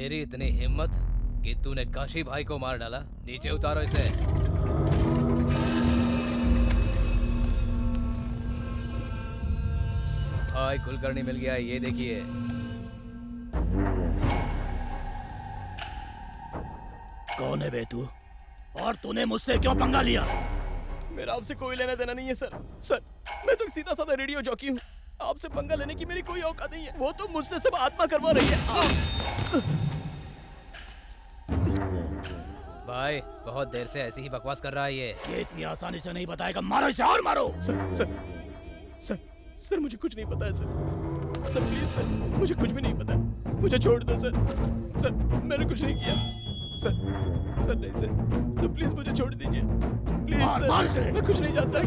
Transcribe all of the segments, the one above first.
तेरी इतनी हिम्मत कि तूने काशी भाई को मार डाला। नीचे उतारो इसे। भाई कुलकर्णी मिल गया, ये देखिए। कौन है बे तू? और तूने मुझसे क्यों पंगा लिया? मेरा आपसे कोई लेना देना नहीं है सर। सर, मैं तो सीधा साधा रेडियो जॉकी हूँ। आपसे पंगा लेने की मेरी कोई औकात नहीं है। वो तो मुझसे सब आत्मा करवा रही है। भाई बहुत देर से ऐसी ही बकवास कर रहा है ये इतनी आसानी से नहीं बताएगा। मारो इसे और मारो। सर, सर मुझे कुछ नहीं पता है सर। सर प्लीज सर, मुझे कुछ भी नहीं पता। मुझे छोड़ दो सर। सर मैंने कुछ नहीं किया। सर नहीं सर प्लीज मुझे छोड़ दीजिए प्लीज सर। मैं कुछ नहीं जानता।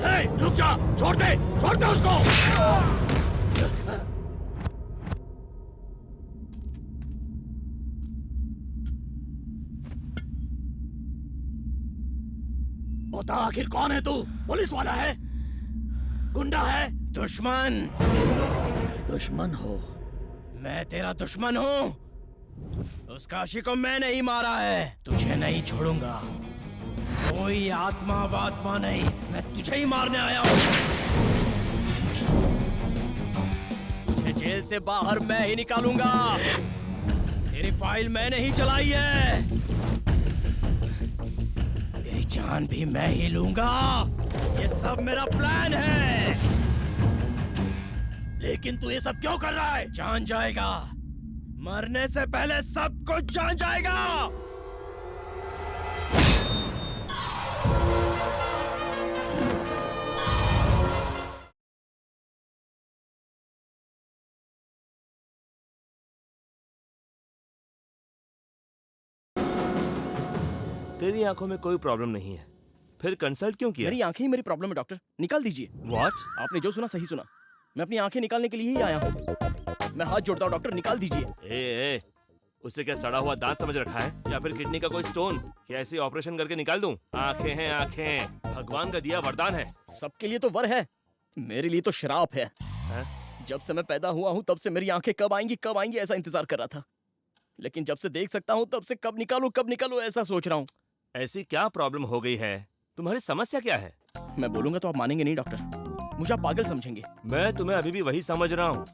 Hey! रुक जा! छोड़ दे उसको! बता आखिर कौन है तू? पुलिस वाला है? गुंडा है? दुश्मन। दुश्मन हो? मैं तेरा दुश्मन हूँ। उस काशी को मैंने ही मारा है। तुझे नहीं छोड़ूंगा। कोई आत्मा वात्मा नहीं, मैं तुझे ही मारने आया हूँ। तुझे जेल से बाहर मैं ही निकालूंगा। तेरी फाइल मैंने ही चलाई है। तेरी जान भी मैं ही लूंगा। ये सब मेरा प्लान है। लेकिन तू ये सब क्यों कर रहा है? जान जाएगा। मरने से पहले सब कुछ जान जाएगा। तेरी आंखों में कोई प्रॉब्लम नहीं है, फिर कंसल्ट क्यों किया? मेरी आंखें ही मेरी प्रॉब्लम है डॉक्टर, निकाल दीजिए। What? आपने जो सुना सही सुना। मैं अपनी आंखें निकालने के लिए ही आया हूँ। मैं हाथ जोड़ता हूँ डॉक्टर, निकाल दीजिए। ए, उसे क्या सड़ा हुआ दांत समझ रखा है या फिर किडनी का कोई स्टोन? क्या ऐसे ऑपरेशन करके निकाल दूं? आंखें हैं आंखें, भगवान का दिया वरदान है। सबके लिए तो वर है, मेरे लिए तो शराप है। जब से मैं पैदा हुआ हूँ तब से मेरी आंखें कब आएंगी ऐसा इंतजार कर रहा था। लेकिन जब से देख सकता हूँ तब से कब निकालूं ऐसा सोच रहा हूँ। ऐसी क्या प्रॉब्लम हो गई है? तुम्हारी समस्या क्या है? मैं बोलूंगा तो आप मानेंगे नहीं डॉक्टर, मुझे आप पागल समझेंगे। मैं तुम्हें अभी भी वही समझ रहा हूँ।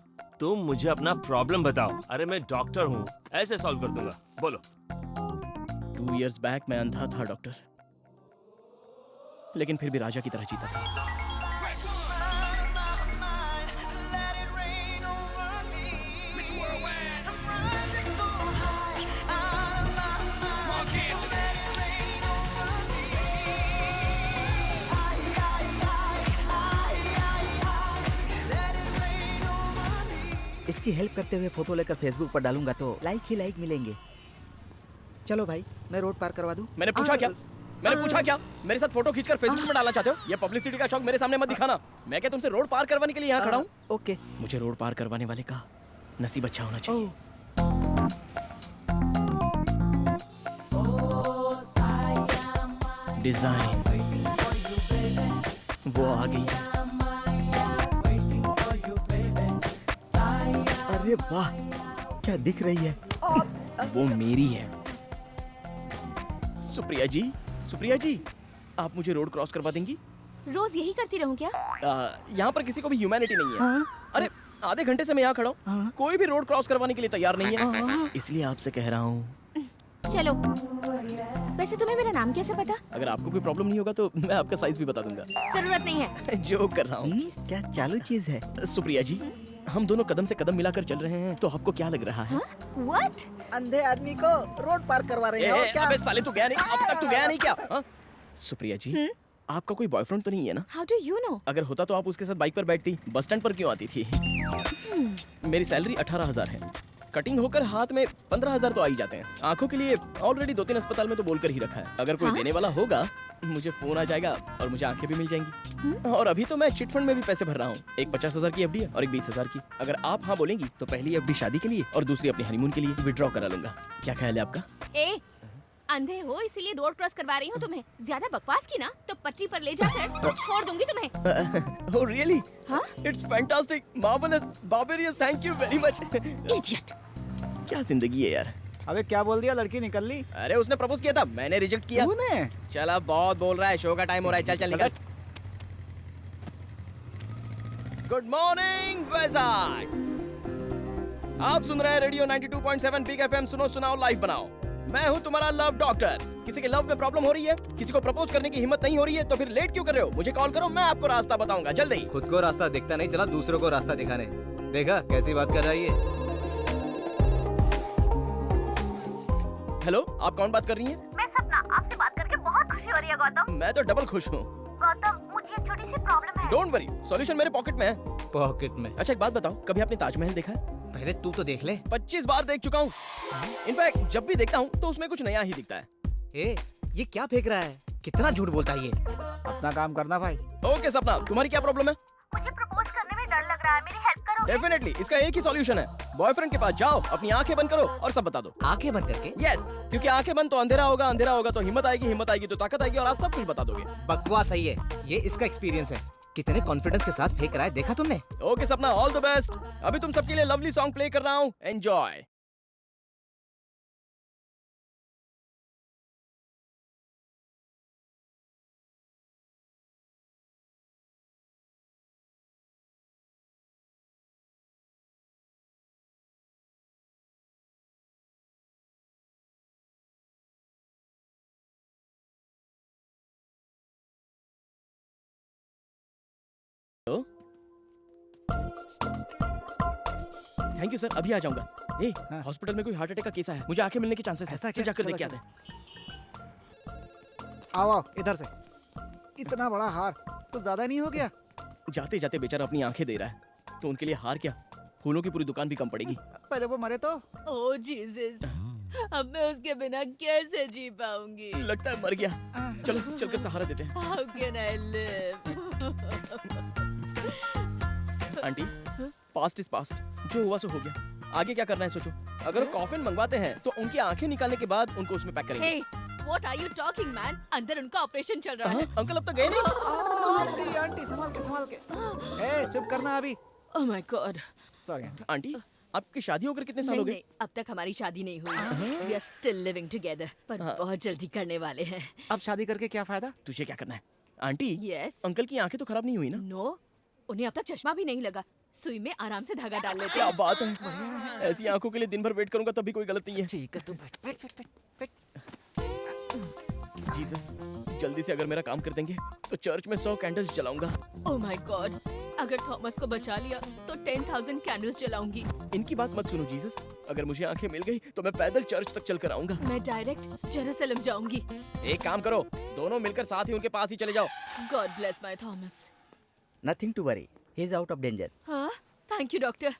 तुम मुझे अपना प्रॉब्लम बताओ। अरे मैं डॉक्टर हूँ, ऐसे सॉल्व कर दूंगा। बोलो। 2 years बैक मैं अंधा था डॉक्टर, लेकिन फिर भी राजा की तरह जीता था। इसकी हेल्प करते हुए फोटो लेकर फेसबुक पर डालूंगा तो लाइक ही लाइक मिलेंगे। चलो भाई, मैं रोड पार करवा दूं। मैंने पूछा क्या? मैंने पूछा क्या? मेरे साथ फोटो खींचकर फेसबुक पर डालना चाहते हो? ये पब्लिसिटी का शौक मेरे सामने मत दिखाना। मैं क्या तुमसे रोड पार करवाने के लिए यहाँ खड़ा हूँ? ओके। मुझे रोड पार करवाने वाले का नसीब अच्छा होना चाहिए। डिजाइन वो आ गई। अरे वाह, क्या दिख रही है? वो मेरी है। सुप्रिया जी, सुप्रिया जी, आप मुझे रोड क्रॉस करवा देंगी? रोज यही करती रहूं क्या? यहाँ पर किसी को भी ह्यूमैनिटी नहीं है। हाँ? अरे आधे घंटे से मैं यहाँ खड़ा हूँ, हाँ? कोई भी रोड क्रॉस करवाने के लिए तैयार नहीं है। हाँ? इसलिए आपसे कह रहा हूँ, चलो। वैसे तुम्हें मेरा नाम कैसे पता? अगर आपको कोई प्रॉब्लम नहीं होगा तो मैं आपका साइज भी बता दूंगा। जरूरत नहीं है। जोक कर रहा हूँ। क्या चालू चीज है? सुप्रिया जी, हम दोनों कदम से कदम मिलाकर चल रहे हैं, तो आपको क्या लग रहा है? What? अंधे आदमी को रोड पार करवा रहे हो क्या? अबे साले, तू गया नहीं? अब तक तू गया नहीं क्या? हाँ? सुप्रिया जी, आपका कोई बॉयफ्रेंड तो नहीं है ना? How do you know? अगर होता तो आप उसके साथ बाइक पर बैठती, बस स्टैंड पर क्यों आती थी? मेरी सैलरी 18,000 है। कटिंग होकर हाथ में 15,000 तो आ ही जाते हैं। आंखों के लिए ऑलरेडी 2-3 अस्पताल में तो बोलकर ही रखा है। अगर कोई देने वाला होगा, मुझे फोन आ जाएगा और मुझे आंखें भी मिल जाएंगी। और अभी तो मैं चिट फंड में भी पैसे भर रहा हूँ। एक 50,000 की एफडी है और एक 20,000 की। अगर आप हाँ बोलेंगी तो पहली एफडी शादी के लिए और दूसरी अपने हनीमून के लिए विड्रॉ करा लूंगा। क्या ख्याल है आपका? ए, अंधे हो इसीलिए रोड क्रॉस करवा रही हूँ तुम्हें। ज्यादा बकवास की ना तो पटरी पर ले जाकर छोड़ दूंगी तुम्हें। Oh really? हाँ? It's fantastic, marvellous, barbarous, thank you very much. Idiot. क्या जिंदगी है यार। अबे क्या बोल दिया? लड़की निकल ली? अरे उसने प्रपोज किया था, मैंने रिजेक्ट किया। तूने? चल अब बहुत बोल रहा है, शो का टाइम हो रहा है। चल चल निकल। Good morning Vizag. आप सुन रहे हैं रेडियो 92.7 बिग एफएम। सुनो सुनाओ लाइव बनाओ। मैं हूं तुम्हारा लव डॉक्टर। किसी के लव में प्रॉब्लम हो रही है, किसी को प्रपोज करने की हिम्मत नहीं हो रही है, तो फिर लेट क्यों कर रहे हो? मुझे कॉल करो, मैं आपको रास्ता बताऊंगा जल्दी। खुद को रास्ता दिखता नहीं, चला दूसरों को रास्ता दिखाने। देखा कैसी बात कर रहा है ये? हेलो, आप कौन बात कर रही हैं? मैं सपना, आपसे बात करके बहुत खुशी हो रही है गौतम। मैं तो डबल खुश हूँ। गौतम, मुझे एक छोटी सी प्रॉब्लम है। डोंट वरी, सॉल्यूशन मेरे पॉकेट में है। पॉकेट में? अच्छा एक बात बताओ, कभी आपने ताजमहल देखा है? पहले तू तो देख ले। 25 बार देख चुका हूँ। इनफैक्ट जब भी देखता हूँ तो उसमें कुछ नया ही दिखता है। ए, ये क्या फेंक रहा है? कितना झूठ बोलता है ये? अपना काम करना भाई। ओके सपना, तुम्हारी क्या प्रॉब्लम है? मुझे प्रपोज करने में डर लग रहा है, मेरी हेल्प करो। डेफिनेटली, इसका एक ही सॉल्यूशन है। बॉयफ्रेंड के पास जाओ, अपनी आंखें बंद करो और सब बता दो। आंखें बंद करके? यस, क्योंकि आंखें बंद तो अंधेरा होगा, अंधेरा होगा तो हिम्मत आएगी तो ताकत आएगी और आप सब कुछ बता दोगे। बकवास सही है, ये इसका एक्सपीरियंस है। कितने कॉन्फिडेंस के साथ फेंक रहा है, देखा तुमने? ओके सपना, ऑल द बेस्ट। अभी तुम सबके लिए लवली सॉन्ग प्ले कर रहा हूँ, एंजॉय। थैंक यू सर, अभी आ जाऊंगा। ए, हॉस्पिटल में कोई हार्ट अटैक का केस है, मुझे आंखें मिलने के चांसेस ऐसा है। क्या? चल जाकर चलो, देख के चलो। आते हैं। आओ आओ इधर से। इतना बड़ा हार तो ज्यादा नहीं हो गया? जाते जाते बेचारा अपनी आंखें दे रहा है, तो उनके लिए हार क्या, फूलों की पूरी दुकान भी कम पड़ेगी। पहले वो मरे तो। ओह जीसस, अब मैं उसके बिना कैसे जी पाऊंगी? लगता है मर गया। चलो चलकर सहारा देते हैं। How can I live? Aunty, past is past, जो हुआ सो हो गया। आगे क्या करना है सोचो। अगर कॉफिन मंगवाते हैं तो उनकी आंखें निकालने के बाद उनको उसमें पैक करेंगे। Hey, what are you talking, man? अंदर उनका ऑपरेशन चल रहा है। अंकल अब तक गए नहीं? आंटी आंटी संभाल के संभाल के। ए चुप करना अभी। Oh my God. Sorry aunty. Aunty, आपकी शादी होकर कितने साल हो नहीं गए? नहीं, अब तक हमारी शादी नहीं हुई। We are still living together, पर बहुत जल्दी करने वाले हैं। अब शादी करके क्या फायदा? तुझे क्या करना है? Aunty, Yes. अंकल की आंखें तो खराब नहीं हुई ना? No, उन्हें अब तक चश्मा भी नहीं लगा। सुई में आराम से धागा डाल लेते क्या हैं। बात है, ऐसी आंखों के लिए दिन भर वेट करूंगा तब भी कोई गलत नहीं है। ठीक है तू बैठ बैठ बैठ बैठ बैठ। जीसस, जल्दी से अगर मेरा काम कर देंगे तो चर्च में 100 कैंडल्स जलाऊंगा। Oh my God, अगर थॉमस को बचा लिया तो 10,000 कैंडल्स जलाऊंगी। इनकी बात मत सुनो जीसस, अगर मुझे आंखें मिल गई तो मैं पैदल चर्च तक चल कर आऊंगा। मैं डायरेक्ट जेरूसलम जाऊंगी। एक काम करो, दोनों मिलकर साथ ही उनके पास ही चले जाओ। God bless my Thomas. Nothing to worry, he is out of danger. हाँ, थैंक यू डॉक्टर।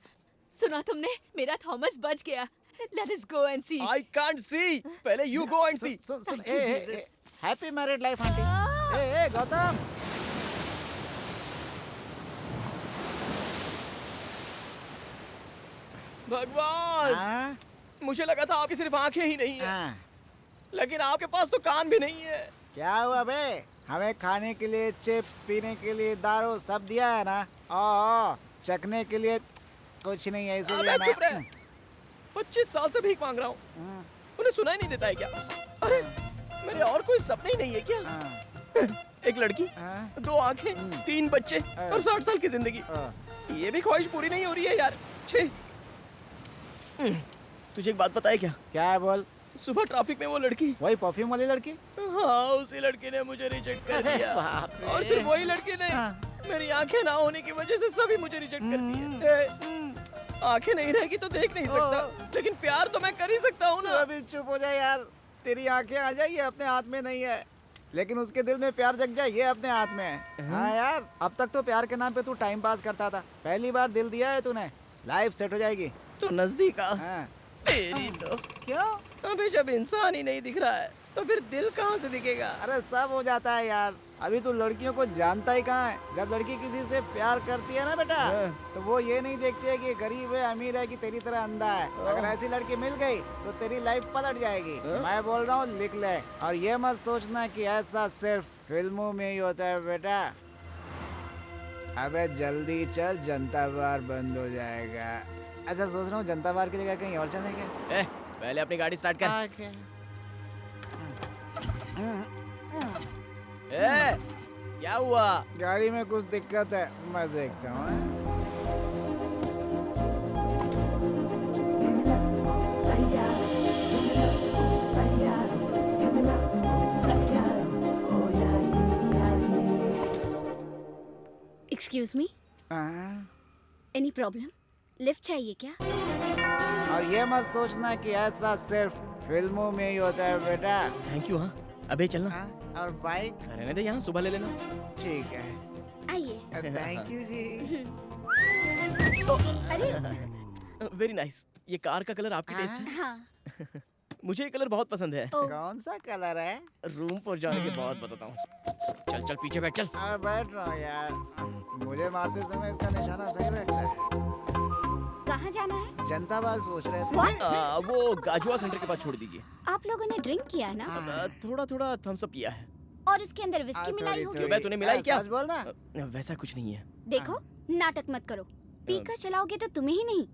सुना तुमने? मेरा थॉमस बच गया। Let us go and see. I can't see. पहले you go and see. सुन सुन Thank you, Jesus. Happy married life aunty. ए गौतम, भगवान, हाँ मुझे लगा था आपकी सिर्फ आंखें ही नहीं है, हाँ, लेकिन आपके पास तो कान भी नहीं है। क्या हुआ बे? हमें खाने के लिए चिप्स, पीने के लिए दारू सब दिया है ना। ओ चखने के लिए कुछ नहीं है, इसीलिए अबे चुप रहे। मैं 25 साल से भीख मांग रहा हूँ, उन्हें सुनाई नहीं देता है क्या? अरे मेरे और कोई सपने ही नहीं है क्या? हाँ, एक लड़की, हाँ, 2 आंखें, 3 बच्चे और 60 साल की जिंदगी। हाँ। ये भी ख्वाहिश पूरी नहीं हो रही है यार। छी। तुझे एक बात पता है क्या? क्या है बोल? सुबह ट्रैफिक में वो लड़की, वही परफ्यूम वाली लड़की? हाँ, उसी लड़की ने मुझे रिजेक्ट कर अरे दिया। बाप रे। और सिर्फ वही लड़की नहीं, हाँ। मेरी आंखें ना होने की वजह से सभी मुझे रिजेक्ट कर दिए। आंखें नहीं रहेगी तो देख नहीं सकता, लेकिन प्यार तो मैं कर ही सकता हूँ तू ना। अभी चुप हो जाए यार। तेरी आंखें आ जाए, ये अपने हाथ में नहीं है, लेकिन उसके दिल में प्यार जग जाए, ये अपने हाथ में है। हाँ यार, अब तक तो प्यार के नाम पे तू टाइम पास करता था, पहली बार दिल दिया है तूने, लाइफ सेट हो जाएगी। तो नजदीक आ। हाँ। तेरी तो क्यों? अबे जब इंसान ही नहीं दिख रहा है तो फिर दिल कहाँ से दिखेगा? अरे सब हो जाता है यार, अभी तू लड़कियों को जानता ही कहाँ है। जब लड़की किसी से प्यार करती है ना बेटा, तो वो ये नहीं देखती है कि गरीब है अमीर है कि तेरी तरह अंधा है। अगर ऐसी लड़की मिल गई तो तेरी लाइफ पलट जाएगी। मैं बोल रहा हूँ, लिख ले, और ये मत सोचना कि ऐसा सिर्फ फिल्मों में ही होता है बेटा। अबे जल्दी चल, जनता बार बंद हो जाएगा। अच्छा सोच रहा हूँ जनता बार की जगह कहीं और चलें क्या? पहले अपनी गाड़ी स्टार्ट कर। आके। क्या हुआ? गाड़ी में कुछ दिक्कत है, मैं देखता हूँ। Excuse me, हाँ। any problem? लिफ्ट चाहिए क्या? और ये मत सोचना कि ऐसा सिर्फ फिल्मों में ही होता है बेटा। Thank you. हाँ, अबे चलना। हाँ, और बाइक? रहने दे, यहाँ सुबह ले लेना। ठीक है, आइए। थैंक यू जी। अरे वेरी नाइस। ये कार का कलर आपकी टेस्ट है? हाँ, मुझे ये कलर बहुत पसंद है। ओ कौन सा कलर है? रूम पर जाने के बाद बताता हूँ। चल चल पीछे बैठ, चल। अरे बैठ रहा हूँ यार, मुझे मारते समय इसका निशाना सही बैठता है। कहाँ जाना है? जनता बार सोच रहे थे। What? वो गाजुआ सेंटर के पास छोड़ दीजिए। आप लोगों ने ड्रिंक किया है ना? थोड़ा थोड़ा थम्स अप किया है। और उसके अंदर विस्की मिलाई होगी? क्यों बे, तूने मिलाई क्या? सच बोलना। वैसा कुछ नहीं है। देखो, नाटक मत करो। पीकर चलाओगे तो तुम्हें ही नहीं,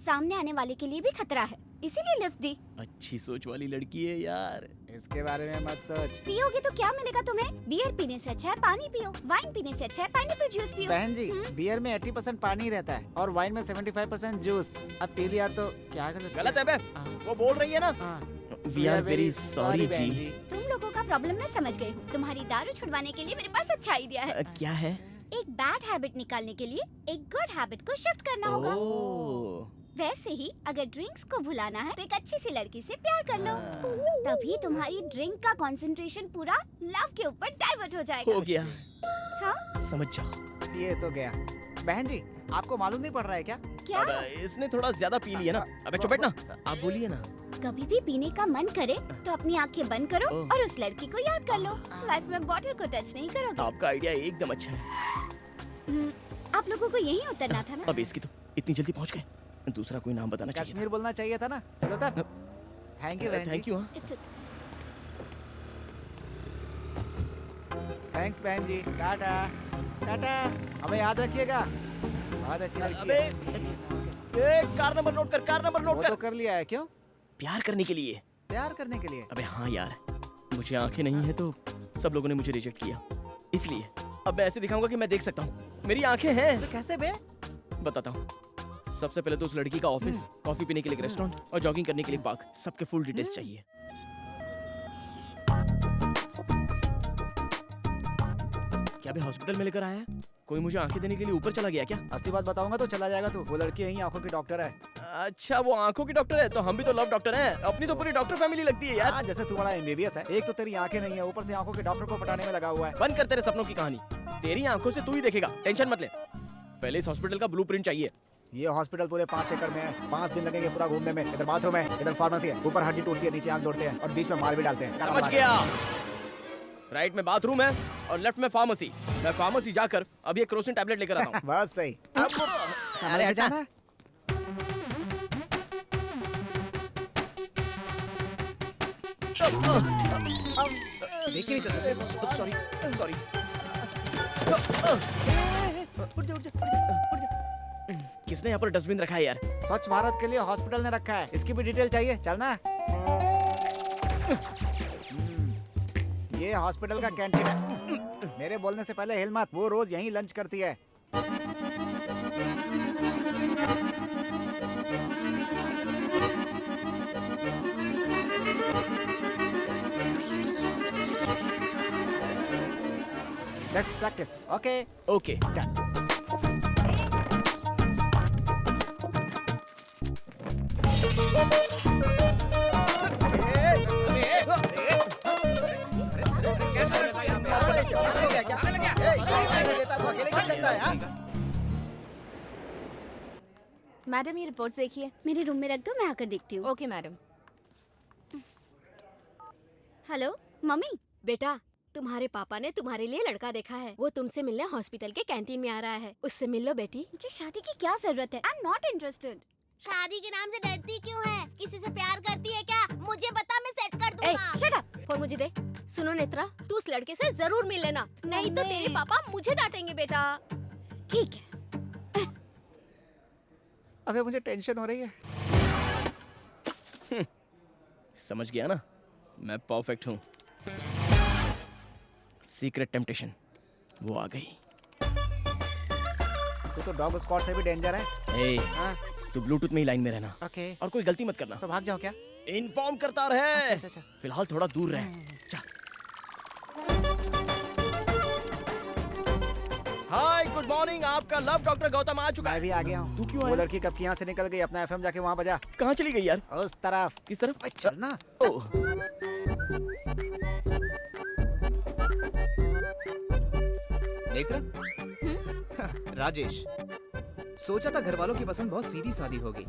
सामने आने वाले के लिए भी खतरा है, इसीलिए लिफ्ट दी। अच्छी सोच वाली लड़की है यार। इसके बारे में मत सोच। पियोगे तो क्या मिलेगा तुम्हें? बियर पीने से अच्छा है पानी पियो, वाइन पीने से अच्छा है पाइनएप्पल जूस पियो। बहन जी, बियर में 80% पानी रहता है और वाइन में 75% जूस। अब पी लिया तो क्या गलत है बे, वो बोल रही है ना। वी आर वेरी सॉरी जी। तुम लोगों का प्रॉब्लम मैं समझ गई हूँ। तुम्हारी दारू छुड़वाने के लिए मेरे पास अच्छा आइडिया है। क्या है? एक बैड हैबिट निकालने के लिए एक गुड हैबिट को शिफ्ट करना होगा। ओह, वैसे ही अगर ड्रिंक्स को भुलाना है तो एक अच्छी सी लड़की से प्यार कर लो, तभी तुम्हारी ड्रिंक का कंसंट्रेशन पूरा लव के ऊपर डाइवर्ट हो जाएगा। हो गया। हाँ? समझ जाओ। ये तो गया। बहन जी, आपको मालूम नहीं पड़ रहा है क्या? क्या? अब इसने थोड़ा ज्यादा पी लिया ना। अबे चुप बैठ ना, आप बोलिए ना। कभी भी पीने का मन करे तो अपनी आंखें बंद करो ओह। और उस लड़की को याद कर लो। लाइफ में बॉटल को टच नहीं करोगे। आपका आइडिया एकदम अच्छा है। आप लोगों को यहीं उतरना था ना? अब इसकी तो इतनी जल्दी पहुंच गए, दूसरा कोई नाम बताना चाहिए कश्मीर बोलना चाहिए था ना। चलो उतर। थैंक यू था। बहन थैंक जी। यू। हाँ, It's okay. थैंक्स बहन जी। टाटा टाटा, हमें याद रखिएगा। बहुत अच्छी लड़की अबे, है। ए, कार नंबर नोट कर, कार नंबर नोट वो कर। तो कर लिया है। क्यों? प्यार करने के लिए। प्यार करने के लिए? अबे हाँ यार, मुझे आंखें नहीं है तो सब लोगों ने मुझे रिजेक्ट किया, इसलिए अब मैं ऐसे दिखाऊंगा कि मैं देख सकता हूँ। मेरी आंखें हैं। तो कैसे बे? बताता हूँ। सबसे पहले तो उस लड़की का ऑफिस, कॉफी पीने के लिए एक रेस्टोरेंट और जॉगिंग करने के लिए एक पार्क, सबके फुल डिटेल्स चाहिए। क्या बे हॉस्पिटल में लेकर आया है? कोई मुझे आंखें देने के लिए ऊपर चला गया क्या? असली बात बताऊंगा तो चला जाएगा तू। वो लड़की यही आंखों की डॉक्टर है। अच्छा, वो आंखों की डॉक्टर है, तो हम भी तो लव डॉक्टर हैं। अपनी तो पूरी डॉक्टर फैमिली लगती है यार। हाँ, जैसे तू बड़ा एमबीबीएस है, एक तो तेरी आंखें नहीं है, ऊपर से आंखों के डॉक्टर को पटाने में लगा हुआ है। बंद कर तेरे सपनों की कहानी। तेरी आंखों से तू ही देखेगा, टेंशन मत ले। पहले इस हॉस्पिटल का ब्लूप्रिंट चाहिए। ये हॉस्पिटल पूरे 5 एकड़ में है। 5 दिन लगेंगे पूरा घूमने में। इधर बाथरूम है, इधर फार्मेसी है, ऊपर हड्डी टूटती है, नीचे आंख जोड़ते हैं और बीच में मार भी डालते हैं। समझ गया। राइट में बाथरूम है और लेफ्ट में फार्मेसी। मैं फार्मेसी जाकर अभी एक क्रोसिन टैबलेट लेकर आता हूँ। बस सही। अब समझ के जाना। देखिए नहीं चल सॉरी सॉरी। किसने यहाँ पर डस्टबिन रखा है यार? स्वच्छ भारत के लिए हॉस्पिटल ने रखा है। इसकी भी डिटेल चाहिए, चलना। ये हॉस्पिटल का कैंटीन है। मेरे बोलने से पहले हिल मत, वो रोज यहीं लंच करती है। Let's practice. Okay okay done. Madam ये रिपोर्ट्स देखिए। मेरे रूम में रख दो, मैं आकर देखती हूँ। Okay madam. Hello mummy. बेटा तुम्हारे पापा ने तुम्हारे लिए लड़का देखा है। वो तुमसे मिलने हॉस्पिटल के कैंटीन में आ रहा है। उससे मिल लो बेटी। मुझे शादी की क्या जरूरत है? I am not interested. शादी के नाम से डरती क्यों है? किसी से प्यार करती है क्या? मुझे बता, मैं सेट कर ए, दूंगा। Shut up. फोन मुझे दे। सुनो नेत्रा, तू उस लड़के से जरूर मिल लेना, नहीं तो मम्मी। तेरे पापा मुझे डांटेंगे बेटा। ठीक है। अबे मुझे टेंशन हो रही है। समझ गया ना, मैं परफेक्ट हूँ। सीक्रेट टेम्पटेशन वो आ गई। तू तो डॉग स्क्वाड से भी डेंजर है। ए, हाँ, तू ब्लूटूथ में ही लाइन में रहना ओके। और कोई गलती मत करना। तो भाग जाओ क्या? इन्फॉर्म करता रहे। अच्छा। फिलहाल थोड़ा दूर रहे। चल। Hi good morning. आपका लव डॉक्टर गौतम आ चुका मैं है। भी आ गया हूँ। तू क्यों वो आया? लड़की कब की यहाँ से निकल गई? अपना एफएम जाके वहाँ बजा। कहाँ चली गई यार? उस तरफ। किस तरफ? अबे चलना। ओह, देख रहा राजेश, सोचा था घर वालों की पसंद बहुत सीधी सादी होगी,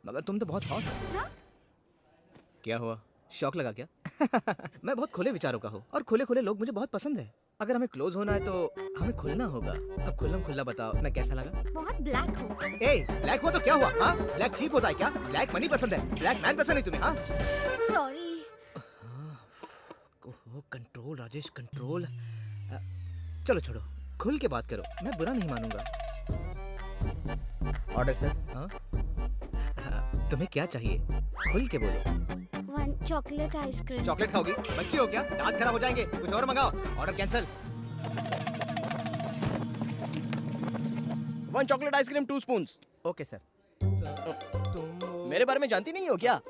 मगर तुम तो बहुत हॉट हो। हाँ? क्या हुआ, शौक लगा क्या? मैं बहुत खुले विचारों का हूँ और खुले खुले लोग मुझे बहुत पसंद है। अगर हमें क्लोज होना है तो हमें खुलना होगा। अब खुल्लम खुल्ला बताओ, मैं कैसा लगा? बहुत ब्लैक हो। ए, ब्लैक हुआ तो क्या हुआ? हाँ, ब्लैक चीप होता है क्या? ब्लैक मनी पसंद है, ब्लैक मैन पसंद नहीं तुम्हें? हाँ, सॉरी। Control Rajesh, control. चलो छोड़ो, खुल के बात करो, मैं बुरा नहीं मानूंगा। Order sir. हाँ, तुम्हें क्या चाहिए? खुल के बोलो। 1 चॉकलेट आइसक्रीम। चॉकलेट खाओगी? बच्ची हो क्या? दांत खराब हो जाएंगे, कुछ और मंगाओ। Order cancel. 1 chocolate ice cream 2 spoons. Okay sir. मेरे बारे में जानती नहीं हो क्या?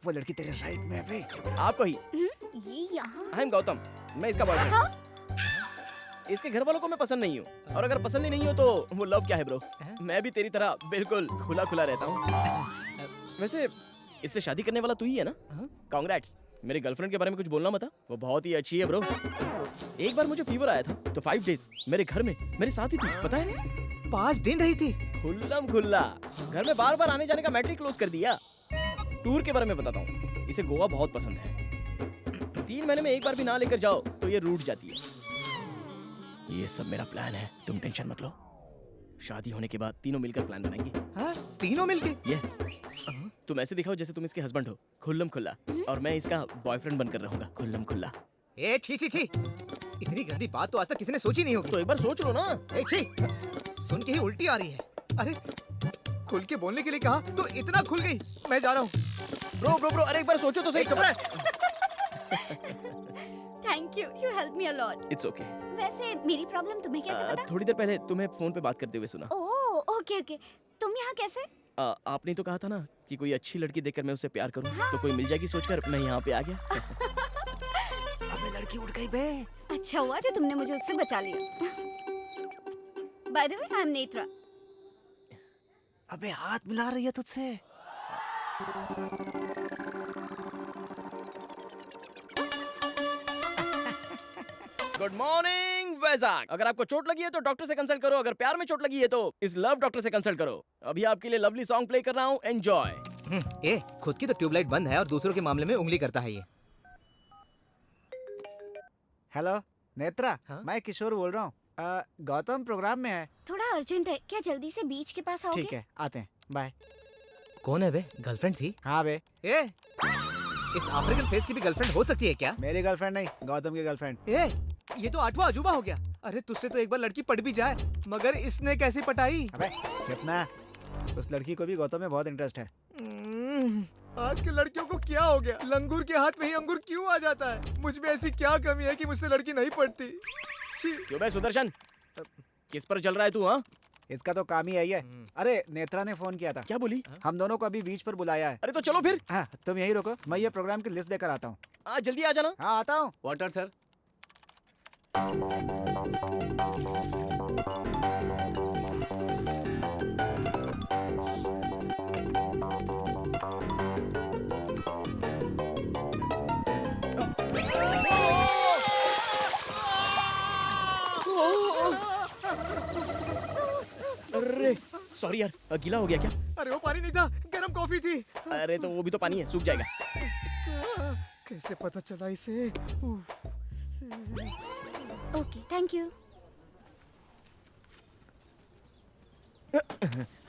वो लड़की तेरे राइट में है बे। आपको ही। ये यहाँ। आई एम गौतम, मैं इसका बॉयफ्रेंड। इसके घर वालों को मैं पसंद नहीं हूँ, और अगर पसंद ही नहीं हो तो वो लव क्या है ब्रो? मैं भी तेरी तरह बिल्कुल खुला खुला रहता हूँ। वैसे इससे शादी करने वाला तू ही है ना? कांग्रेट्स। मेरी गर्लफ्रेंड के बारे में कुछ बोलना मत। वो बहुत ही अच्छी है ब्रो। एक बार मुझे फीवर आया था तो 5 डेज मेरे घर में मेरे साथ ही थी, पता है? 5 दिन रही थी? खुल्लम खुल्ला। घर में बार बार आने जाने का मैट्रिक क्लोज कर दिया। टूर के बारे में बताता हूँ। इसे गोवा बहुत पसंद है। 3 महीने में एक बार भी ना लेकर जाओ तो ये रूठ जाती है। ये सब मेरा प्लान है, तुम टेंशन मत लो। शादी होने के बाद तीनों मिलकर प्लान बनाएंगे। हाँ, तीनों मिलके? यस। तुम ऐसे दिखाओ जैसे तुम इसके हस्बैंड हो, खुल्लम खुल्ला, और मैं इसका बॉयफ्रेंड बनकर रहूंगा, खुल्लम खुल्ला। ए छी छी छी, इतनी गंदी बात तो आज तक किसी ने सोची नहीं होगी। तो एक बार सोच लो ना। ए छी, सुन के ही उल्टी आ रही है। अरे, खुल के बोलने के लिए कहा तो इतना खुल गई। मैं जा रहा हूँ। ब्रो ब्रो ब्रो, अरे एक बार सोचो तो सही। चुप रहे। Thank you, you help me a lot. It's okay. वैसे मेरी प्रॉब्लम तुम्हें कैसे पता? थोड़ी देर पहले तुम्हें फोन पे बात करते हुए सुना। Oh okay okay. तुम यहाँ कैसे? आपने तो कहा था ना कि कोई अच्छी लड़की देखकर मैं उससे प्यार करूं, तो कोई मिल जाएगी सोचकर मैं यहाँ पे आ गया। अबे लड़की उठ गई बे। अच्छा हुआ जो तुमने मुझे उससे बचा लिया। By the way I am Netra. अबे हाथ मिला रही है तुझसे। Good morning Vizag. अगर आपको चोट लगी है तो डॉक्टर से कंसल्ट करो, अगर प्यार में चोट लगी है तो इस लव डॉक्टर से कंसल्ट करो। अभी आपके लिए लवली सॉन्ग प्ले कर रहा हूँ, एंजॉय। ए, खुद की तो ट्यूबलाइट बंद है और दूसरों के मामले में उंगली करता है ये। हेलो नेत्रा, हाँ? मैं किशोर बोल रहा हूँ। गौतम प्रोग्राम में है। थोड़ा अर्जेंट है, क्या जल्दी से बीच के पास आओगे? ठीक है, आते हैं, बाय। कौन है बे? गर्लफ्रेंड थी? हाँ बे, ए, इस अफ्रीकन फेस की भी गर्लफ्रेंड हो सकती है क्या? मेरी गर्लफ्रेंड नहीं, गौतम की गर्लफ्रेंड। ए, ये तो 8वां अजूबा हो गया। अरे तुझसे तो एक बार लड़की पट भी जाए, मगर इसने कैसे पटाई? अबे चुप, उस लड़की को भी गौतम में बहुत इंटरेस्ट है। आज के लड़कियों को क्या हो गया? लंगूर के हाथ में ही अंगूर क्यों आ जाता है? मुझ में ऐसी क्या कमी है कि मुझसे लड़की नहीं पड़ती? छी। क्यों बे सुदर्शन, किस पर चल रहा है तू? हाँ, इसका तो काम ही यही है। अरे नेत्रा ने फोन किया था, क्या बोली? हम दोनों को अभी बीच पर बुलाया है। अरे तो चलो फिर। हाँ, तुम यही रुको, मैं ये प्रोग्राम की लिस्ट देकर आता हूँ। आज जल्दी आ जाना। हाँ आता हूँ। Water sir. अरे सॉरी यार, गीला हो गया क्या? अरे वो पानी नहीं था, गर्म कॉफी थी। अरे तो वो भी तो पानी है, सूख जाएगा। कैसे पता चला इसे? Okay, thank you.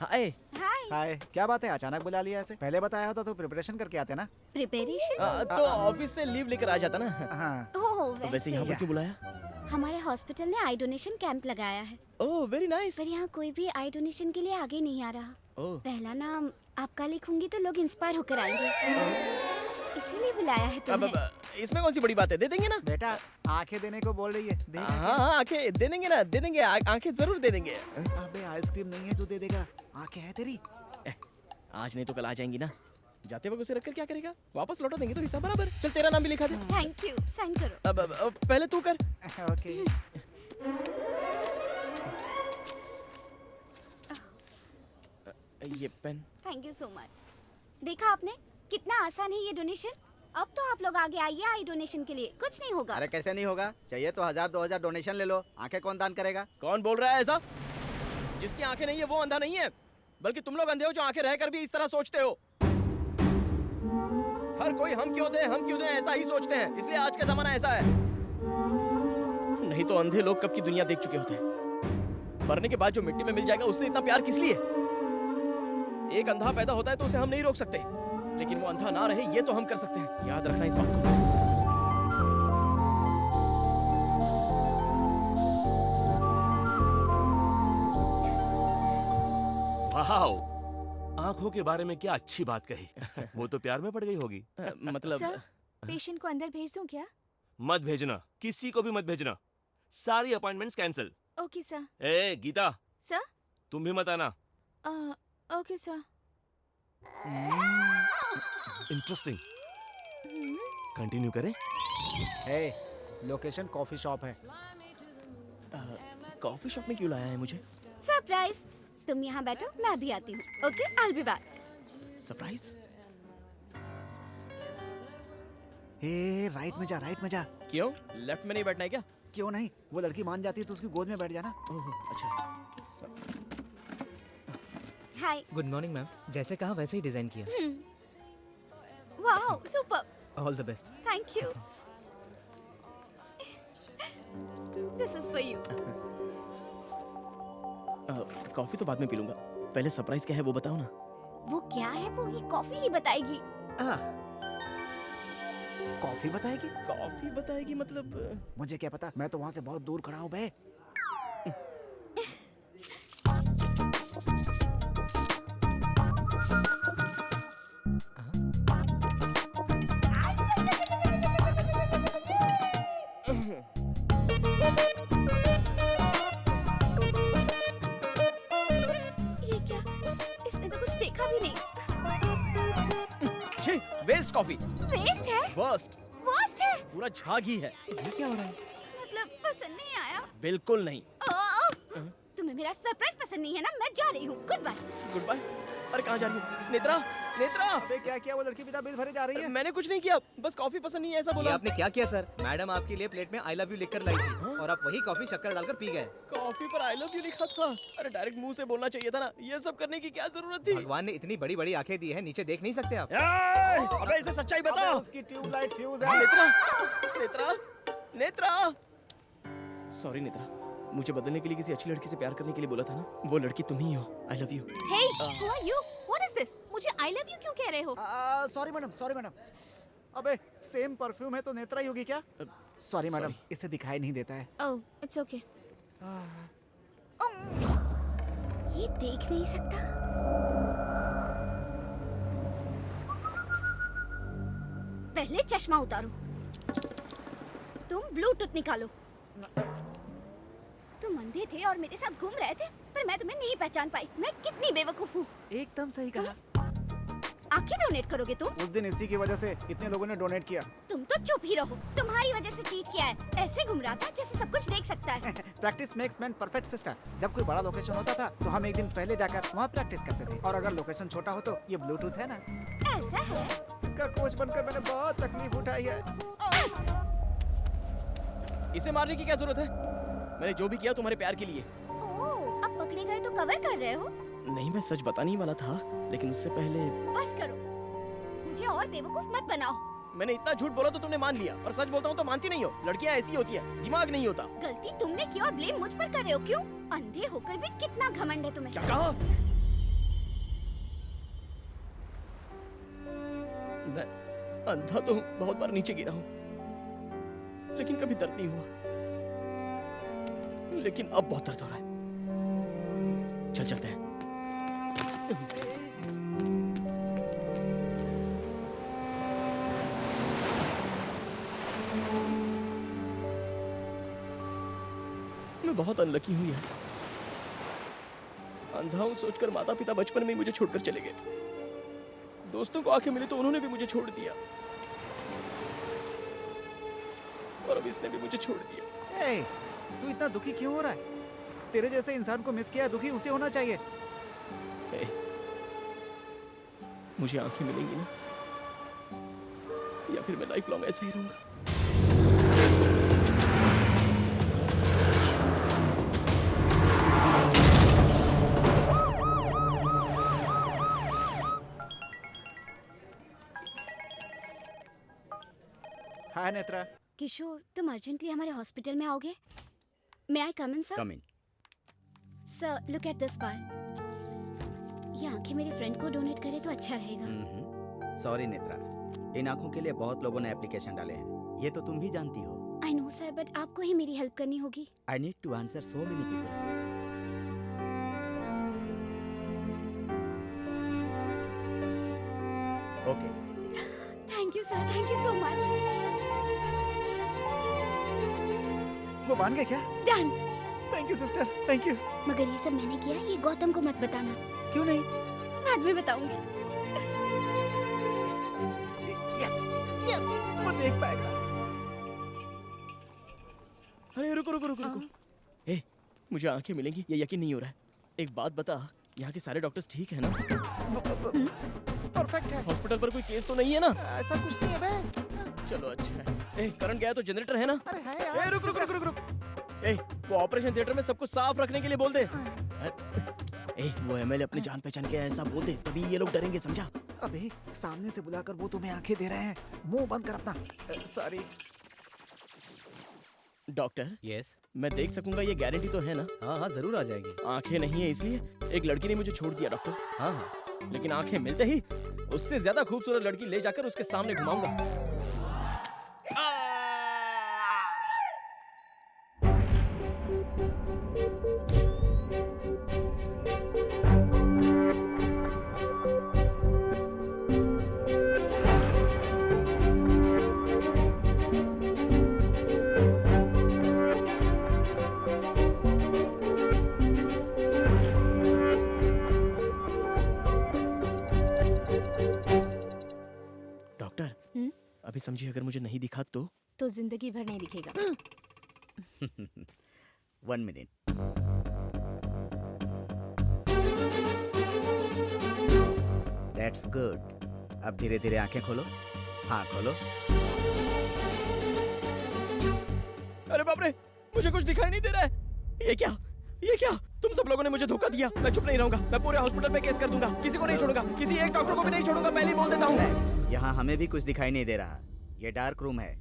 Hi. Hi. Hi, क्या बात है, अचानक बुला लिया ऐसे? पहले बताया होता तो प्रिपरेशन करके आते ना। प्रिपरेशन? तो ऑफिस से लीव लेकर आ जाता ना। हाँ, ओह, तो वैसे यहाँ पर क्यों बुलाया? हमारे हॉस्पिटल ने आई डोनेशन कैंप लगाया है, ओह वेरी नाइस। पर यहाँ कोई भी आई डोनेशन के लिए आगे नहीं आ रहा। ओह पहला नाम आपका लिखूंगी तो लोग इंस्पायर होकर आएंगे, इसीलिए बुलाया है अब तुम्हें। इसमें कौन सी बड़ी बात है, दे देंगे ना। बेटा आंखें देने को बोल रही है, दे। हाँ हाँ, आंखें दे देंगे ना, दे देंगे, आंखें जरूर दे देंगे। अबे आइसक्रीम नहीं है, तू दे देगा। आंखें हैं तेरी। आज नहीं तो कल आ जाएंगी ना। जाते वक्त उसे रखकर क्या करेगा? वापस लौटा देंगे तो हिसाब बराबर। चल तेरा नाम भी लिखा दे। थैंक यू, साइन करो। अब पहले तू कर। ओके। ये pen. Thank you so much. देखा आपने कितना आसान है ये डोनेशन। अब तो आप लोग आगे आइए आई डोनेशन के लिए, कुछ नहीं होगा। अरे कैसे नहीं होगा? चाहिए तो 1000-2000 डोनेशन ले लो। आंखें कौन दान करेगा? कौन बोल रहा है ऐसा? जिसकी आंखें नहीं है वो अंधा नहीं है, बल्कि तुम लोग अंधे हो जो आंखें रहकर भी इस तरह सोचते हो। हर कोई हम क्यों दें ऐसा ही सोचते हैं, इसलिए आज का जमाना ऐसा है। नहीं तो अंधे लोग कब की दुनिया देख चुके होते हैं। मरने के बाद जो मिट्टी में मिल जाएगा उससे इतना प्यार किस लिए? एक अंधा पैदा होता है तो उसे हम नहीं रोक सकते, लेकिन वो अंधा ना रहे ये तो हम कर सकते हैं। याद रखना इस बात को। वाओ, आंखों के बारे में क्या अच्छी बात कही। वो तो प्यार में पड़ गई होगी। मतलब सर, पेशेंट को अंदर भेज दूं क्या? मत भेजना, किसी को भी मत भेजना। सारी अपॉइंटमेंट्स कैंसिल। Okay sir. ए गीता, सर? तुम भी मत आना। Okay sir. इंटरेस्टिंग, कंटिन्यू करें। ए, लोकेशन कॉफी शॉप है। कॉफी शॉप में क्यों लाया है मुझे? सरप्राइज। तुम यहाँ बैठो, मैं अभी आती हूँ। Okay, I be back. Surprise? A, right में जा, राइट में जा। क्यों, लेफ्ट में नहीं बैठना है क्या? क्यों नहीं? वो लड़की मान जाती है तो उसकी गोद में बैठ जाना। ओह अच्छा। हाय। गुड मॉर्निंग मैम, जैसे कहा वैसे ही डिजाइन किया। Wow, super. All the best. Thank you. This is for you. Coffee तो बाद में पी लूंगा, पहले सरप्राइज क्या है वो बताओ ना। वो क्या है? वो ये कॉफी ही बताएगी। कॉफी बताएगी? कॉफी बताएगी मतलब? मुझे क्या पता, मैं तो वहाँ से बहुत दूर खड़ा हूँ बे। ये क्या? इसने तो कुछ देखा भी नहीं। छी, वेस्ट कॉफी। वेस्ट है? वर्स्ट। वर्स्ट है? पूरा झाग ही है। ये क्या हो रहा है? मतलब पसंद नहीं आया? बिल्कुल नहीं। तुम्हें मेरा सरप्राइज पसंद नहीं है ना? मैं जा रही हूँ। Goodbye. Goodbye. अरे कहाँ जा रही है नेत्रा? नेत्रा अबे क्या किया, वो लड़की बिना बिल भरे जा रही है। मैंने कुछ नहीं किया, बस कॉफी पसंद नहीं है ऐसा ये बोला। आपने क्या किया सर? मैडम आपके लिए प्लेट में आई लव यू लिखकर लाई थी और आप वही कॉफी शक्कर डालकर पी गए। कॉफी पर आई लव यू लिखा था। अरे डायरेक्ट मुंह से बोलना चाहिए था ना, ये सब करने की क्या जरूरत थी? भगवान ने इतनी बड़ी बड़ी आंखें दी है, नीचे देख नहीं सकते आप? अबे इसे सच्चाई अबे बता। उसकी ट्यूबलाइट फ्यूज है। नेत्रा नेत्रा नेत्रा सॉरी नेत्रा, मुझे बदलने के लिए किसी अच्छी लड़की से प्यार करने के लिए बोला था ना, वो लड़की तुम ही हो। I love you. Hey, who are you? What is this? मुझे I love you क्यों कह रहे हो? Sorry madam, sorry madam. अबे सेम परफ्यूम है तो नेत्रा ही होगी क्या? Sorry madam, sorry. इसे दिखाई नहीं देता है। Oh, it's okay. ये देख नहीं सकता। पहले चश्मा उतारो। तुम ब्लूटूथ निकालो। तुम अंधे थे और मेरे साथ घूम रहे थे, पर मैं तुम्हें नहीं पहचान पाई। मैं कितनी बेवकूफ हूँ। एकदम सही कहा। आंखें डोनेट करोगे तुम? उस दिन इसी की वजह से इतने लोगों ने डोनेट किया। तुम तो चुप ही रहो। तुम्हारी वजह से चीज क्या है? ऐसे घूम रहा था जैसे सब कुछ देख सकता है। Practice makes man perfect sister. जब कोई बड़ा लोकेशन होता था तो हम एक दिन पहले जाकर वहाँ प्रैक्टिस करते थे, और अगर लोकेशन छोटा हो तो ये ब्लूटूथ है ना, ऐसा है? इसका कोच बनकर मैंने बहुत तकलीफ उठाई है। इसे मारने की क्या जरूरत है? मैंने जो भी किया तुम्हारे प्यार के लिए। ओह, अब पकड़े गए तो कवर कर रहे हो? नहीं, मैं सच बताने ही वाला था, लेकिन उससे पहले बस करो, मुझे और बेवकूफ मत बनाओ। मैंने इतना झूठ बोला तो तुमने मान लिया, और सच बोलता हूँ तो मानती नहीं हो। लड़कियाँ ऐसी होती है, दिमाग नहीं होता। गलती तुमने की और ब्लेम मुझ पर कर रहे हो क्यों? अंधे होकर भी कितना घमंड है तुम्हें। क्या कहा? मैं अंधा तो हूँ, बहुत बार नीचे गिरा हूँ, लेकिन कभी दर्द नहीं हुआ। लेकिन अब बहुत दर्द हो रहा है। चल चलते हैं। मैं बहुत अनलकी हूँ यार। अंधा हूँ सोचकर माता पिता बचपन में ही मुझे छोड़कर चले गए। दोस्तों को आंखें मिली तो उन्होंने भी मुझे छोड़ दिया, और अब इसने भी मुझे छोड़ दिया। ए, तू इतना दुखी क्यों हो रहा है? तेरे जैसे इंसान को मिस किया, दुखी उसे होना चाहिए। ए, मुझे आंखें मिलेंगी ना, या फिर मैं लाइफ लॉन्ग ऐसा ही रहूंगा। हाय नेत्रा। किशोर, तुम अर्जेंटली हमारे हॉस्पिटल में आओगे? May I come in sir? Come in. Sir, look at this file. ये आंखें मेरे फ्रेंड को डोनेट करे तो अच्छा रहेगा। सॉरी नेत्रा, इन आंखों के लिए बहुत लोगों ने एप्लीकेशन डाले हैं, ये तो तुम भी जानती हो। आई नो सर, बट आपको ही मेरी हेल्प करनी होगी। I need to answer so many people. Okay. Thank you sir, thank you so much. वो मान गए क्या? Done. Thank you sister, thank you. मगर ये सब मैंने किया, ये गौतम को मत बताना। क्यों नहीं? बाद में बताऊंगी। यस यस, वो देख पाएगा। अरे रुको रुको रुको रुको। ए, मुझे आंखें मिलेंगी ये यकीन नहीं हो रहा है। एक बात बता, यहाँ के सारे डॉक्टर्स ठीक है ना? परफेक्ट है। हॉस्पिटल पर कोई केस तो नहीं है ना? ऐसा कुछ नहीं है बे। चलो अच्छा है। ए, करंट गया तो जनरेटर है ना? अरे है ए, यार। रुक रुक रुक रुक रुक। ए, वो ऑपरेशन थिएटर में सब कुछ साफ रखने के लिए बोल दे। ए, वो एमएलए अपनी जान पहचान के ऐसा बोल दे, तभी ये लोग डरेंगे, समझा? अबे सामने से बुलाकर वो तुम्हें आंखें दे रहे हैं, मुंह बंद कर अपना। सॉरी। Doctor, yes. मैं देख सकूंगा ये गारंटी तो है ना? हाँ हाँ, जरूर आ जाएगी। आंखें नहीं है इसलिए एक लड़की ने मुझे छोड़ दिया डॉक्टर। हाँ हाँ। लेकिन आंखें मिलते ही उससे ज्यादा खूबसूरत लड़की ले जाकर उसके सामने घुमाऊंगा। डॉक्टर, अभी समझिए अगर मुझे नहीं दिखा तो? तो जिंदगी भर नहीं दिखेगा। 1 मिनट। That's good. अब धीरे धीरे आंखें खोलो। हाँ खोलो। अरे बाप रे, मुझे कुछ दिखाई नहीं दे रहा है। ये क्या, ये क्या? तुम सब लोगों ने मुझे धोखा दिया। मैं चुप नहीं रहूंगा, मैं पूरे हॉस्पिटल में केस कर दूंगा। किसी को नहीं छोड़ूंगा, किसी एक डॉक्टर को भी नहीं छोड़ूंगा, पहले ही बोल देता हूँ। यहाँ हमें भी कुछ दिखाई नहीं दे रहा। ये डार्क रूम है।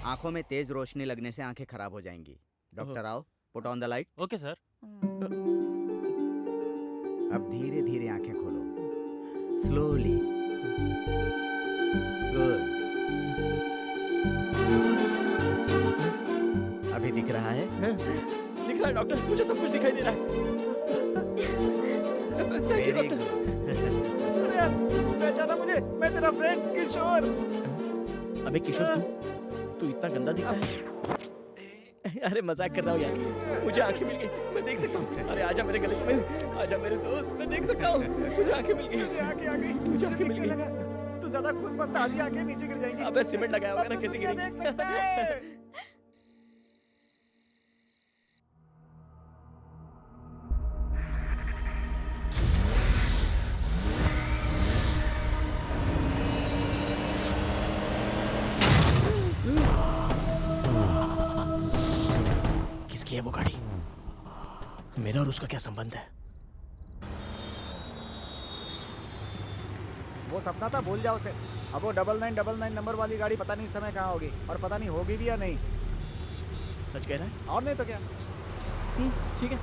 आंखों में तेज रोशनी लगने से आंखें खराब हो जाएंगी। डॉक्टर आओ, put on the light. Okay sir. अब धीरे धीरे आंखें खोलो, स्लोली। गुड। अभी दिख रहा है? दिख रहा है डॉक्टर, मुझे सब कुछ दिखाई दे रहा है। Very good. अरे यार, पहचाना मुझे? मैं तेरा फ्रेंड किशोर। अबे किशोर, तू इतना गंदा दिखता है। अरे मजाक कर रहा हूँ यार, मुझे आंखें मिल गई, मैं देख सकता हूँ। अरे आजा मेरे गले में, आजा मेरे दोस्त, मैं देख सकता हूँ। मुझे आंखें मिल गई, मुझे आंखें आ गई, मुझे आंखें मिल गई। तू ज्यादा खुद मत, ताजी आंखें नीचे गिर जाएंगी। अबे सीमेंट लगाया होगा ना किसी की। देख सकता है। किसकी है वो गाड़ी? मेरा और उसका क्या संबंध है? वो सपना था, भूल जाओ उसे। अब वो 9999 नंबर वाली गाड़ी पता नहीं इस समय कहाँ होगी, और पता नहीं होगी भी या नहीं। सच कह रहा है? और नहीं तो क्या। ठीक है।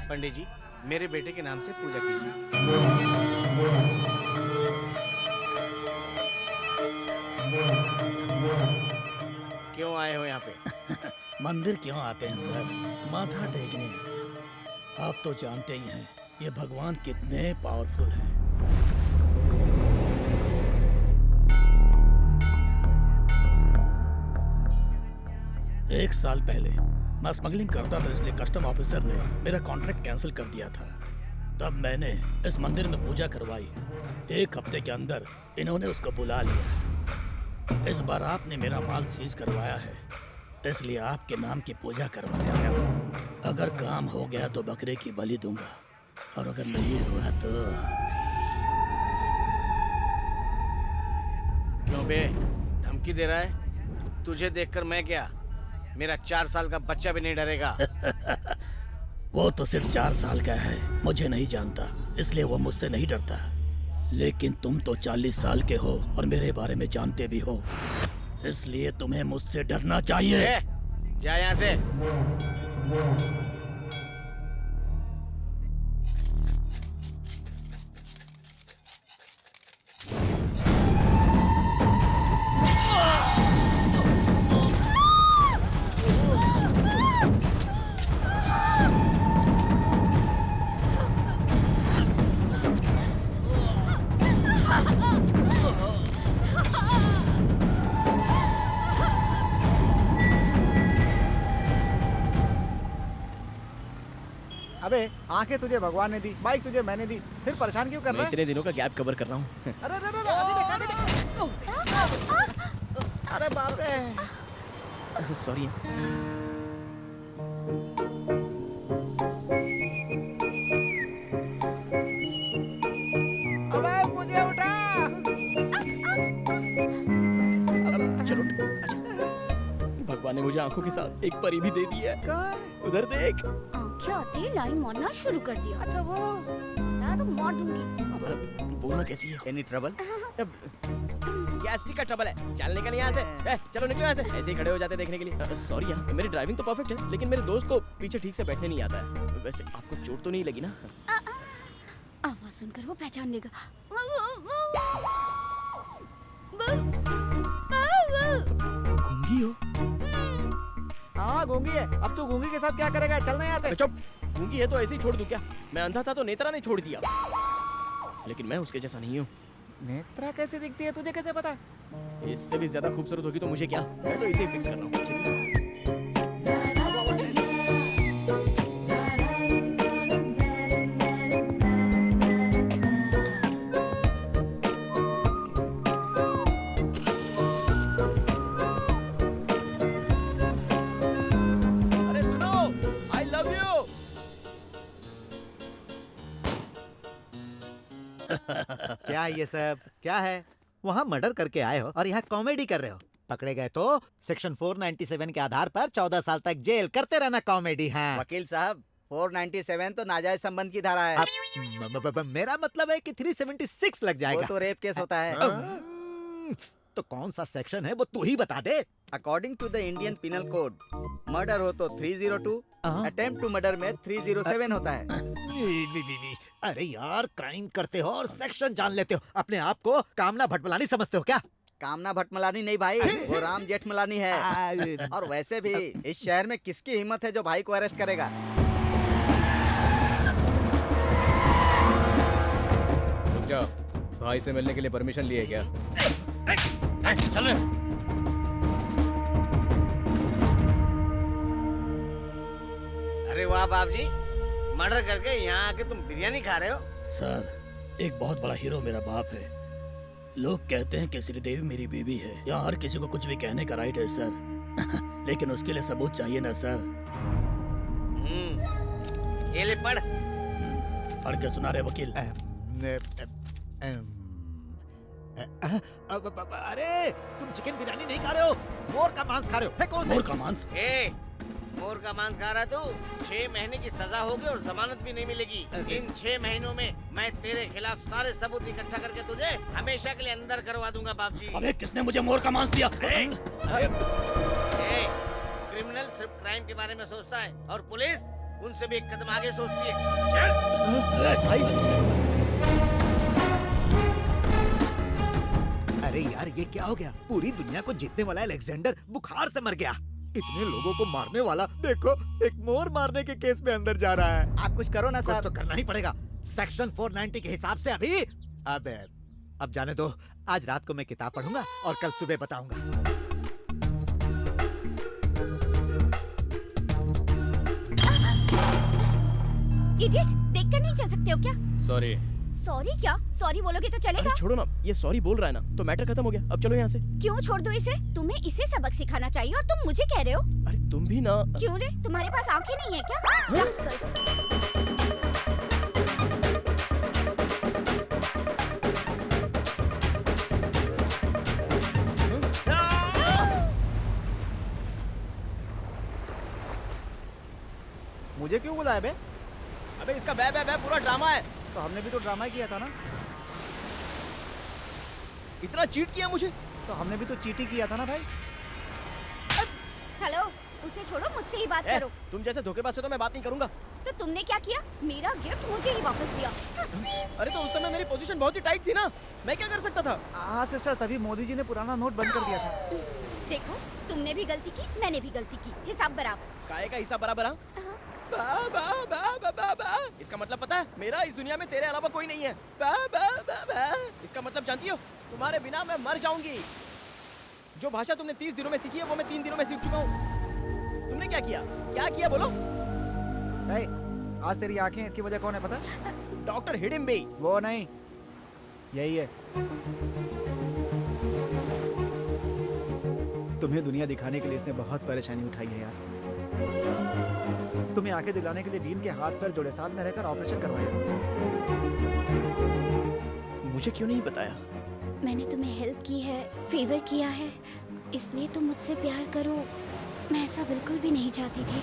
पंडित जी, मेरे बेटे के नाम से पूजा कीजिए। क्यों आए हो यहाँ पे? मंदिर क्यों आते हैं सर? माथा टेकने। आप तो जानते ही हैं ये भगवान कितने पावरफुल हैं। एक साल पहले मैं स्मगलिंग करता था, इसलिए कस्टम ऑफिसर ने मेरा कॉन्ट्रैक्ट कैंसिल कर दिया था। तब मैंने इस मंदिर में पूजा करवाई। एक हफ्ते के अंदर इन्होंने उसको बुला लिया। इस बार आपने मेरा माल सीज करवाया है, इसलिए आपके नाम की पूजा करवाने आया हूँ। अगर काम हो गया तो बकरे की बलि दूंगा, और अगर नहीं हुआ तो क्यों बे, धमकी दे रहा है? तुझे देखकर मैं क्या, मेरा 4 साल का बच्चा भी नहीं डरेगा। वो तो सिर्फ 4 साल का है, मुझे नहीं जानता, इसलिए वो मुझसे नहीं डरता। लेकिन तुम तो 40 साल के हो और मेरे बारे में जानते भी हो, इसलिए तुम्हें मुझसे डरना चाहिए। जा यहाँ से। अबे आंखें तुझे भगवान ने दी, बाइक तुझे मैंने दी, फिर परेशान क्यों कर रहा मैं है? इतने दिनों का गैप कवर कर रहा हूँ। अरे अरे अरे, अभी देख, अभी देख। अरे बाप रे। सॉरी। अबे मुझे उठा। चलो अच्छा, भगवान ने मुझे आंखों के साथ एक परी भी दे दी है। उधर देख। आंखें आते ही लाइन मारना शुरू कर दिया। अच्छा वो तो मार दूंगी। बोलना कैसी है? Any trouble? गैस्ट्रिक का ट्रबल है, चल निकल यहाँ से। चलो निकलो यहाँ से। ऐसे ही खड़े हो जाते देखने के लिए। सॉरी यार, मेरी ड्राइविंग तो परफेक्ट है, लेकिन मेरे दोस्त को पीछे ठीक से बैठने नहीं आता है। वैसे आपको चोट तो नहीं लगी ना? आवाज सुनकर वो पहचान लेगा। गूंगी हो? हाँ गूंगी है। अब तू गूंगी के साथ क्या करेगा? चलना यहाँ से। चुप। गूंगी है तो ऐसे ही छोड़ दूं क्या? मैं अंधा था तो नेत्रा ने छोड़ दिया। लेकिन मैं उसके जैसा नहीं हूँ। नेत्रा कैसी दिखती है तुझे कैसे पता? इससे भी ज्यादा खूबसूरत होगी तो मुझे क्या, मैं तो इसे ही फिक्स कर रहा हूँ। चलिए। अरे सुनो, I love you। क्या ये सब क्या है? वहाँ मर्डर करके आए हो और यहाँ कॉमेडी कर रहे हो। पकड़े गए तो सेक्शन 497 के आधार पर 14 साल तक जेल करते रहना कॉमेडी। हाँ वकील साहब 497 तो नाजायज संबंध की धारा है। मेरा मतलब है कि 376 लग वो जाएगा। तो रेप केस होता है। तो कौन सा सेक्शन है वो तू ही बता दे। According to the Indian penal code murder हो तो 302, अटेम्प्ट टू मर्डर में 307 होता है। अरे यार, क्राइम करते हो और सेक्शन जान लेते हो। अपने आप को कामना भटमलानी समझते हो क्या? कामना भटमलानी नहीं भाई, वो राम जेठमलानी है। और वैसे भी इस शहर में किसकी हिम्मत है जो भाई को अरेस्ट करेगा? रुक जाओ, भाई से मिलने के लिए परमिशन लिए क्या? चल अरे वाह बाप जी, मर्डर करके यहाँ आके तुम बिरयानी खा रहे हो? सर, एक बहुत बड़ा हीरो मेरा बाप है। लोग कहते हैं कि श्रीदेवी मेरी बीवी है। यहाँ हर किसी को कुछ भी कहने का राइट है सर। लेकिन उसके लिए सबूत चाहिए ना सर। ये ले पढ़। पढ़ के सुना रहे वकील। अरे तुम चिकन बिरयानी नहीं खा रहे हो, मोर का मांस खा रहे हो। फेंको उसे। मोर का मांस? मोर का मांस खा रहा तू? 6 महीने की सजा होगी और जमानत भी नहीं मिलेगी। इन 6 महीनों में मैं तेरे खिलाफ सारे सबूत इकट्ठा करके तुझे हमेशा के लिए अंदर करवा दूंगा बाप जी। अबे किसने मुझे मोर का मांस दिया? क्रिमिनल सिर्फ क्राइम के बारे में सोचता है और पुलिस उनसे भी एक कदम आगे सोचती है। चल। अरे यार, ये क्या हो गया? पूरी दुनिया को जीतने वाला अलेक्जेंडर बुखार से मर गया। इतने लोगों को मारने वाला देखो, एक मोर मारने के केस में अंदर जा रहा है। आप कुछ करो ना कुछ सर। तो करना ही पड़ेगा। सेक्शन 490 के हिसाब से अभी अब जाने दो। आज रात को मैं किताब पढ़ूंगा और कल सुबह बताऊंगा। इडियट, देखकर नहीं चल सकते हो क्या? सॉरी। सॉरी क्या? सॉरी बोलोगे तो चलेगा? अरे छोड़ो ना, ये सॉरी बोल रहा है ना, तो मैटर खत्म हो गया। अब चलो यहाँ से। क्यों छोड़ दो इसे? तुम्हें इसे सबक सिखाना चाहिए और तुम मुझे कह रहे हो? अरे तुम भी ना। क्यों रे, तुम्हारे पास आंखें नहीं है क्या? रास्कल। मुझे क्यों बुलाया बे? अबे इसका बे बे बे पूरा ड्रामा है। तो हमने भी तो ड्रामा ही किया था ना। इतना चीट किया मुझे। तो हमने भी तो चीटी किया था ना भाई। हेलो, उसे छोड़ो, मुझसे ही बात करो। तुम जैसे धोखेबाज से तो मैं बात नहीं करूंगा। तो तुमने क्या किया? मेरा गिफ्ट मुझे ही वापस दिया। अरे तो उस समय मेरी पोजीशन बहुत ही टाइट थी ना, मैं क्या कर सकता था? हाँ सिस्टर, तभी मोदी जी ने पुराना नोट बंद कर दिया था। देखो, तुमने भी गलती की, मैंने भी गलती की, हिसाब बराबर। काहे का हिसाब बराबर? बा, बा, बा, बा, बा, बा। इसका मतलब पता है? मेरा इस दुनिया में तेरे अलावा कोई नहीं है। बा, बा, बा, बा। इसका मतलब जानती हो? तुम्हारे बिना मैं मर जाऊंगी। जो भाषा तुमने 30 दिनों में सीखी है वो मैं 3 दिनों में सीख चुका हूँ। तुमने क्या किया? क्या किया बोलो? आज तेरी आंखें, इसकी वजह कौन है पता? डॉक्टर हिडिम्बे। वो नहीं, यही है। तुम्हें दुनिया दिखाने के लिए इसने बहुत परेशानी उठाई है यार। तुम्हें आंखें दिलाने के लिए डीन के हाथ पैर जोड़े, साथ में रहकर ऑपरेशन करवाया। मुझे क्यों नहीं बताया? मैंने तुम्हें हेल्प की है, फेवर किया है, इसलिए तुम मुझसे प्यार करो। मैं ऐसा बिल्कुल भी नहीं चाहती थी।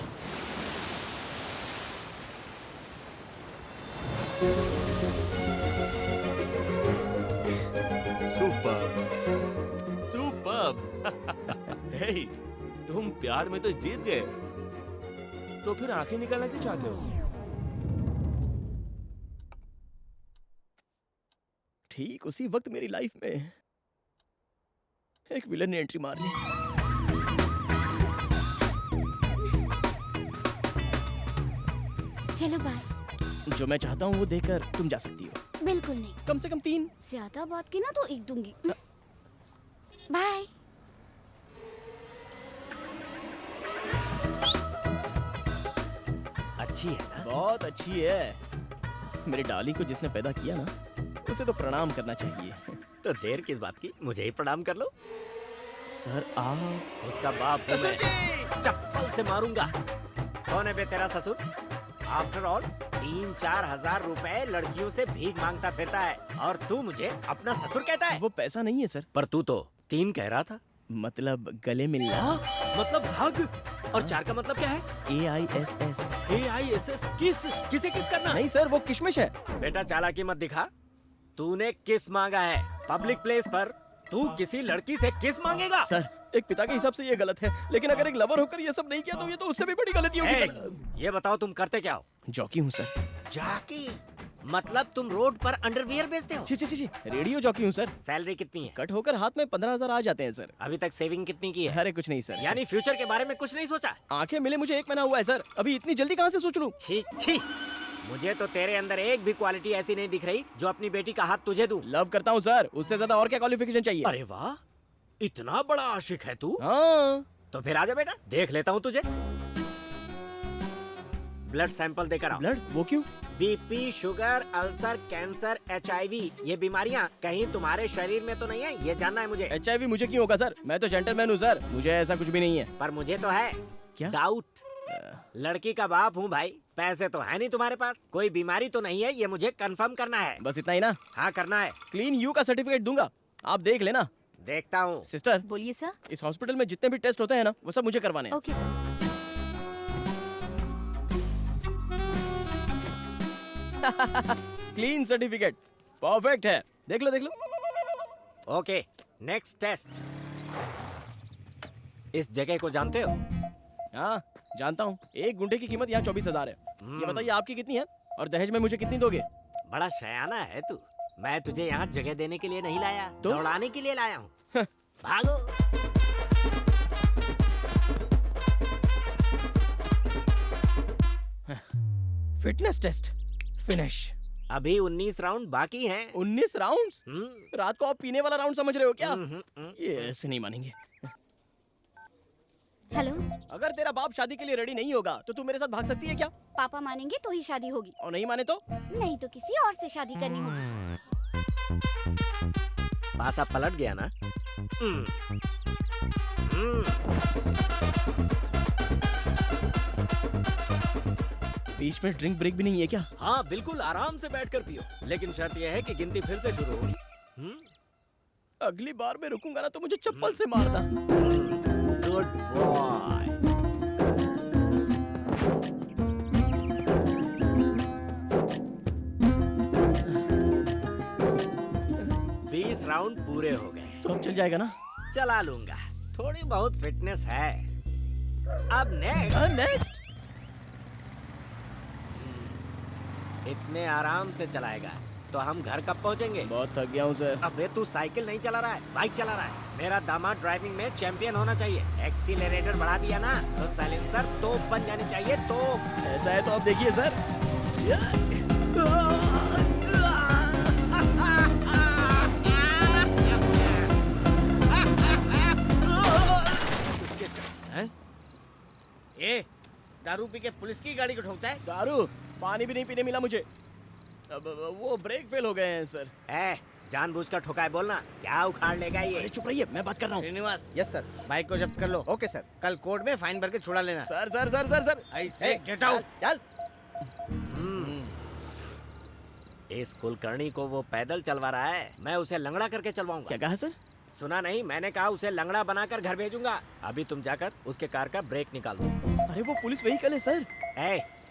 Superb, superb. हे, तुम प्यार में तो जीत गए, तो फिर आंखें निकालना क्यों चाहते हो? ठीक उसी वक्त मेरी लाइफ में एक विलन ने एंट्री मार ली। चलो बाय। जो मैं चाहता हूँ वो देकर तुम जा सकती हो। बिल्कुल नहीं, कम से कम 3। ज्यादा बात की ना तो एक दूंगी। बाय। अच्छी है ना? बहुत अच्छी है। मेरी डार्लिंग को जिसने पैदा किया ना, उसे तो प्रणाम करना चाहिए। तो देर किस बात की, मुझे ही प्रणाम कर लो। सर आप उसका बाप हूँ मैं, चप्पल से मारूंगा। कौन है बे तेरा ससुर? आफ्टर ऑल 3-4 हजार रुपए लड़कियों से भीख मांगता फिरता है और तू मुझे अपना ससुर कहता है? वो पैसा नहीं है सर। पर तू तो 3 कह रहा था। मतलब गले मिलना। मतलब हग। और 4 का मतलब क्या है? AISS। AISS किसे किस करना? नहीं सर, वो किशमिश है। बेटा चालाकी मत दिखा। तूने किस मांगा है पब्लिक प्लेस पर? तू किसी लड़की से किस मांगेगा? सर एक पिता के हिसाब से ये गलत है, लेकिन अगर एक लवर होकर ये सब नहीं किया तो ये तो उससे भी बड़ी गलती होगी सर। ये बताओ तुम करते क्या हो? जॉकी हूँ सर। जॉकी? मतलब तुम रोड पर अंडरवियर बेचते हो? छी, रेडियो जॉकी हूँ सर। सैलरी कितनी है? कट होकर हाथ में 15,000 आ जाते हैं सर। अभी तक सेविंग कितनी की है? अरे कुछ नहीं सर। यानी फ्यूचर के बारे में कुछ नहीं सोचा? आंखें मिले मुझे 1 महीना हुआ है सर, अभी इतनी जल्दी कहाँ से सोच लूं? छी छी, मुझे तो तेरे अंदर एक भी क्वालिटी ऐसी नहीं दिख रही जो अपनी बेटी का हाथ तुझे दूं। लव करता हूँ सर, उससे ज्यादा और क्या क्वालिफिकेशन चाहिए? अरे वाह, इतना बड़ा आशिक है तू? हाँ। तो फिर आजा बेटा, देख लेता हूँ तुझे। ब्लड सैंपल देकर आओ। ब्लड? वो क्यों? BP, sugar, ulcer, cancer, HIV ये बीमारियाँ कहीं तुम्हारे शरीर में तो नहीं है, ये जानना है मुझे। HIV मुझे क्यों होगा सर? मैं तो जेंटलमैन हूँ सर, मुझे ऐसा कुछ भी नहीं है। पर मुझे तो है। क्या? डाउट। लड़की का बाप हूँ भाई, पैसे तो है नहीं तुम्हारे पास, कोई बीमारी तो नहीं है, ये मुझे कंफर्म करना है। बस इतना ही ना? हाँ करना है। क्लीन यू का सर्टिफिकेट दूंगा, आप देख लेना। देखता हूँ। सिस्टर बोलिए सर। इस हॉस्पिटल में जितने भी टेस्ट होते हैं ना, वो सब मुझे करवाने हैं। Okay sir. Clean certificate perfect है, देख लो। Okay, next test. इस जगह को जानते हो? हाँ जानता हूँ, 1 गुंठे की कीमत यहाँ 24,000 है। ये बताइए आपकी कितनी है और दहेज में मुझे कितनी दोगे? बड़ा शयाना है तू। मैं तुझे यहाँ जगह देने के लिए नहीं लाया, तो? दौड़ाने के लिए लाया हूँ। भागो। Fitness test finish. अभी 19 राउंड बाकी हैं। 19 राउंड्स? रात को आप पीने वाला राउंड समझ रहे हो क्या? ये ऐसे नहीं मानेंगे। हेलो। अगर तेरा बाप शादी के लिए रेडी नहीं होगा तो तू मेरे साथ भाग सकती है क्या? पापा मानेंगे तो ही शादी होगी, और नहीं माने तो? नहीं तो किसी और से शादी करनी होगी। पासा पलट गया ना? बीच में ड्रिंक ब्रेक भी नहीं है क्या? हाँ बिल्कुल, आराम से बैठकर पियो, लेकिन शर्त यह है कि गिनती फिर से शुरू होगी। अगली बार मैं रुकूंगा ना तो मुझे चप्पल से मारना। Good boy. राउंड पूरे हो गए। तो अब चल जाएगा ना? चला लूंगा, थोड़ी बहुत फिटनेस है। अब नेक्स्ट। इतने आराम से चलाएगा तो हम घर कब पहुंचेंगे? बहुत थक गया हूँ सर। अबे तू साइकिल नहीं चला रहा है, बाइक चला रहा है। मेरा दामाद ड्राइविंग में चैंपियन होना चाहिए। एक्सीलरेटर बढ़ा दिया ना तो साइलेंसर तोप बन जानी चाहिए। तो ऐसा है तो अब देखिए सर। ये दारू पी के पुलिस की गाड़ी को ठोकता है? दारू? पानी भी नहीं पीने मिला मुझे। अब वो ब्रेक फेल हो गए हैं सर। जानबूझकर ठोका है बोलना, क्या उखाड़ लेगा ये? अरे चुप रहिए, मैं बात कर रहा हूँ। श्रीनिवास। Yes sir. बाइक को जब्त कर लो। Okay sir. कल कोर्ट में फाइन भर के छुड़ा लेना। Sir sir sir sir sir ऐसे गेट आउट। चल। इस कुलकर्णी को वो पैदल चलवा रहा है, मैं उसे लंगड़ा करके चलवाऊंगा। क्या कहा सर? सुना नहीं, मैंने कहा उसे लंगड़ा बनाकर घर भेजूंगा। अभी तुम जाकर उसके कार का ब्रेक निकाल दो। अरे वो पुलिस व्हीकल है सर।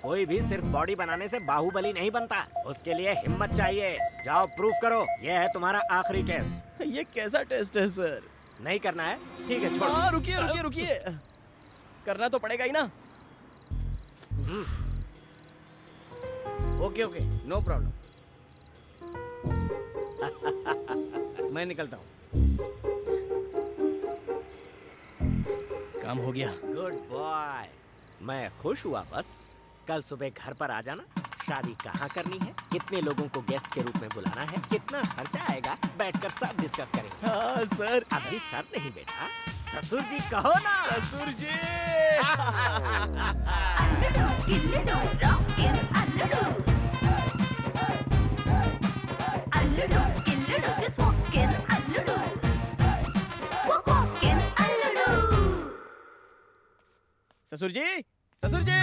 कोई भी सिर्फ बॉडी बनाने से बाहुबली नहीं बनता, उसके लिए हिम्मत चाहिए। जाओ प्रूफ करो, ये है तुम्हारा आखिरी टेस्ट। ये कैसा टेस्ट है सर? नहीं करना है? ठीक है छोड़। हाँ रुकिए रुकिए रुकिए, करना तो पड़ेगा ही ना। Okay okay, no problem. मैं निकलता हूँ। काम हो गया। गुड बॉय, मैं खुश हुआ। बस कल सुबह घर पर आ जाना, शादी कहाँ करनी है, कितने लोगों को गेस्ट के रूप में बुलाना है, कितना खर्चा आएगा, बैठकर सब डिस्कस करेंगे। हाँ सर। अभी सर नहीं बेटा, ससुर जी कहो ना। ससुर जी। ससुर जी, ससुर जी,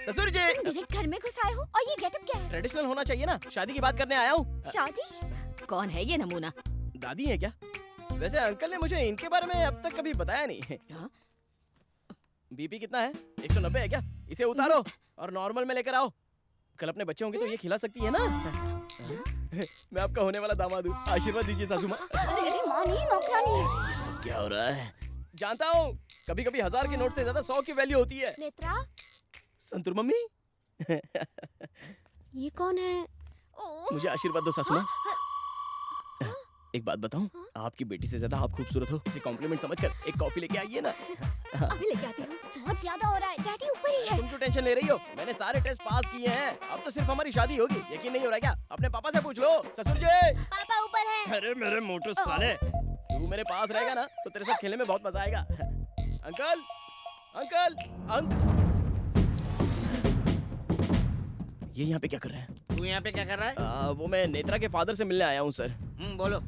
ससुर जी। तुम डायरेक्ट घर में घुस आए हो और ये गेटअप क्या है? ट्रेडिशनल होना चाहिए ना, शादी की बात करने आया हूँ। शादी? कौन है ये नमूना? दादी है क्या? वैसे अंकल ने मुझे इनके बारे में अब तक कभी बताया नहीं है। बीपी कितना है? 190 है क्या? इसे उतारो और नॉर्मल में लेकर आओ। कल अपने बच्चे होंगे तो ये खिला सकती है ना। मैं आपका होने वाला दामाद हूँ, आशीर्वाद दीजिए सासू माँ। अरे माँ नहीं, नौकरानी है। ये सब क्या हो रहा है? जानता हूँ, कभी कभी 1000 के नोट से ज्यादा 100 की वैल्यू होती है। नेत्रा, संतूर मम्मी। ये कौन है? मुझे आशीर्वाद दो सासू माँ। एक बात बताऊं, आपकी बेटी से ज्यादा आप खूबसूरत हो। इसे कॉम्प्लीमेंट समझकर एक कॉफी लेके आइए ना। अभी लेके आती हूँ। बहुत ज्यादा हो रहा है, डैडी ऊपर ही है। तुम क्यों टेंशन ले रही हो? मैंने सारे टेस्ट पास किए हैं। अब तो सिर्फ हमारी शादी होगी। यकीन नहीं हो रहा है क्या? अपने पापा से पूछ लो। ससुर जी। पापा ऊपर है। अरे मेरे मोटू साले, तू मेरे पास रहेगा ना तो तेरे साथ खेलने में बहुत मजा आएगा। अंकल, अंकल, ये यहाँ पे क्या कर रहे हैं? तू यहाँ पे क्या कर रहा है? वो मैं नेत्रा के फादर से मिलने आया हूँ सर। बोलो।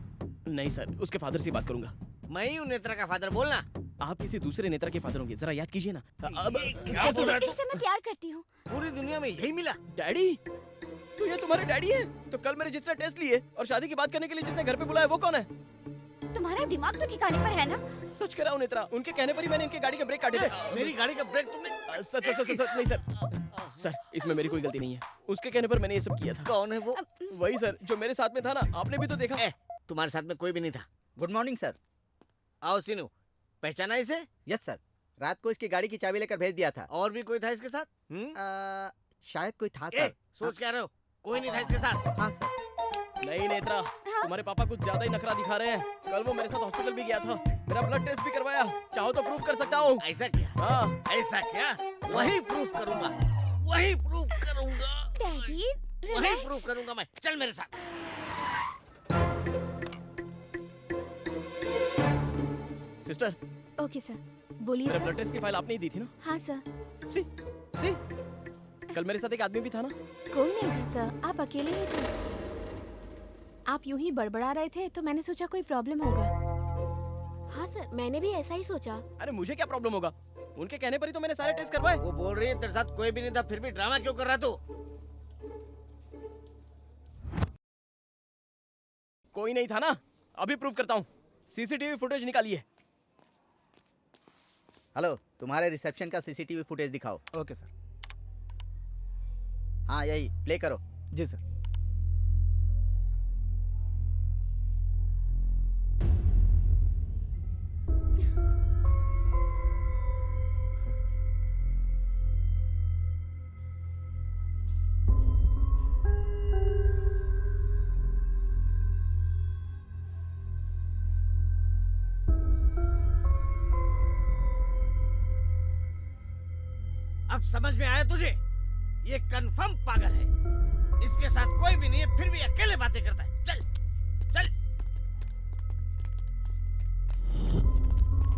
नहीं सर, उसके फादर से बात करूंगा। मैं ही हूँ नेत्रा का फादर, बोलना। आप किसी दूसरे नेता के फादर होंगे, जरा याद कीजिए ना। अब क्या बोल रहा है तू? इससे मैं प्यार करती हूँ। पूरी दुनिया में यही मिला। डैडी, तो ये तुम्हारे डैडी हैं? तो कल मेरे जिसने टेस्ट लिए और शादी की बात करने के लिए जिसने घर पे बुलाया वो कौन है? तुम्हारा दिमाग तो ठिकाने पर है ना? सच कह रहा हूँ नेत्रा, उनके कहने पर ही मैंने इनके गाड़ी के ब्रेक काटे थे। मेरी गाड़ी का ब्रेक तुमने? सर नहीं सर, सर इसमें मेरी कोई गलती नहीं है। उसके कहने पर मैंने ये सब किया था। कौन है वो? वही सर जो मेरे साथ में था ना, आपने भी तो देखा। तुम्हारे साथ में कोई भी नहीं था। Good morning sir. आओ सीनू, पहचाना इसे? यस सर, रात को इसकी गाड़ी की चाबी लेकर भेज दिया था। और भी कोई था इसके साथ? शायद कोई था सर। सोच क्या रहे हो? कोई नहीं था इसके साथ? हाँ सर। नहीं नेत्रा, तुम्हारे पापा कुछ ज्यादा ही नखरा दिखा रहे हैं। कल वो मेरे साथ हॉस्पिटल भी गया था, मेरा ब्लड टेस्ट भी करवाया। चाहो तो प्रूफ कर सकता हूँ। ऐसा क्या? हाँ ऐसा क्या? वही प्रूफ करूंगा, वही प्रूफ करूंगा। डैडी, वही प्रूफ करूंगा मैं। चल मेरे साथ। सिस्टर। ओके सर, बोलिए मेरा सर। ब्लड टेस्ट की फाइल आपने ही दी थी ना? हाँ सर। सी सी कल मेरे साथ एक आदमी भी था ना? कोई नहीं था सर, आप अकेले ही थे। आप यूं ही बड़बड़ा रहे थे तो मैंने सोचा कोई प्रॉब्लम होगा। हाँ सर, मैंने भी ऐसा ही सोचा। अरे मुझे क्या प्रॉब्लम होगा? उनके कहने पर ही तो मैंने सारे टेस्ट करवाए। वो बोल रही है तेरे साथ कोई भी नहीं था, फिर भी ड्रामा क्यों कर रहा तू? कोई नहीं था ना? अभी प्रूफ करता हूँ। सीसीटीवी फुटेज निकालिए। हेलो, तुम्हारे रिसेप्शन का सीसीटीवी फुटेज दिखाओ। Okay sir. हाँ यही प्ले करो। जी सर। अब समझ में आया तुझे? ये कंफर्म पागल है। इसके साथ कोई भी नहीं है, फिर भी अकेले बातें करता है। चल चल।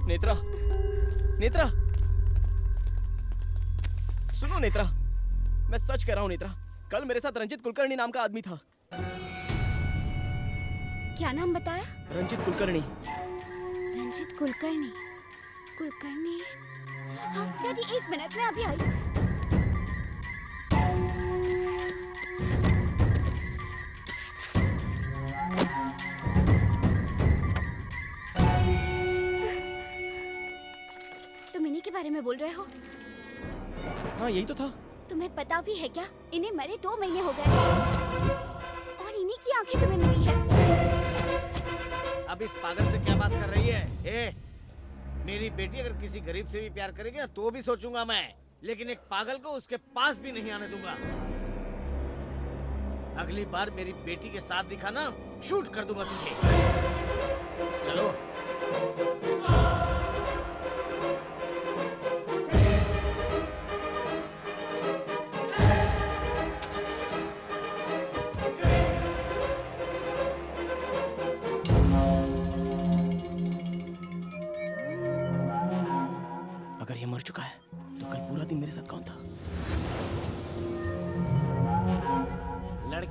नेत्रा, नेत्रा, सुनो नेत्रा, मैं सच कह रहा हूँ नेत्रा, कल मेरे साथ रंजित कुलकर्णी नाम का आदमी था। क्या नाम बताया? रंजित कुलकर्णी। रंजित कुलकर्णी। कुलकर्णी। हाँ डैडी, एक मिनट में अभी आई। तुम इन्हीं के बारे में बोल रहे हो? हाँ यही तो था। तुम्हें पता भी है क्या, इन्हें मरे 2 महीने हो गए और इन्हीं की आंखें तुम्हें मिली है। अब इस पागल से क्या बात कर रही है? मेरी बेटी अगर किसी गरीब से भी प्यार करेगी ना तो भी सोचूंगा मैं, लेकिन एक पागल को उसके पास भी नहीं आने दूंगा। अगली बार मेरी बेटी के साथ दिखा ना, शूट कर दूंगा तुझे। चलो।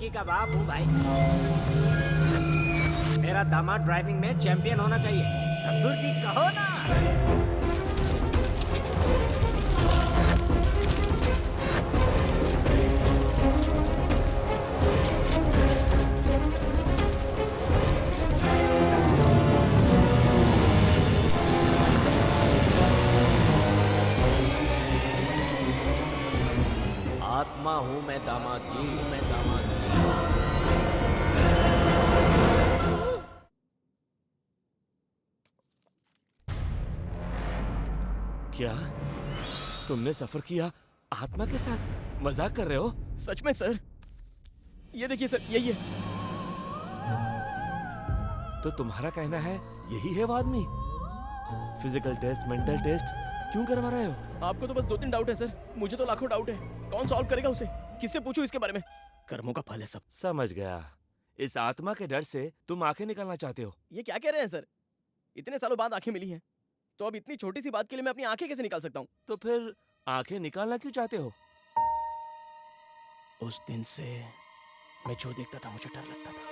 लड़की का बाप हूँ भाई। मेरा दामाद ड्राइविंग में चैंपियन होना चाहिए। ससुर जी कहो ना। आत्मा हूँ मैं दामाद जी, मैं दामाद जी। क्या तुमने सफर किया आत्मा के साथ? मजाक कर रहे हो? सच में सर, ये देखिए सर, यही है। तो तुम्हारा कहना है यही है वो आदमी? फिजिकल टेस्ट, मेंटल टेस्ट क्यों करवा रहे हो? आपको तो बस 2-3 डाउट है सर, मुझे तो लाखों डाउट है। कौन सॉल्व करेगा उसे? किससे पूछूं इसके बारे में? कर्मों का फल है सब। समझ गया। इस आत्मा के डर से तुम आंखें निकालना चाहते हो? ये क्या कह रहे हैं सर? इतने सालों बाद आंखें मिली हैं, तो अब इतनी छोटी सी बात के लिए मैं अपनी आंखें कैसे निकाल सकता हूँ? तो फिर आंखें निकालना क्यों चाहते हो? उस दिन से मैं जो देखता था मुझे डर लगता था।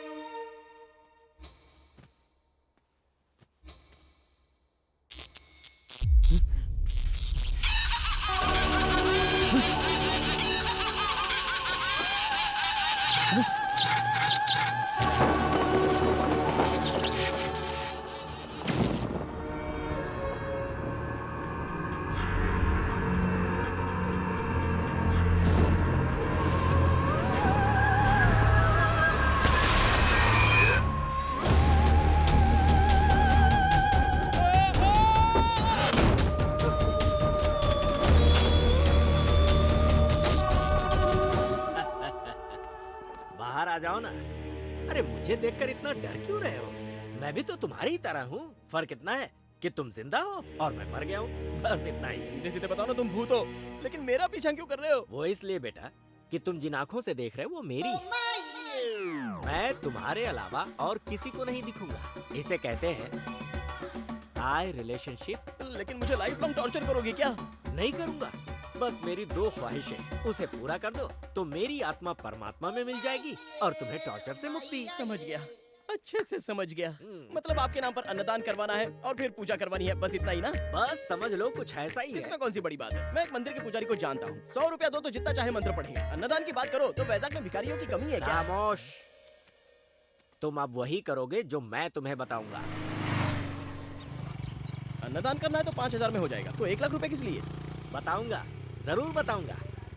बाहर आ जाओ ना। अरे मुझे देखकर इतना डर क्यों रहे हो? मैं भी तो तुम्हारी ही तरह हूँ। फर्क इतना है कि तुम जिंदा हो और मैं मर गया हूँ। बस इतना ही। सीधे सीधे बताओ ना, तुम भूत हो, लेकिन मेरा पीछा क्यों कर रहे हो? वो इसलिए बेटा कि तुम जिन आंखों से देख रहे हो वो मेरी है। मैं तुम्हारे अलावा और किसी को नहीं दिखूंगा। इसे कहते हैं आई रिलेशनशिप। लेकिन मुझे लाइफ लॉन्ग टॉर्चर करोगे क्या? नहीं करूंगा। बस मेरी 2 ख्वाहिशें, उसे पूरा कर दो तो मेरी आत्मा परमात्मा में मिल जाएगी और तुम्हें टॉर्चर से मुक्ति। समझ गया, अच्छे से समझ गया। मतलब आपके नाम पर अन्नदान करवाना है और फिर पूजा करवानी है, बस इतना ही ना? बस समझ लो कुछ ऐसा ही है। इसमें कौन सी बड़ी बात है? मैं एक मंदिर के पुजारी को जानता हूँ। 100 रुपया दो तो जितना चाहे मंत्र पढ़ेगा। अन्नदान की बात करो तो वैजाग में भिखारियों की कमी है क्या? खामोश। तुम अब वही करोगे जो मैं तुम्हें बताऊंगा। अन्नदान करना है तो 5000 में हो जाएगा, तो 1 लाख रुपए किस लिए? बताऊंगा, जरूर बताऊंगा।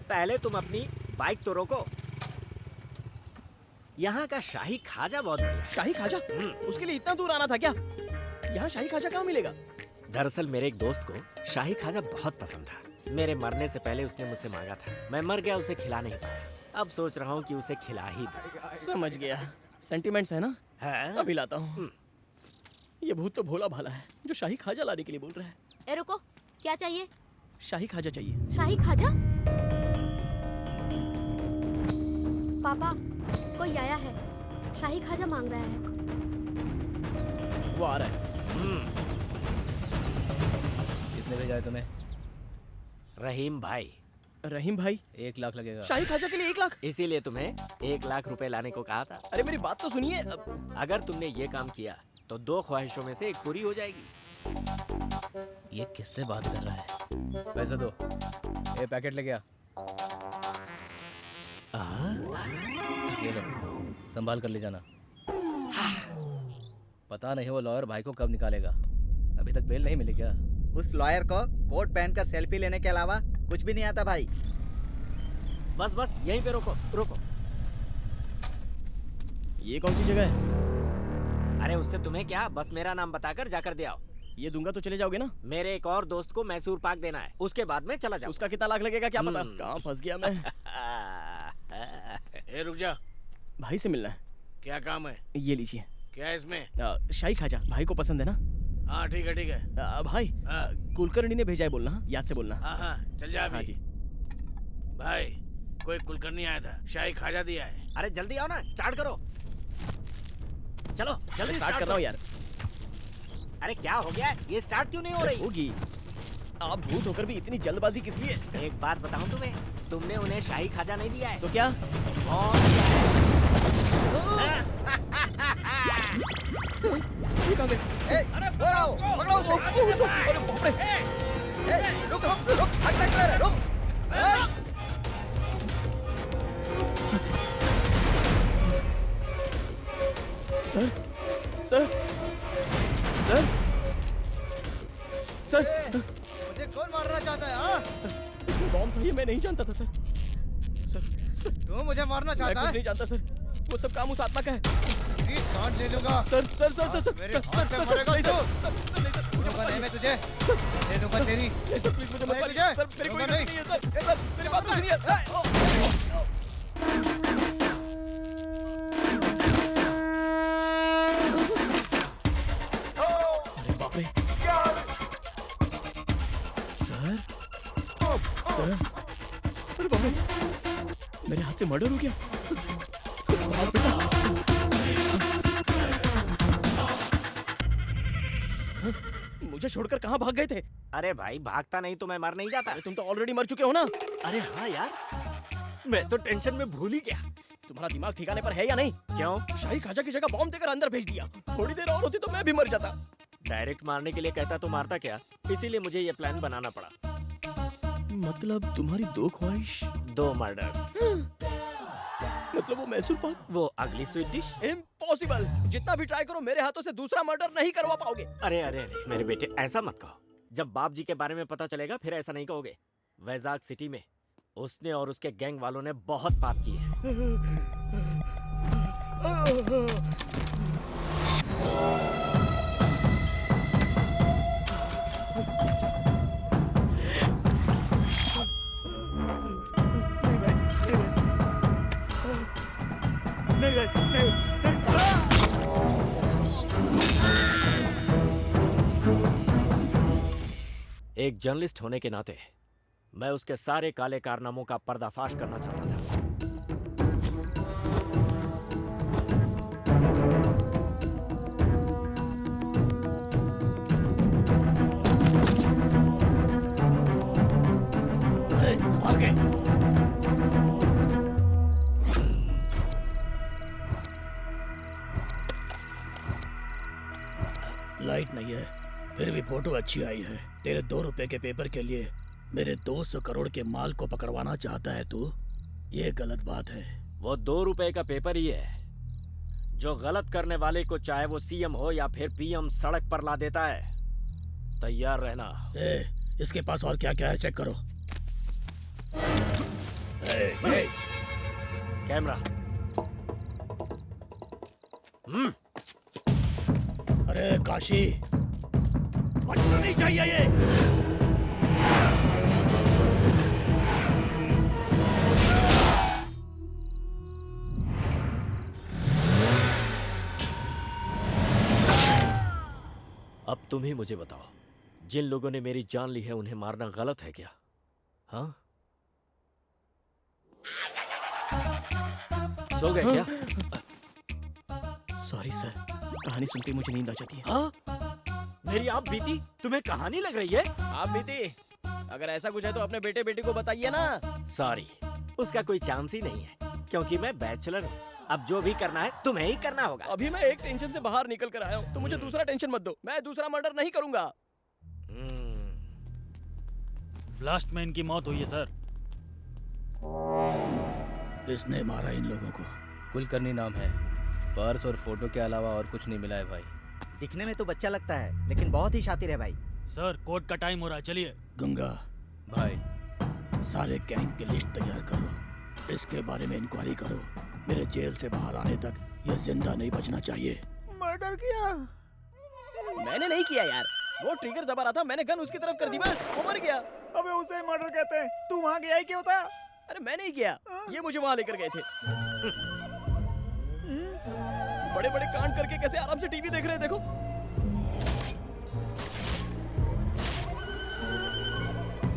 पहले तुम अपनी बाइक तो रोको। यहाँ का शाही खाजा बहुत बढ़िया। शाही खाजा? उसके लिए इतना दूर आना था क्या? यहाँ शाही खाजा कहाँ मिलेगा? दरअसल मेरे एक दोस्त को शाही खाजा बहुत पसंद था। मेरे मरने से पहले उसने मुझसे मांगा था। मैं मर गया, उसे खिला नहीं पाया। अब सोच रहा हूँ कि उसे खिला ही दूं। समझ गया, सेंटिमेंट्स है ना? है? अभी लाता हूँ। ये भूत तो भोला भाला है जो शाही खाजा लाने के लिए बोल रहा है। ए रुको, क्या चाहिए? शाही खाजा चाहिए। शाही खाजा? पापा, कोई आया है, शाही खाजा मांग रहा है। वो आ रहा है। कितने भेजा है तुम्हें? रहीम भाई। रहीम भाई? 1 लाख लगेगा। शाही खाजा के लिए 1 लाख? इसीलिए तुम्हें 1 लाख रुपए लाने को कहा था। अरे मेरी बात तो सुनिए। अगर तुमने ये काम किया तो 2 ख्वाहिशों में से 1 पूरी हो जाएगी। ये किससे बात कर रहा है? पैसे दो। ये पैकेट लेके आ। ये लो, संभाल कर ले जाना। पता नहीं वो लॉयर भाई को कब निकालेगा। अभी तक बेल नहीं मिली क्या? उस लॉयर को कोट पहनकर सेल्फी लेने के अलावा कुछ भी नहीं आता भाई। बस बस यहीं पे रोको रोको। ये कौन सी जगह है? अरे उससे तुम्हें क्या, बस मेरा नाम बताकर जाकर दे आओ। ये दूंगा तो चले जाओगे ना? मेरे एक और दोस्त को मैसूर पाक देना है, उसके बाद में चला जाओ। उसका कितना लाख लगेगा क्या पता? कहाँ फंस गया मैं। ए रुक जा, भाई से मिलना है। क्या काम है? ये लीजिए। क्या है इसमें? शाही खाजा भाई को पसंद है ना? हाँ ठीक है ठीक है। भाई कुलकर्णी ने भेजा है बोलना, याद से बोलना। हाँ चल जा अभी। हाँ जी। भाई कोई कुलकर्णी आया था, शाही खाजा दिया है। अरे जल्दी आओ ना, स्टार्ट करो। चलो जल्दी स्टार्ट कर रहा हूँ यार। अरे क्या हो गया, ये स्टार्ट क्यों नहीं हो रही? होगी। आप भूत होकर भी इतनी जल्दबाजी किस लिए? एक बात बताऊं तुम्हें, तुमने उन्हें शाही खाजा नहीं दिया है। तो क्या? और ये कहाँ गए? अरे पकड़ो उसे। अरे बाप रे! रुक रुक रुक, हट हट कर, रुक। सर सर सर सर मुझे कौन मारना चाहता है? हाँ? इसमें बॉम्ब था, ये मैं नहीं जानता था सर। सर सर तू मुझे मारना मैं चाहता कुछ है? नहीं जानता सर, वो सब काम उस आत्मा का है। तेरी जान ले लूंगा। Sir sir sir sir sir मेरे सर हाथ पे सर मरेगा नहीं, तू। सर सर नहीं सर, मुझे दूंगा पता नहीं नहीं। मैं तुझे, दे दूंगा तेरी। नहीं सर प्लीज मुझे मत नहीं मारिए तुझे, सर, मेरी कोई दूंगा गलती नहीं है सर, सर मेरी बात तो सुनिए। अरे बाप रे! सर सर अरे बाप रे! मेरे हाथ से मर्डर हो गया। बाप बेटा! मुझे छोड़कर कहाँ भाग गए थे? अरे भाई भागता नहीं तो मैं मर नहीं जाता। अरे तुम तो ऑलरेडी मर चुके हो ना। अरे हाँ यार, मैं तो टेंशन में भूल ही गया। तुम्हारा दिमाग ठिकाने पर है या नहीं? क्यों? शाही खाजा की जगह बॉम्ब देकर अंदर भेज दिया। थोड़ी देर और होती तो मैं भी मर जाता। डायरेक्ट मारने के लिए कहता तो मारता क्या, इसीलिए मुझे ये प्लान बनाना पड़ा। मतलब तुम्हारी दो ख्वाहिश? 2 मर्डर्स। मतलब वो मैसूर पाक? वो अगली स्वीट डिश। इम्पॉसिबल! जितना भी ट्राई करो मेरे हाथों से दूसरा मर्डर नहीं करवा पाओगे। अरे अरे अरे मेरे बेटे, ऐसा मत कहो। जब बाप जी के बारे में पता चलेगा फिर ऐसा नहीं कहोगे। वैजाग सिटी में उसने और उसके गैंग वालों ने बहुत पाप किए हैं। एक जर्नलिस्ट होने के नाते मैं उसके सारे काले कारनामों का पर्दाफाश करना चाहता था। संभाल के। लाइट नहीं है, फिर भी फोटो अच्छी आई है। तेरे 2 रुपए के पेपर के लिए मेरे 200 करोड़ के माल को पकड़वाना चाहता है तू? ये गलत बात है। वो 2 रुपए का पेपर ही है जो गलत करने वाले को, चाहे वो सीएम हो या फिर पीएम, सड़क पर ला देता है। तैयार रहना। इसके पास और क्या क्या है, चेक करो। कैमरा। अरे काशी, बचना नहीं चाहिए ये। अब तुम ही मुझे बताओ, जिन लोगों ने मेरी जान ली है उन्हें मारना गलत है क्या? हाँ? सो गए क्या? सॉरी सर, कहानी सुनते ही मुझे नींद आ जाती है। हाँ? मेरी आप बीती तुम्हें कहानी लग रही है? आप बीती, अगर ऐसा कुछ है तो अपने बेटे बेटी को बताइए ना। सॉरी, उसका कोई चांस ही नहीं है, क्योंकि मैं बैचलर हूँ। अब जो भी करना है तुम्हें ही करना होगा। अभी मैं एक टेंशन से बाहर निकल कर आया हूँ, तो मुझे दूसरा टेंशन मत दो। मैं दूसरा मर्डर नहीं करूंगा। ब्लास्ट में इनकी मौत हुई है सर। किसने मारा इन लोगों को? कुलकर्णी नाम है। पर्स और फोटो के अलावा और कुछ नहीं मिला है भाई। दिखने में तो बच्चा लगता है, लेकिन बहुत ही शातिर है भाई। सर कोर्ट का टाइम हो रहा है, चलिए। गंगा भाई, सारे गैंग की लिस्ट तैयार करो, इसके बारे में इंक्वायरी करो। मेरे जेल से बाहर आने तक ये जिंदा नहीं बचना चाहिए। मर्डर किया? मैंने नहीं किया यार, वो ट्रिगर दबा रहा था, मैंने गन उसकी तरफ कर दी, बस वो मर गया। अबे उसे मर्डर कहते हैं। तू वहाँ गया ही क्यों था? अरे मैं नहीं गया, ये मुझे वहाँ लेकर गए थे। बड़े बड़े कांड करके कैसे आराम से टीवी देख रहे हैं, देखो।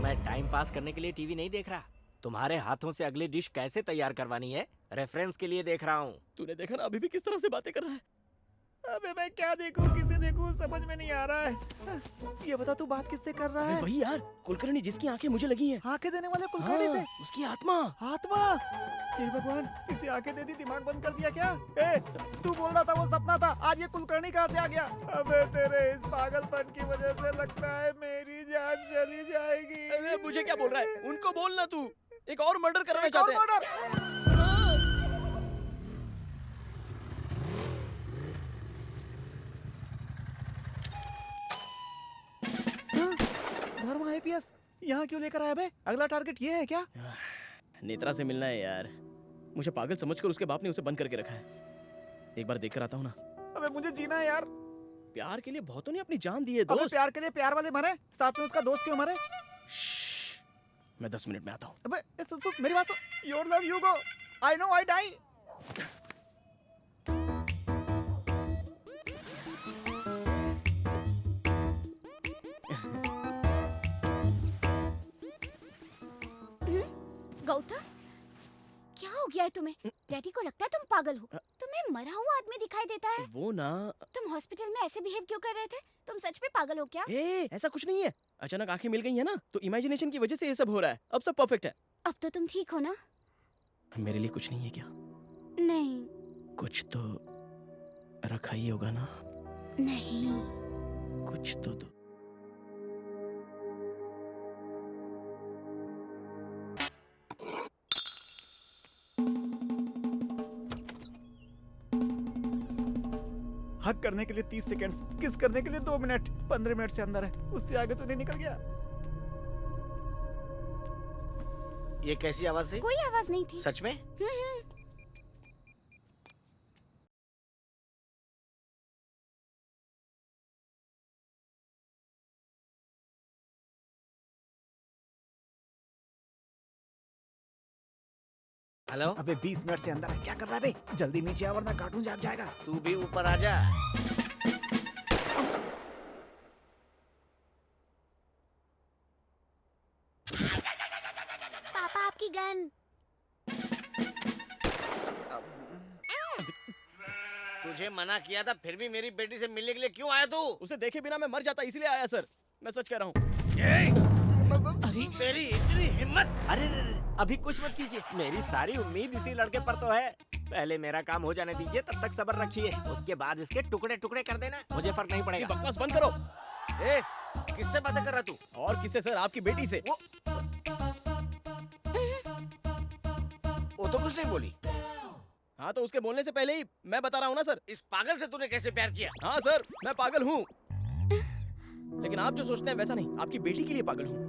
मैं टाइम पास करने के लिए टीवी नहीं देख रहा, तुम्हारे हाथों से अगली डिश कैसे तैयार करवानी है रेफरेंस के लिए देख रहा हूँ। तूने देखा ना अभी भी किस तरह से बातें कर रहा है। अबे मैं क्या देखूं, किसे देखूं, समझ में नहीं आ रहा है। ये बता तू बात किससे कर रहा है? वही यार, कुलकर्णी जिसकी आंखें मुझे लगी हैं। आंखें देने वाले कुलकर्णी से? उसकी आत्मा। आत्मा? हे भगवान, इसे आंखें दे दी, दिमाग बंद कर दिया क्या? ए, तू बोल रहा था वो सपना था, आज ये कुलकर्णी कहाँ से आ गया? अबे तेरे इस पागलपन की वजह से लगता है मेरी जान चली जाएगी। अरे मुझे क्या बोल रहा है? उनको बोलना तू। एक और मर्डर करना एक और चाहते हैं। मर्डर? धर्मा आईपीएस यहाँ क्यों लेकर आया बे? अगला टारगेट ये है क्या? नेत्रा से मिलना है यार। मुझे पागल समझकर उसके बाप ने उसे बंद करके रखा है। एक बार देखकर आता हूँ ना। अबे मुझे जीना है यार। प्यार के लिए बहुतों ने अपनी जान दी है अबे दोस्त। प्यार के लिए प्यार वाले मरे, साथ में उसका दोस्त क्यों मरे? मैं 10 मिनट में आता हूँ। अबे सुन सुन मेरी बात सुन। Your love you go, I know I die. Gautam, क्या हो गया है तुम्हें? डैडी को लगता है तुम पागल हो। तुम्हें मरा हुआ आदमी दिखाई देता है। वो ना। तुम हॉस्पिटल में ऐसे बिहेव क्यों कर रहे थे? तुम सच में पागल हो क्या? ऐसा कुछ नहीं है। अचानक आंखें मिल गई है ना, तो इमेजिनेशन की वजह से ये सब हो रहा है। अब सब परफेक्ट है। अब तो तुम ठीक हो ना? मेरे लिए कुछ नहीं है क्या? नहीं। कुछ तो रखा ही होगा ना? नहीं। कुछ तो दो। हक करने के लिए 30 सेकंड्स, किस करने के लिए 2 मिनट, 15 मिनट से अंदर है, उससे आगे तो नहीं निकल गया। ये कैसी आवाज थी? कोई आवाज नहीं थी। सच में? हेलो? अबे 20 मिनट से अंदर है, क्या कर रहा है बे? जल्दी नीचे आ वरना कार्टून जाग जाएगा। तू भी ऊपर आ जा। पापा आपकी गन। तुझे मना किया था, फिर भी मेरी बेटी से मिलने के लिए क्यों आया तू? उसे देखे बिना मैं मर जाता, इसलिए आया सर। मैं सच कह रहा हूँ। अरे तेरी इतनी हिम्मत! अरे अभी कुछ मत कीजिए, मेरी सारी उम्मीद इसी लड़के पर तो है। पहले मेरा काम हो जाने दीजिए, तब तक सब्र रखिए, उसके बाद इसके टुकड़े टुकड़े कर देना, मुझे फर्क नहीं पड़ेगा। बकवास बंद करो। ए, किससे बातें कर रहा तू? और किससे सर? आपकी बेटी से। वो तो कुछ नहीं बोली। हाँ तो उसके बोलने से पहले ही मैं बता रहा हूँ ना सर। इस पागल से तूने कैसे प्यार किया? हाँ सर, मैं पागल हूँ, लेकिन आप जो सोचते हैं वैसा नहीं। आपकी बेटी के लिए पागल हूँ।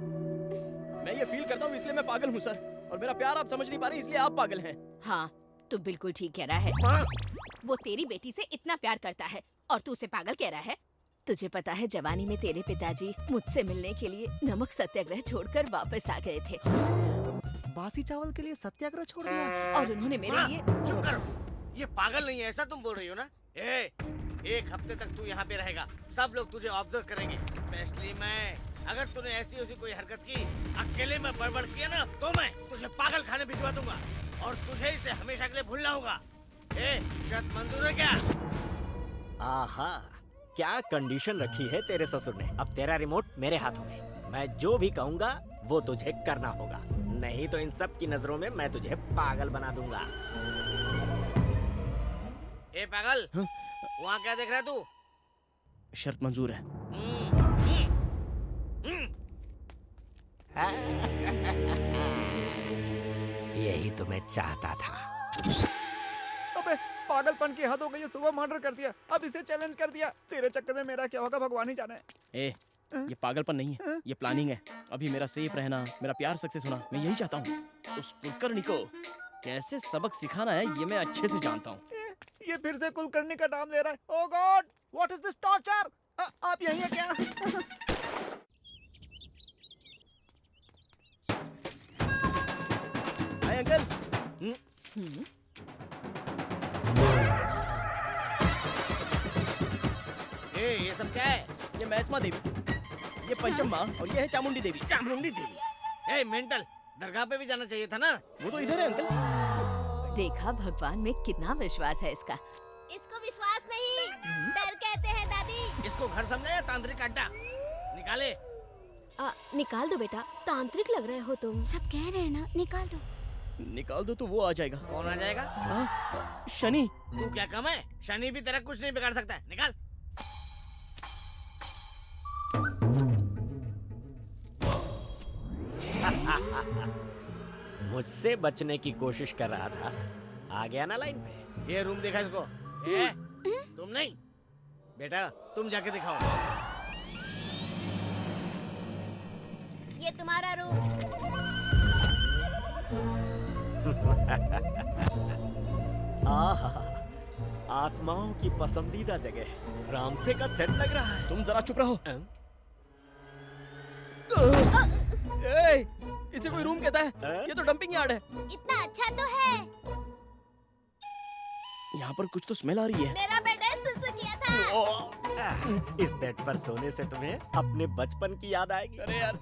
मैं ये फील करता हूँ, इसलिए मैं पागल हूँ सर। और मेरा प्यार आप समझ नहीं पा रहे, इसलिए आप पागल हैं। हाँ, तू बिल्कुल ठीक कह रहा है। वो तेरी बेटी से इतना प्यार करता है और तू उसे पागल कह रहा है। तुझे पता है, जवानी में तेरे पिताजी मुझसे मिलने के लिए नमक सत्याग्रह छोड़कर वापस आ गए थे। बासी चावल के लिए सत्याग्रह छोड़ दिया? और उन्होंने मेरे लिए। चुप करो, ये पागल नहीं है, ऐसा तुम बोल रही हो ना? एक हफ्ते तक तू यहाँ पे रहेगा, सब लोग तुझे ऑब्जर्व करेंगे, स्पेशली मैं। अगर तूने ऐसी वैसी कोई हरकत की, अकेले में बड़बड़ किया ना, तो मैं तुझे पागल खाने भिजवा दूंगा और तुझे इसे हमेशा के लिए भूलना होगा। शर्त मंजूर है क्या? आहा, क्या कंडीशन रखी है तेरे ससुर ने। अब तेरा रिमोट मेरे हाथों में, मैं जो भी कहूँगा वो तुझे करना होगा, नहीं तो इन सब की नजरों में मैं तुझे पागल बना दूंगा। ए पागल, वहाँ क्या देख रहा है तू? शर्त मंजूर है। यही तो मैं चाहता था। अबे पागलपन की हद हो गई है, सुबह मर्डर कर दिया, अब इसे चैलेंज कर दिया। तेरे चक्कर में मेरा क्या होगा भगवान ही जाने। ये पागलपन नहीं है, ये प्लानिंग है। अभी मेरा सेफ रहना, मेरा प्यार सक्सेस होना, मैं यही चाहता हूँ। उस कुलकर्णी को कैसे सबक सिखाना है, ये मैं अच्छे से जानता हूँ। ये फिर से कुलकर्णी का नाम ले रहा है। Oh god, what is this torture? आप यहीं हैं क्या? Hi uncle. ये सब क्या है? ये मैस्मा देवी, ये पंचम्मा और ये है चामुंडी देवी। चामुंडी देवी? मेंटल, दरगाह पे भी जाना चाहिए था ना? वो तो इधर है अंकल। देखा, भगवान में कितना विश्वास है इसका। इसको विश्वास नहीं, डर कहते हैं दादी। इसको घर समझा या तांत्रिक अड्डा? निकाले। निकाल दो बेटा, तांत्रिक लग रहे हो तुम। सब कह रहे हैं ना, निकाल दो। निकाल दो तो वो आ जाएगा। कौन आ जाएगा? शनि। तू क्या कम है? शनि भी तेरा कुछ नहीं बिगाड़ सकता है। निकाल। मुझसे बचने की कोशिश कर रहा था, आ गया ना लाइन पे। ये रूम देखा इसको? तुम नहीं बेटा, तुम जाके दिखाओ। ये तुम्हारा रूम। आहा, आत्माओं की पसंदीदा जगह, रामसे का सेट लग रहा है। तुम जरा चुप रहो। इसे कोई रूम कहता है? ये तो डंपिंग यार्ड है। इतना अच्छा तो है। यहाँ पर कुछ तो स्मेल आ रही है। मेरा बेड है, सुसु किया था। इस बेड पर सोने से तुम्हें अपने बचपन की याद आएगी। अरे यार,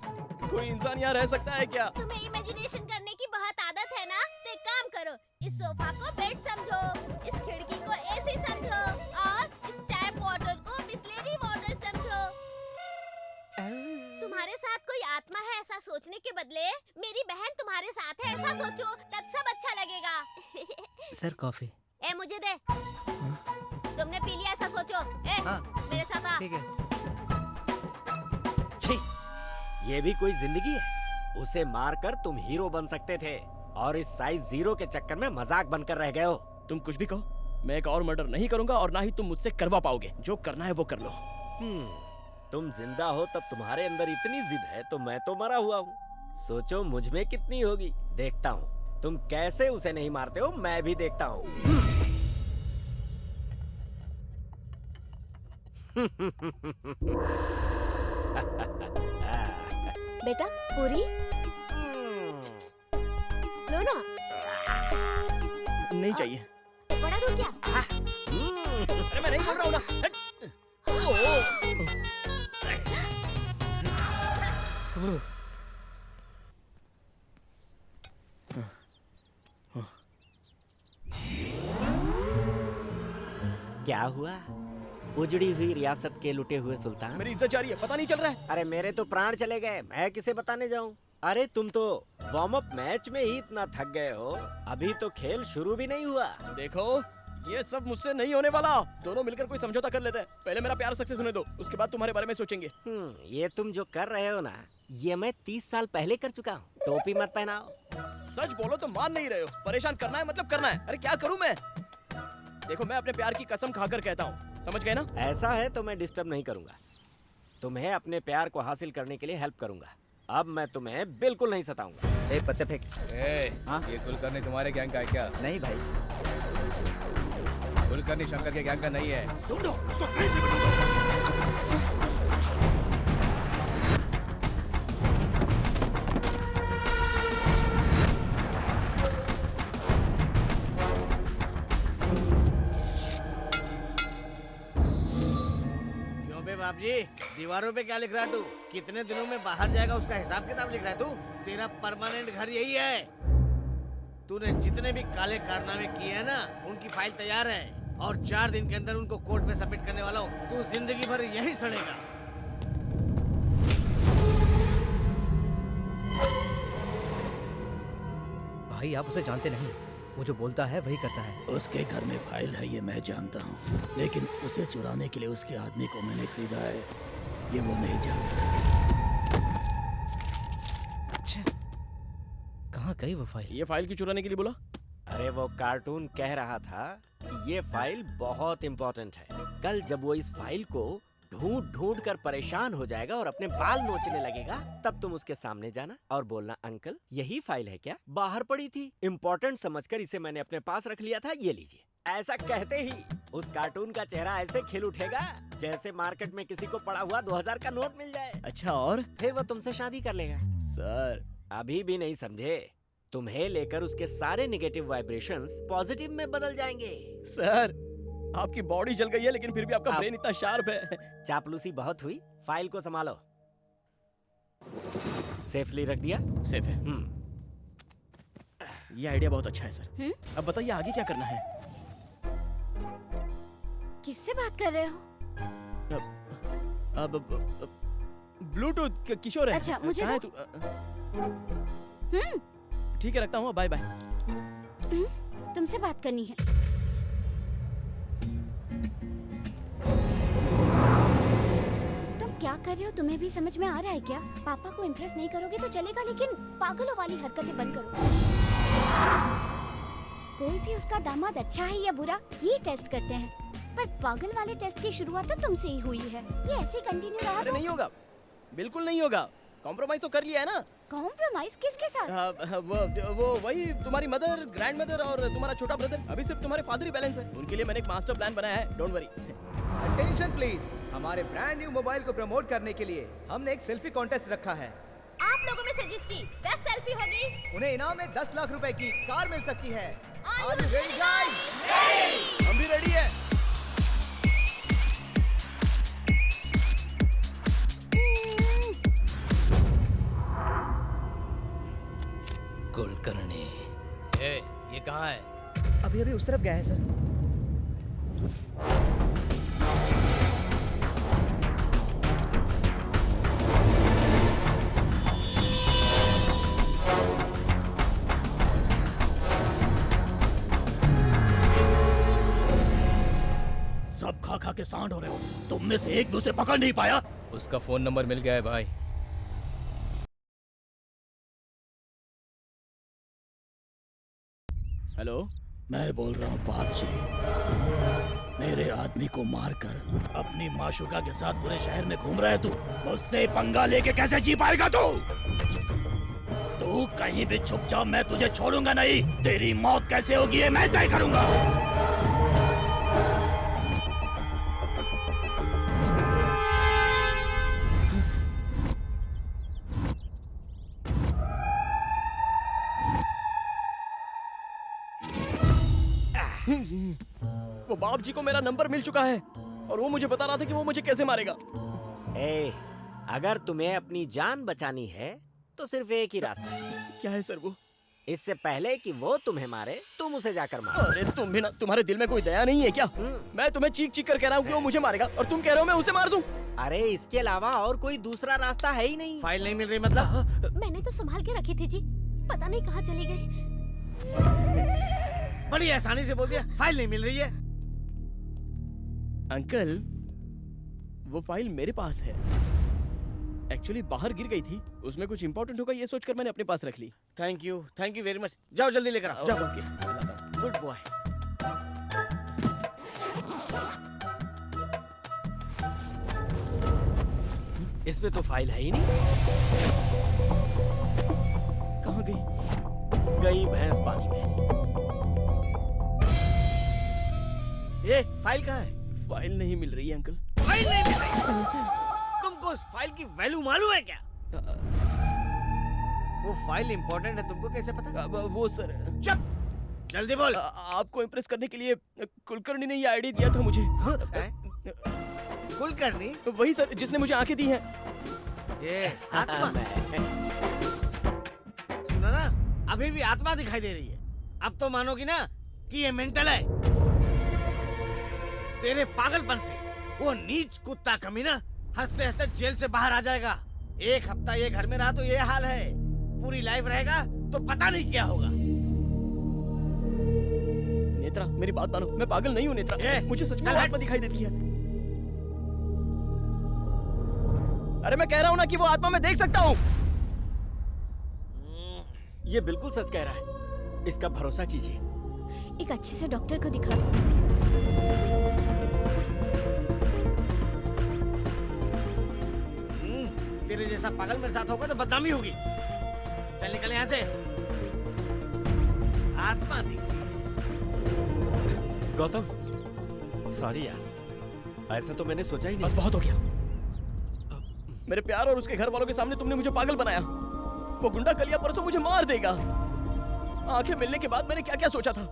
कोई इंसान यहाँ रह सकता है क्या? तुम्हें इमेजिनेशन करने की बहुत आदत है ना, तो एक काम करो, इस सोफा को बेड समझो, इस खिड़की को एसी समझो, और इस टैप वाटर को बिस्लेरी वाटर समझो। तुम्हारे साथ कोई आत्मा है ऐसा सोचने के बदले मेरी बहन तुम्हारे साथ है ऐसा सोचो, तब सब अच्छा लगेगा। Sir coffee. ए मुझे दे। तुमने पी लिया ऐसा सोचो। ए मेरे साथ आ। ठीक है। छी, ये भी कोई जिंदगी है? उसे मारकर तुम हीरो बन सकते थे, और इस साइज 0 के चक्कर में मजाक बनकर रह गए हो। तुम कुछ भी कहो, मैं एक और मर्डर नहीं करूंगा और ना ही तुम मुझसे करवा पाओगे। जो करना है वो कर लो। तुम जिंदा हो तब तुम्हारे अंदर इतनी जिद है, तो मैं तो मरा हुआ हूँ। सोचो मुझ में कितनी होगी। देखता हूँ तुम कैसे उसे नहीं मारते हो, मैं भी देखता हूँ। बेटा पूरी लो ना। नहीं चाहिए। बड़ा दूर क्या? अरे मैं नहीं बोल रहा हूँ ना। क्या हुआ? उजड़ी हुई रियासत के लुटे हुए सुल्तान। मेरी इज्जत जा रही है, पता नहीं चल रहा है। अरे मेरे तो प्राण चले गए, मैं किसे बताने जाऊं? अरे तुम तो वार्म अप मैच में ही इतना थक गए हो, अभी तो खेल शुरू भी नहीं हुआ। देखो, ये सब मुझसे नहीं होने वाला। दोनों मिलकर कोई समझौता कर लेते हैं। पहले मेरा प्यार सक्सेस होने दो, उसके बाद तुम्हारे बारे में सोचेंगे। ये तुम जो कर रहे हो ना, ये मैं 30 साल पहले कर चुका हूँ। टोपी मत पहनाओ। सच बोलो तो मान नहीं रहे हो। परेशान करना है मतलब करना है। अरे क्या करूँ मैं? देखो, मैं अपने प्यार की कसम खाकर कहता हूँ, समझ गए ना? ऐसा है तो मैं डिस्टर्ब नहीं करूंगा, तुम्हें अपने प्यार को हासिल करने के लिए हेल्प करूंगा। अब मैं तुम्हें बिल्कुल नहीं सताऊंगा। ए पत्ते फेंक। हाँ? ये कुलकर्णी तुम्हारे गैंग का है क्या? नहीं भाई, कुलकर्णी शंकर के गैंग का नहीं है। ढूंढो उसको, कहीं से भी ढूंढो। बाप जी, दीवारों पे क्या लिख रहा है तू? कितने दिनों में बाहर जाएगा उसका हिसाब किताब लिख रहा है तू? तेरा परमानेंट घर यही है। तूने जितने भी काले कारनामे किए हैं ना, उनकी फाइल तैयार है, और 4 दिन के अंदर उनको कोर्ट में सबमिट करने वाला हूँ। तू जिंदगी भर यही सड़ेगा। भाई आप उसे जानते नहीं, वो जो बोलता है वही करता है। उसके घर में फाइल है ये मैं जानता हूँ, लेकिन उसे चुराने के लिए उसके आदमी को मैंने खरीदा है, ये वो नहीं जानता। अच्छा, कहाँ गई वो फाइल? ये फाइल क्यों चुराने के लिए बोला? अरे वो कार्टून कह रहा था कि ये फाइल बहुत इम्पोर्टेंट है। कल जब वो इस फाइल को ढूंढ ढूंढ कर परेशान हो जाएगा और अपने बाल नोचने लगेगा, तब तुम उसके सामने जाना और बोलना, अंकल यही फाइल है क्या? बाहर पड़ी थी, इम्पोर्टेंट समझकर इसे मैंने अपने पास रख लिया था, ये लीजिए। ऐसा कहते ही उस कार्टून का चेहरा ऐसे खिल उठेगा जैसे मार्केट में किसी को पड़ा हुआ 2000 का नोट मिल जाए। अच्छा, और फिर वो तुमसे शादी कर लेगा। सर अभी भी नहीं समझे? तुम्हें लेकर उसके सारे नेगेटिव वाइब्रेशंस पॉजिटिव में बदल जाएंगे। सर, आपकी बॉडी जल गई है लेकिन फिर भी आपका ब्रेन इतना शार्प है। चापलूसी बहुत हुई, फाइल को संभालो। सेफली रख दिया? सेफ है। ये आइडिया बहुत अच्छा है सर। अब बताइए आगे क्या करना है? किससे बात कर रहे हो? अब ब्लूटूथ किशोर है। अच्छा, मुझे ठीक है, रखता हूँ, बाय बाय। तुमसे बात करनी है। तुम क्या कर रहे हो, तुम्हें भी समझ में आ रहा है क्या? पापा को इम्प्रेस नहीं करोगे तो चलेगा, लेकिन पागलों वाली हरकतें बंद करो। कोई भी उसका दामाद अच्छा है या बुरा ये टेस्ट करते हैं, पर पागल वाले टेस्ट की शुरुआत तो तुमसे ही हुई है। ये ऐसे कंटिन्यू रहा अरे तो नहीं होगा, बिल्कुल नहीं होगा। कॉम्प्रोमाइज तो कर लिया है ना। कॉम्प्रोमाइज किसके साथ? वो वही तुम्हारी मदर, ग्रैंड मदर और तुम्हारा छोटा ब्रदर। अभी सिर्फ तुम्हारे फादर ही बैलेंस है। उनके लिए मैंने एक मास्टर प्लान बनाया है, डोंट वरी। अटेंशन प्लीज, हमारे ब्रांड न्यू मोबाइल को प्रमोट करने के लिए हमने एक सेल्फी कॉन्टेस्ट रखा है। आप लोगों में से जिसकी बेस्ट सेल्फी होगी उन्हें इनाम में 10 लाख रुपए की कार मिल सकती है। Are you ready, guys? हम भी रेडी है। कुलकर्णी, ये कहाँ है? अभी अभी उस तरफ गया है सर। सब खा खा के सांड हो रहे हो। तुम में से एक भी उसे पकड़ नहीं पाया। उसका फोन नंबर मिल गया है भाई। हेलो, मैं बोल रहा हूँ बाप जी, मेरे आदमी को मारकर अपनी माशुका के साथ पूरे शहर में घूम रहा है तू। मुझसे पंगा लेके कैसे जी पाएगा तू? तू कहीं भी छुप जा, मैं तुझे छोड़ूंगा नहीं। तेरी मौत कैसे होगी ये मैं तय करूंगा। वो बाप जी को मेरा नंबर मिल चुका है और वो मुझे बता रहा था कि वो मुझे कैसे मारेगा। अगर तुम्हें अपनी जान बचानी है तो सिर्फ एक ही रास्ता है। क्या है सर वो? इससे पहले कि वो तुम्हें मारे, तुम उसे जाकर मारो। अरे तुम भी ना, तुम्हारे दिल में कोई दया नहीं है क्या? मैं तुम्हें चीख चीख कर कह रहा हूँ कि वो मुझे मारेगा और तुम कह रहे हो मैं उसे मार दूं। अरे इसके अलावा और कोई दूसरा रास्ता है ही नहीं। फाइल नहीं मिल रही मतलब? मैंने तो संभाल के रखी थी जी, पता नहीं कहाँ चली गई। बड़ी आसानी से बोल दिया, फाइल नहीं मिल रही है। अंकल, वो फाइल मेरे पास है। एक्चुअली बाहर गिर गई थी, उसमें कुछ इंपॉर्टेंट होगा ये सोचकर मैंने अपने पास रख ली। Thank you very much. जाओ जल्दी लेकर आओ। जाओ। Okay, good boy. इसमें तो फाइल है ही नहीं। कहाँ गई? गई भैंस पानी में। ये फाइल कहाँ है? फाइल नहीं मिल रही है अंकल। फाइल नहीं मिल रही? तुमको उस फाइल की वैल्यू मालूम है क्या? वो फाइल इंपॉर्टेंट है, तुमको कैसे पता? वो सर, चुप, जल्दी बोल। आपको इम्प्रेस करने के लिए कुलकर्णी ने ये आईडी दिया था मुझे। कुलकर्णी? वही सर जिसने मुझे आंखें दी हैं। ये आत्मा। सुनो ना, अभी भी आत्मा दिखाई दे रही है। अब तो मानोगी ना कि ये मेंटल है। तेरे पागलपन से वो नीच कुत्ता कमीना हंसते हंसते जेल से बाहर आ जाएगा। एक हफ्ता ये घर में रहा तो ये हाल है, पूरी लाइफ रहेगा तो पता नहीं क्या होगा। नेत्रा, मेरी बात मानो, मैं पागल नहीं हूँ नेत्रा। मुझे सच में आत्मा दिखाई देती है। अरे मैं कह रहा हूँ ना कि वो आत्मा मैं देख सकता हूँ। ये बिल्कुल सच कह रहा है, इसका भरोसा कीजिए। एक अच्छे से डॉक्टर को दिखा दो। तेरे जैसा पागल मेरे साथ होगा तो बदनामी होगी। चल निकल यहाँ से। आत्मा दिखती है। गौतम, सॉरी यार, ऐसा तो मैंने सोचा ही नहीं। बस बहुत हो गया। मेरे प्यार और उसके घर वालों के सामने तुमने मुझे पागल बनाया। वो गुंडा कलिया परसों मुझे मार देगा। आंखें मिलने के बाद मैंने क्या क्या सोचा था,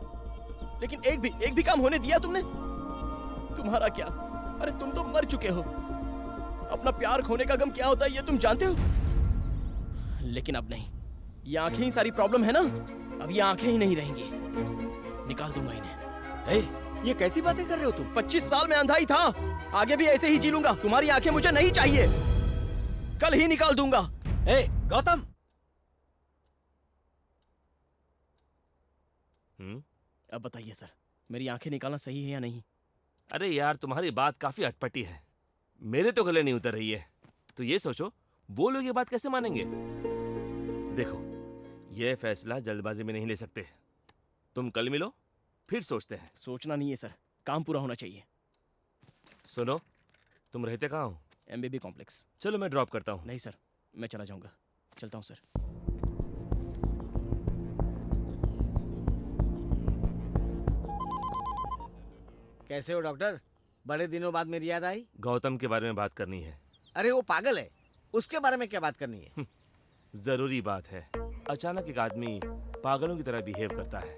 लेकिन एक भी काम होने दिया तुमने? तुम्हारा क्या? अरे तुम तो मर चुके हो। अपना प्यार खोने का गम क्या होता है ये तुम जानते हो, लेकिन अब नहीं। ये आंखें ही सारी प्रॉब्लम है ना, अब ये आंखें ही नहीं रहेंगी। निकाल दूंगा इन्हें। ये कैसी बातें कर रहे हो तुम? 25 साल में अंधा ही था, आगे भी ऐसे ही जी लूंगा। तुम्हारी आंखें मुझे नहीं चाहिए, कल ही निकाल दूंगा। गौतम, अब बताइए सर, मेरी आंखें निकालना सही है या नहीं? अरे यार, तुम्हारी बात काफी अटपटी है, मेरे तो गले नहीं उतर रही है। तो ये सोचो, वो लोग ये बात कैसे मानेंगे? देखो, ये फैसला जल्दबाजी में नहीं ले सकते। तुम कल मिलो, फिर सोचते हैं। सोचना नहीं है सर, काम पूरा होना चाहिए। सुनो, तुम रहते कहाँ हो? MBB complex. चलो मैं ड्रॉप करता हूँ। नहीं सर, मैं चला जाऊंगा। चलता हूँ सर। कैसे हो डॉक्टर? बड़े दिनों बाद मेरी याद आई। गौतम के बारे में बात करनी है। अरे वो पागल है, उसके बारे में क्या बात करनी है? जरूरी बात है। अचानक एक आदमी पागलों की तरह बिहेव करता है,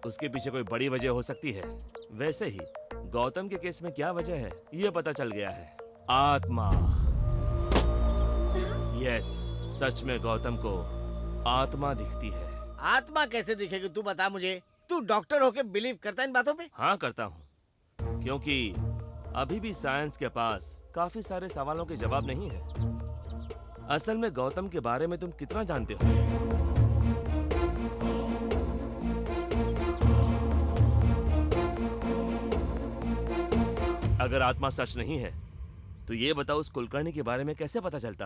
उसके पीछे कोई बड़ी वजह हो सकती है। वैसे ही गौतम के केस में क्या वजह है, ये पता चल गया है। आत्मा। यस, सच में गौतम को आत्मा दिखती है। आत्मा कैसे दिखेगी, तू बता मुझे। तू डॉक्टर होके बिलीव करता है इन बातों पे? हाँ करता हूँ, क्योंकि अभी भी साइंस के पास काफी सारे सवालों के जवाब नहीं है। असल में गौतम के बारे में तुम कितना जानते हो? अगर आत्मा सच नहीं है तो ये बताओ, उस कुलकर्णी के बारे में कैसे पता चलता?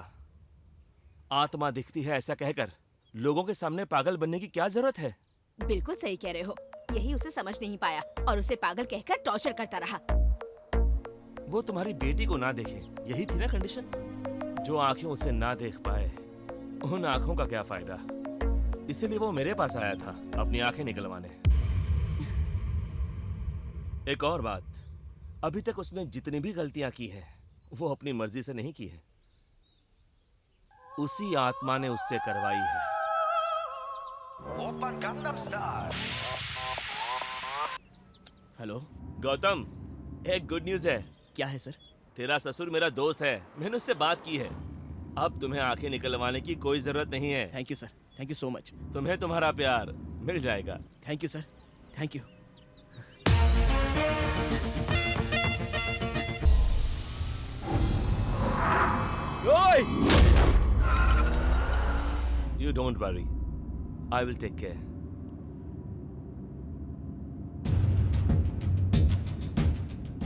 आत्मा दिखती है ऐसा कहकर लोगों के सामने पागल बनने की क्या जरूरत है? बिल्कुल सही कह रहे हो, यही उसे समझ नहीं पाया और उसे पागल कहकर टॉर्चर करता रहा। वो तुम्हारी बेटी को ना देखे, यही थी ना कंडीशन? जो आंखें उसे ना देख पाए, उन आंखों का क्या फायदा? इसीलिए वो मेरे पास आया था अपनी आंखें निकलवाने। एक और बात, अभी तक उसने जितनी भी गलतियां की हैं, वो अपनी मर्जी से नहीं की है, उसी आत्मा ने उससे करवाई है। हेलो गौतम, एक गुड न्यूज है। क्या है सर? तेरा ससुर मेरा दोस्त है, मैंने उससे बात की है। अब तुम्हें आंखें निकलवाने की कोई जरूरत नहीं है। Thank you sir, thank you so much. तुम्हें तुम्हारा प्यार मिल जाएगा। Thank you sir, thank you. You don't worry, I will take care.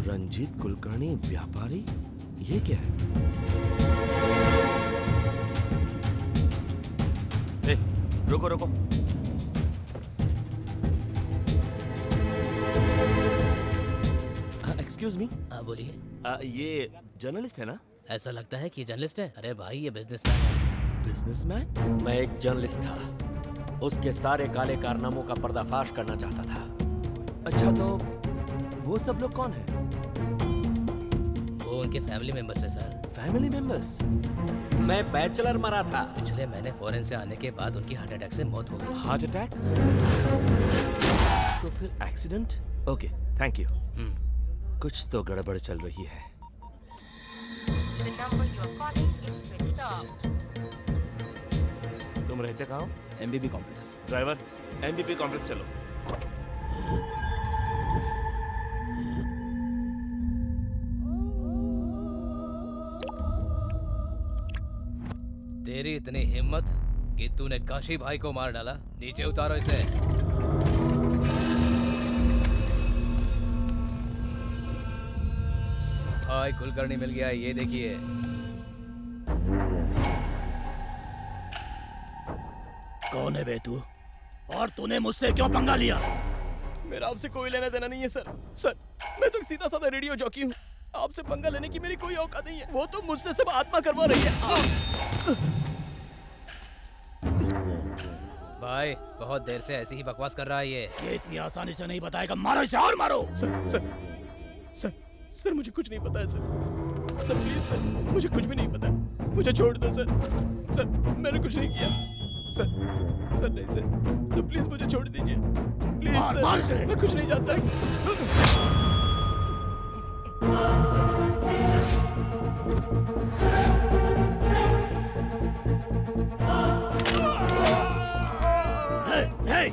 Ranjit Kulkarni व्यापारी, ये क्या है? ए, रुको रुको। Excuse me. हाँ बोलिए। ये जर्नलिस्ट है ना? ऐसा लगता है कि जर्नलिस्ट है। अरे भाई, ये बिजनेसमैन है। बिजनेसमैन? मैं एक जर्नलिस्ट था, उसके सारे काले कारनामों का पर्दाफाश करना चाहता था। अच्छा, तो वो सब लोग कौन है? वो उनके फैमिली मेंबर्स है सर। Family members? मैं बैचलर मरा था। पिछले महीने फॉरेन से आने के बाद उनकी हार्ट अटैक से मौत हो गई। Heart attack? तो फिर एक्सीडेंट? Okay, thank you. कुछ तो गड़बड़ चल रही है। तुम रहते कहाँ हो? MBB complex. Driver, MBB complex चलो। तेरी इतनी हिम्मत कि तूने काशी भाई को मार डाला। नीचे उतारो इसे। भाई कुलकर्णी मिल गया, ये देखिए। कौन है बे तू? और तूने मुझसे क्यों पंगा लिया? मेरा आपसे कोई लेना देना नहीं है सर। सर, मैं तो सीधा साधा रेडियो जॉकी हूँ। आपसे पंगा लेने की मेरी कोई औकात नहीं है। वो तो मुझसे सब आत्मा करवा रही है। भाई बहुत देर से ऐसी ही बकवास कर रहा है ये इतनी आसानी से नहीं बताएगा। मारो इसे और मारो। सर, सर मुझे कुछ नहीं पता है सर। सर प्लीज सर, मुझे कुछ भी नहीं पता। मुझे छोड़ दो सर। सर मैंने कुछ नहीं किया। सर नहीं सर प्लीज मुझे छोड़ दीजिए प्लीज सर। मैं कुछ नहीं जानता। Hey!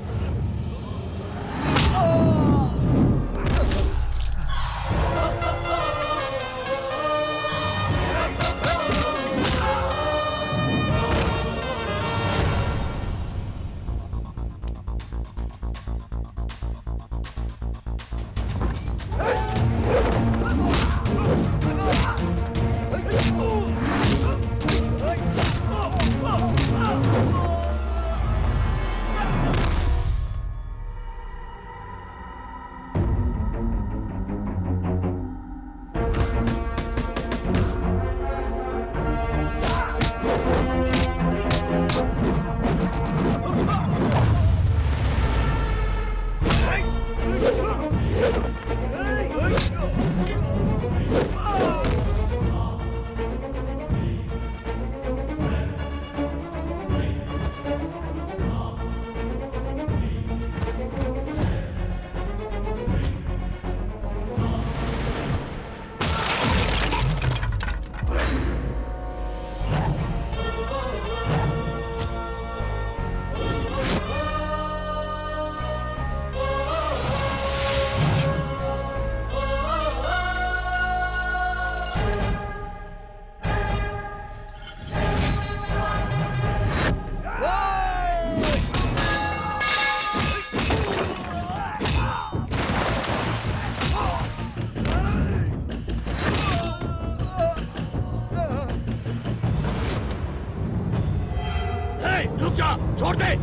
रुक जा, छोड़ दे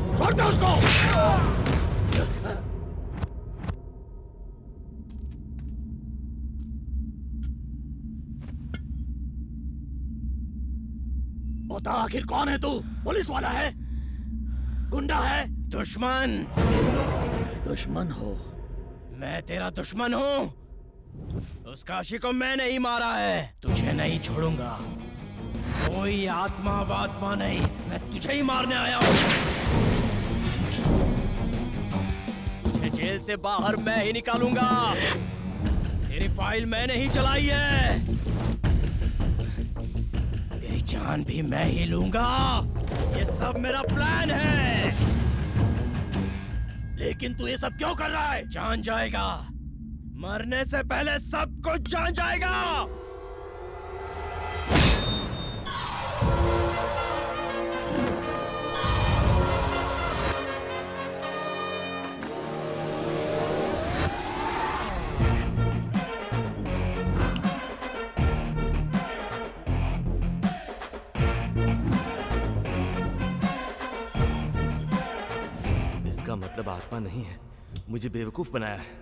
उसको। बता आखिर कौन है तू? पुलिस वाला है? गुंडा है? दुश्मन। दुश्मन हो? मैं तेरा दुश्मन हूँ। उस काशी को मैंने ही मारा है। तुझे नहीं छोड़ूंगा। कोई आत्मा वात्मा नहीं, मैं तुझे ही मारने आया हूँ। तुझे जेल से बाहर मैं ही निकालूंगा। तेरी फाइल मैंने ही चलाई है। तेरी जान भी मैं ही लूंगा। ये सब मेरा प्लान है। लेकिन तू ये सब क्यों कर रहा है? जान जाएगा। मरने से पहले सब कुछ जान जाएगा। इसका मतलब आत्मा नहीं है, मुझे बेवकूफ बनाया है।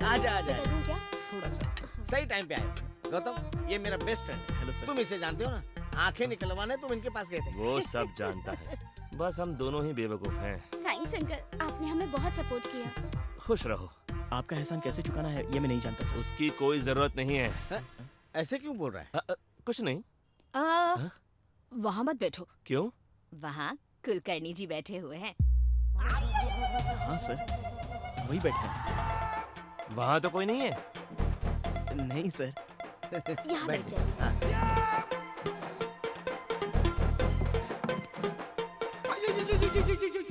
आजा आजा, क्या? थोड़ा सा। सही टाइम पे आए। गौतम, ये मेरा बेस्ट फ्रेंड है। Hello sir. तुम इसे जानते हो ना? आंखें निकलवाने तुम इनके पास गए थे। वो सब जानता है, बस हम दोनों ही बेवकूफ हैं। थैंक्स अंकल, आपने हमें बहुत सपोर्ट किया। खुश रहो। आपका एहसान कैसे चुकाना है ये मैं नहीं जानता सर। उसकी कोई जरूरत नहीं है। ऐसे क्यों बोल रहा है? कुछ नहीं। वहाँ मत बैठो। क्यों? वहाँ कुलकर्णी जी बैठे हुए हैं। हाँ सर, वही बैठे हैं। वहाँ तो कोई नहीं है। नहीं सर। यहाँ बैठ जाइए।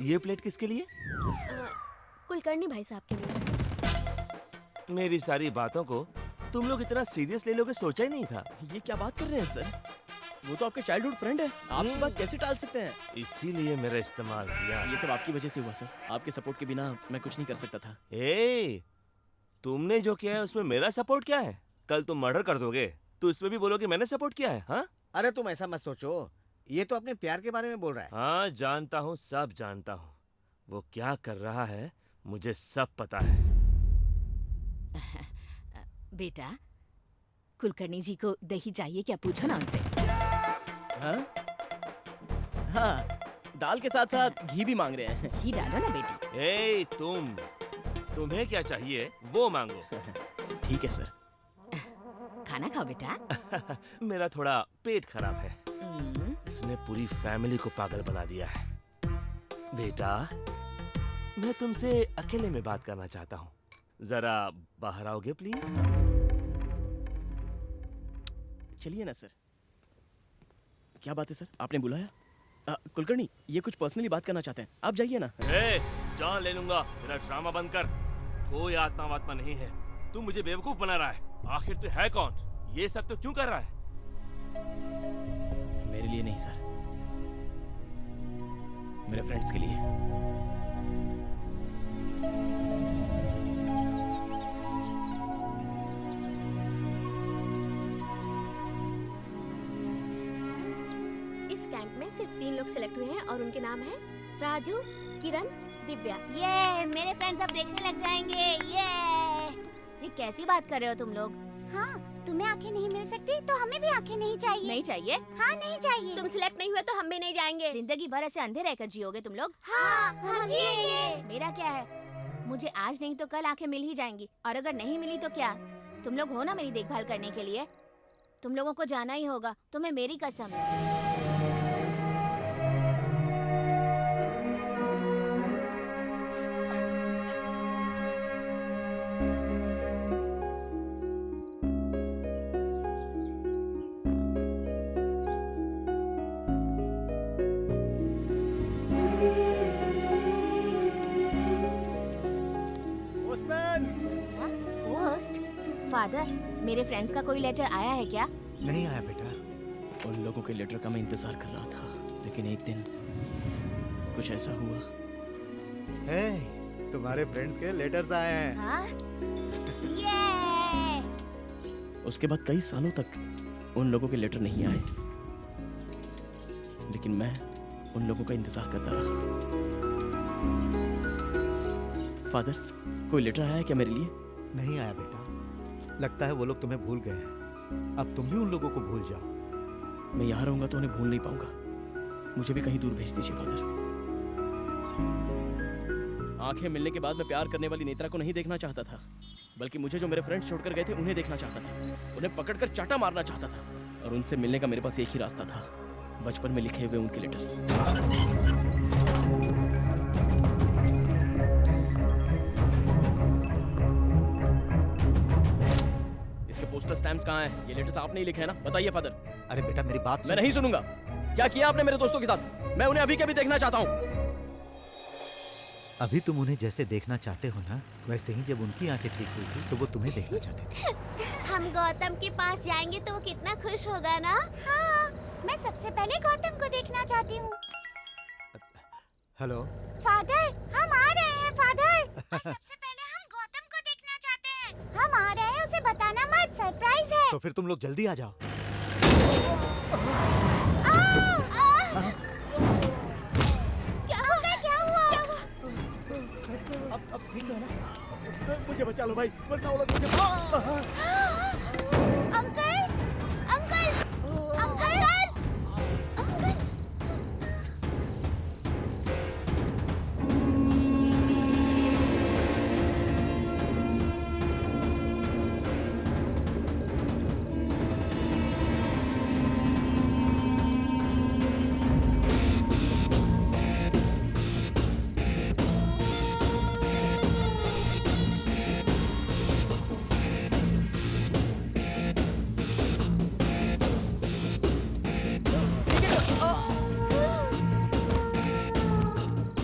ये प्लेट किसके लिए? कुलकर्णी भाई साहब के लिए। मेरी सारी बातों को तुम लोग इतना सीरियस ले लोगे सोचा ही नहीं था। ये क्या बात कर रहे हैं सर? वो तो आपके चाइल्डहुड फ्रेंड है। आप ये बात कैसे टाल सकते हैं? इसीलिए मेरा इस्तेमाल किया। ये सब आपकी वजह से हुआ सर। आपके सपोर्ट के बिना मैं कुछ नहीं कर सकता था। तुमने जो किया है उसमें मेरा सपोर्ट क्या है? कल तुम मर्डर कर दोगे तो इसमें भी बोलोगे मैंने सपोर्ट किया है। हाँ? अरे तुम ऐसा मत सोचो, ये तो अपने प्यार के बारे में बोल रहा है। हाँ जानता हूँ, सब जानता हूँ। वो क्या कर रहा है मुझे सब पता है। बेटा, कुलकर्णी जी को दही चाहिए क्या? पूछो ना उनसे। हाँ? हाँ, दाल के साथ साथ घी भी मांग रहे हैं। घी डालो ना बेटी। तुम्हें क्या चाहिए वो मांगो। ठीक है सर। खाना खाओ बेटा। मेरा थोड़ा पेट खराब है। इसने पूरी फैमिली को पागल बना दिया है। बेटा, मैं तुमसे अकेले में बात करना चाहता हूँ। जरा बाहर आओगे प्लीज? चलिए ना सर। क्या बात है सर? आपने बुलाया? कुलकर्णी, ये कुछ पर्सनली बात करना चाहते हैं। आप जाइए ना। जान ले लूंगा। मेरा ड्रामा बंद कर। कोई आत्मा वात्मा नहीं है। तू मुझे बेवकूफ बना रहा है। आखिर तू है कौन? ये सब तो क्यों कर रहा है? मेरे लिए नहीं सर, मेरे फ्रेंड्स के लिए। इस कैंप में सिर्फ 3 लोग सिलेक्ट हुए हैं और उनके नाम हैं राजू, किरण, दिव्या। ये मेरे फ्रेंड्स अब देखने लग जाएंगे। ये कैसी बात कर रहे हो तुम लोग? हाँ, तुम्हें आंखें नहीं मिल सकती तो हमें भी आंखें नहीं चाहिए। नहीं चाहिए? हाँ, नहीं चाहिए। तुम सिलेक्ट नहीं हुए तो हम भी नहीं जाएंगे। जिंदगी भर ऐसे अंधे रहकर जियोगे तुम लोग? हाँ, हम जिएंगे। मेरा क्या है, मुझे आज नहीं तो कल आंखें मिल ही जाएंगी, और अगर नहीं मिली तो क्या? तुम लोग हो ना मेरी देखभाल करने के लिए। तुम लोगों को जाना ही होगा, तुम्हें मेरी कसम। पोस्ट? फादर, मेरे फ्रेंड्स का कोई लेटर आया है क्या? नहीं आया बेटा। उन लोगों के लेटर का मैं इंतजार कर रहा था, लेकिन एक दिन कुछ ऐसा हुआ। तुम्हारे फ्रेंड्स के लेटर्स आए हैं। हाँ? उसके बाद कई सालों तक उन लोगों के लेटर नहीं आए, लेकिन मैं उन लोगों का इंतजार करता रहा। फादर, कोई लेटर आया है क्या मेरे लिए? नहीं आया बेटा। लगता है वो लोग तुम्हें भूल गए हैं। अब तुम भी उन लोगों को भूल जाओ। मैं यहाँ रहूंगा तो उन्हें भूल नहीं पाऊंगा। मुझे भी कहीं दूर भेज दीजिए फादर। आंखें मिलने के बाद मैं प्यार करने वाली नेत्रा को नहीं देखना चाहता था, बल्कि मुझे जो मेरे फ्रेंड्स छोड़कर गए थे उन्हें देखना चाहता था। उन्हें पकड़कर चाटा मारना चाहता था, और उनसे मिलने का मेरे पास एक ही रास्ता था, बचपन में लिखे हुए उनके लेटर्स। इसके पोस्टल स्टैम्प्स कहाँ हैं? ये लेटर्स आपने ही लिखे हैं ना? बताइए फादर। अरे बेटा मेरी बात मैं नहीं सुनूंगा। क्या किया आपने मेरे दोस्तों के साथ? मैं उन्हें अभी के अभी देखना चाहता हूँ। अभी तुम उन्हें जैसे देखना चाहते हो ना, वैसे ही जब उनकी आंखें ठीक हुई थी तो वो तुम्हें देखना चाहते थे। हम गौतम के पास जाएंगे तो वो कितना खुश होगा ना? हाँ, मैं सबसे पहले गौतम को देखना चाहती हूँ। हेलो फादर, हम आ रहे हैं फादर। और सबसे पहले हम गौतम को देखना चाहते हैं। हम आ रहे हैं, उसे बताना मत, सरप्राइज है। तो फिर तुम लोग जल्दी आ जाओ। अब ठीक है ना? मुझे बचा लो भाई, वरना वो लोग मुझे। Uncle, uncle, uncle, uncle.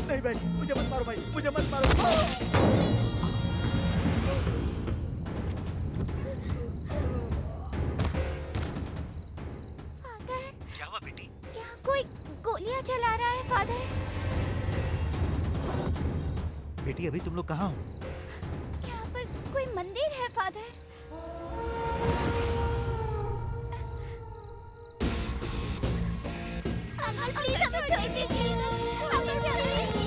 नहीं भाई, मुझे मत मारो भाई, मुझे मत मारो। फादर, क्या हुआ बेटी? यहाँ कोई गोलियाँ चला रहा है फादर। बेटी अभी तुम लोग कहाँ हो? यहाँ पर कोई मंदिर है फादर। अंकल प्लीज हमें छोड़ दीजिए। हमें छोड़ दीजिए।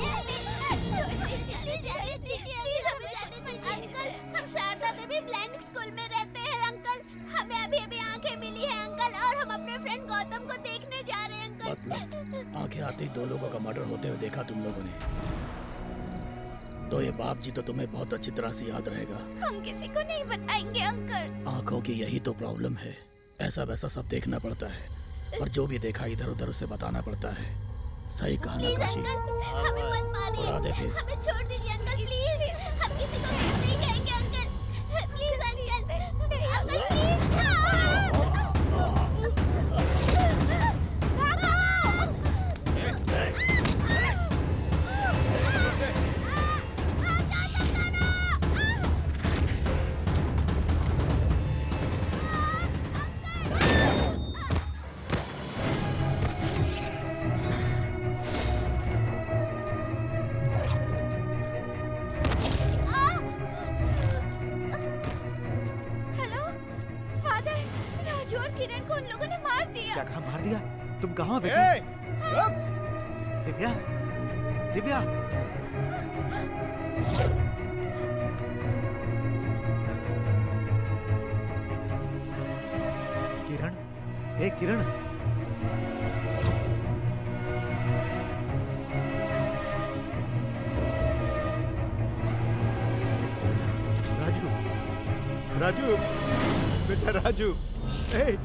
अंकल, हम शारदा देवी ब्लाइंड स्कूल में रहते हैं अंकल। हमें अभी अभी आंखें मिली है अंकल, और हम अपने फ्रेंड गौतम को देखने जा रहे हैं अंकल। मतलब आंखें आते ही 2 लोगों का मर्डर होते हुए देखा तुम लोगों ने, तो ये बाप जी तो तुम्हें बहुत अच्छी तरह से याद रहेगा। हम किसी को नहीं बताएंगे अंकल। आंखों की यही तो प्रॉब्लम है, ऐसा वैसा सब देखना पड़ता है, और जो भी देखा इधर उधर उसे बताना पड़ता है। सही कहा ना प्लीज काशी? अंकल, हमें मत मारिए। उड़ा दे फिर। हमें छोड़ दीजिए अंकल प्लीज। हम किसी को कुछ नहीं कहेंगे uncle. Please uncle, uncle please. Hello father, Raju और किरण को उन लोगों ने मार दिया। क्या कहा मार दिया? तुम कहाँ हो बेटी? दिव्या, दिव्या। किरण, राजू, राजू, बेटा राजू, ए,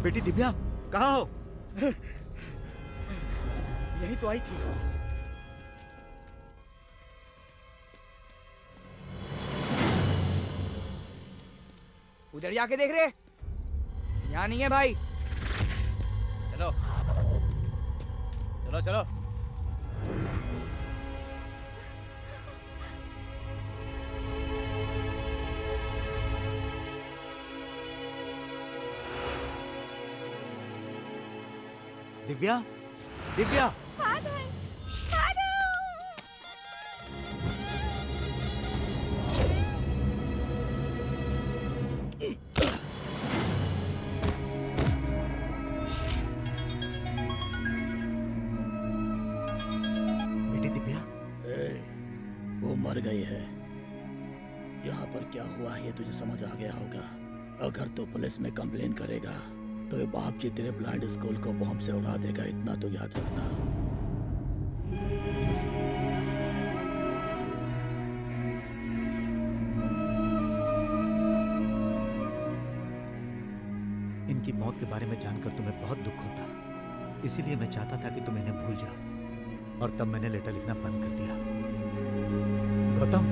बेटी दिव्या, कहाँ हो? यही तो आई थी। उधर जाके देख रहे, यहाँ नहीं है भाई। चलो चलो चलो। दिव्या, दिव्या, बेटी दिव्या, वो मर गई है। यहाँ पर क्या हुआ ये तुझे समझ आ गया होगा। अगर तो पुलिस में कंप्लेन करेगा तो ये बाप जी तेरे ब्लाइंड स्कूल को बॉम्ब से उड़ा देगा, इतना तो याद रखना। इनकी मौत के बारे में जानकर तुम्हें बहुत दुख होता, इसीलिए मैं चाहता था कि तुम इन्हें भूल जाओ, और तब मैंने लेटर लिखना बंद कर दिया। गौतम,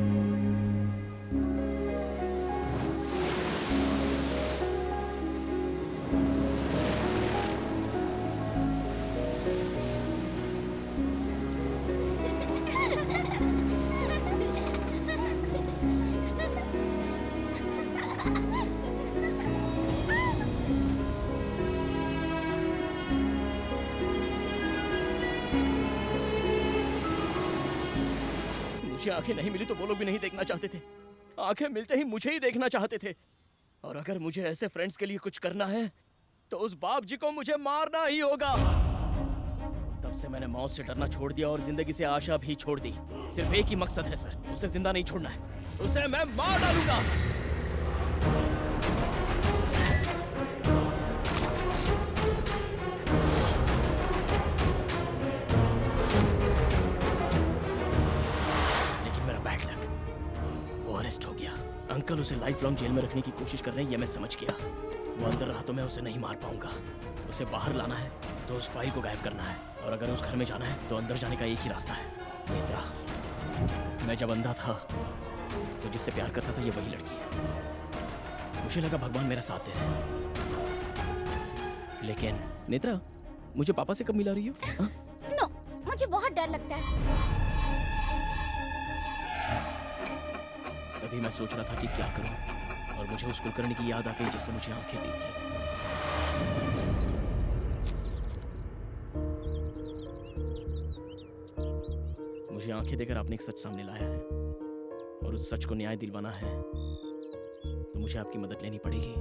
मुझे आंखें नहीं मिली तो वो लोग भी नहीं देखना चाहते थे। आंखें मिलते ही मुझे ही देखना चाहते थे। और अगर मुझे ऐसे फ्रेंड्स के लिए कुछ करना है तो उस बाप जी को मुझे मारना ही होगा। तब से मैंने मौत से डरना छोड़ दिया और जिंदगी से आशा भी छोड़ दी। सिर्फ एक ही मकसद है सर, उसे जिंदा नहीं छोड़ना है, उसे मैं मार डालूंगा। हो गया। अंकल उसे लाइफ लॉन्ग जेल में रखने की कोशिश कर रहे हैं, ये मैं समझ गया। वो अंदर रहा तो मैं उसे नहीं मार पाऊंगा। उसे बाहर लाना है तो उस फाइल को गायब करना है, और अगर उस घर में जाना है तो अंदर जाने का एक ही रास्ता है, नेत्रा। मैं जब अंधा था तो जिससे प्यार करता था ये वही लड़की है। मुझे लगा भगवान मेरा साथ दे रहे हैं। लेकिन नेत्रा, मुझे पापा से कब मिला रही हो? नो, मुझे बहुत डर लगता है। तभी मैं सोच रहा था कि क्या करूं, और मुझे उस कुलकर्णी की याद आ गई जिसने मुझे आंखें दी थी। मुझे आंखें देकर आपने एक सच सामने लाया है, और उस सच को न्याय दिलवाना है तो मुझे आपकी मदद लेनी पड़ेगी।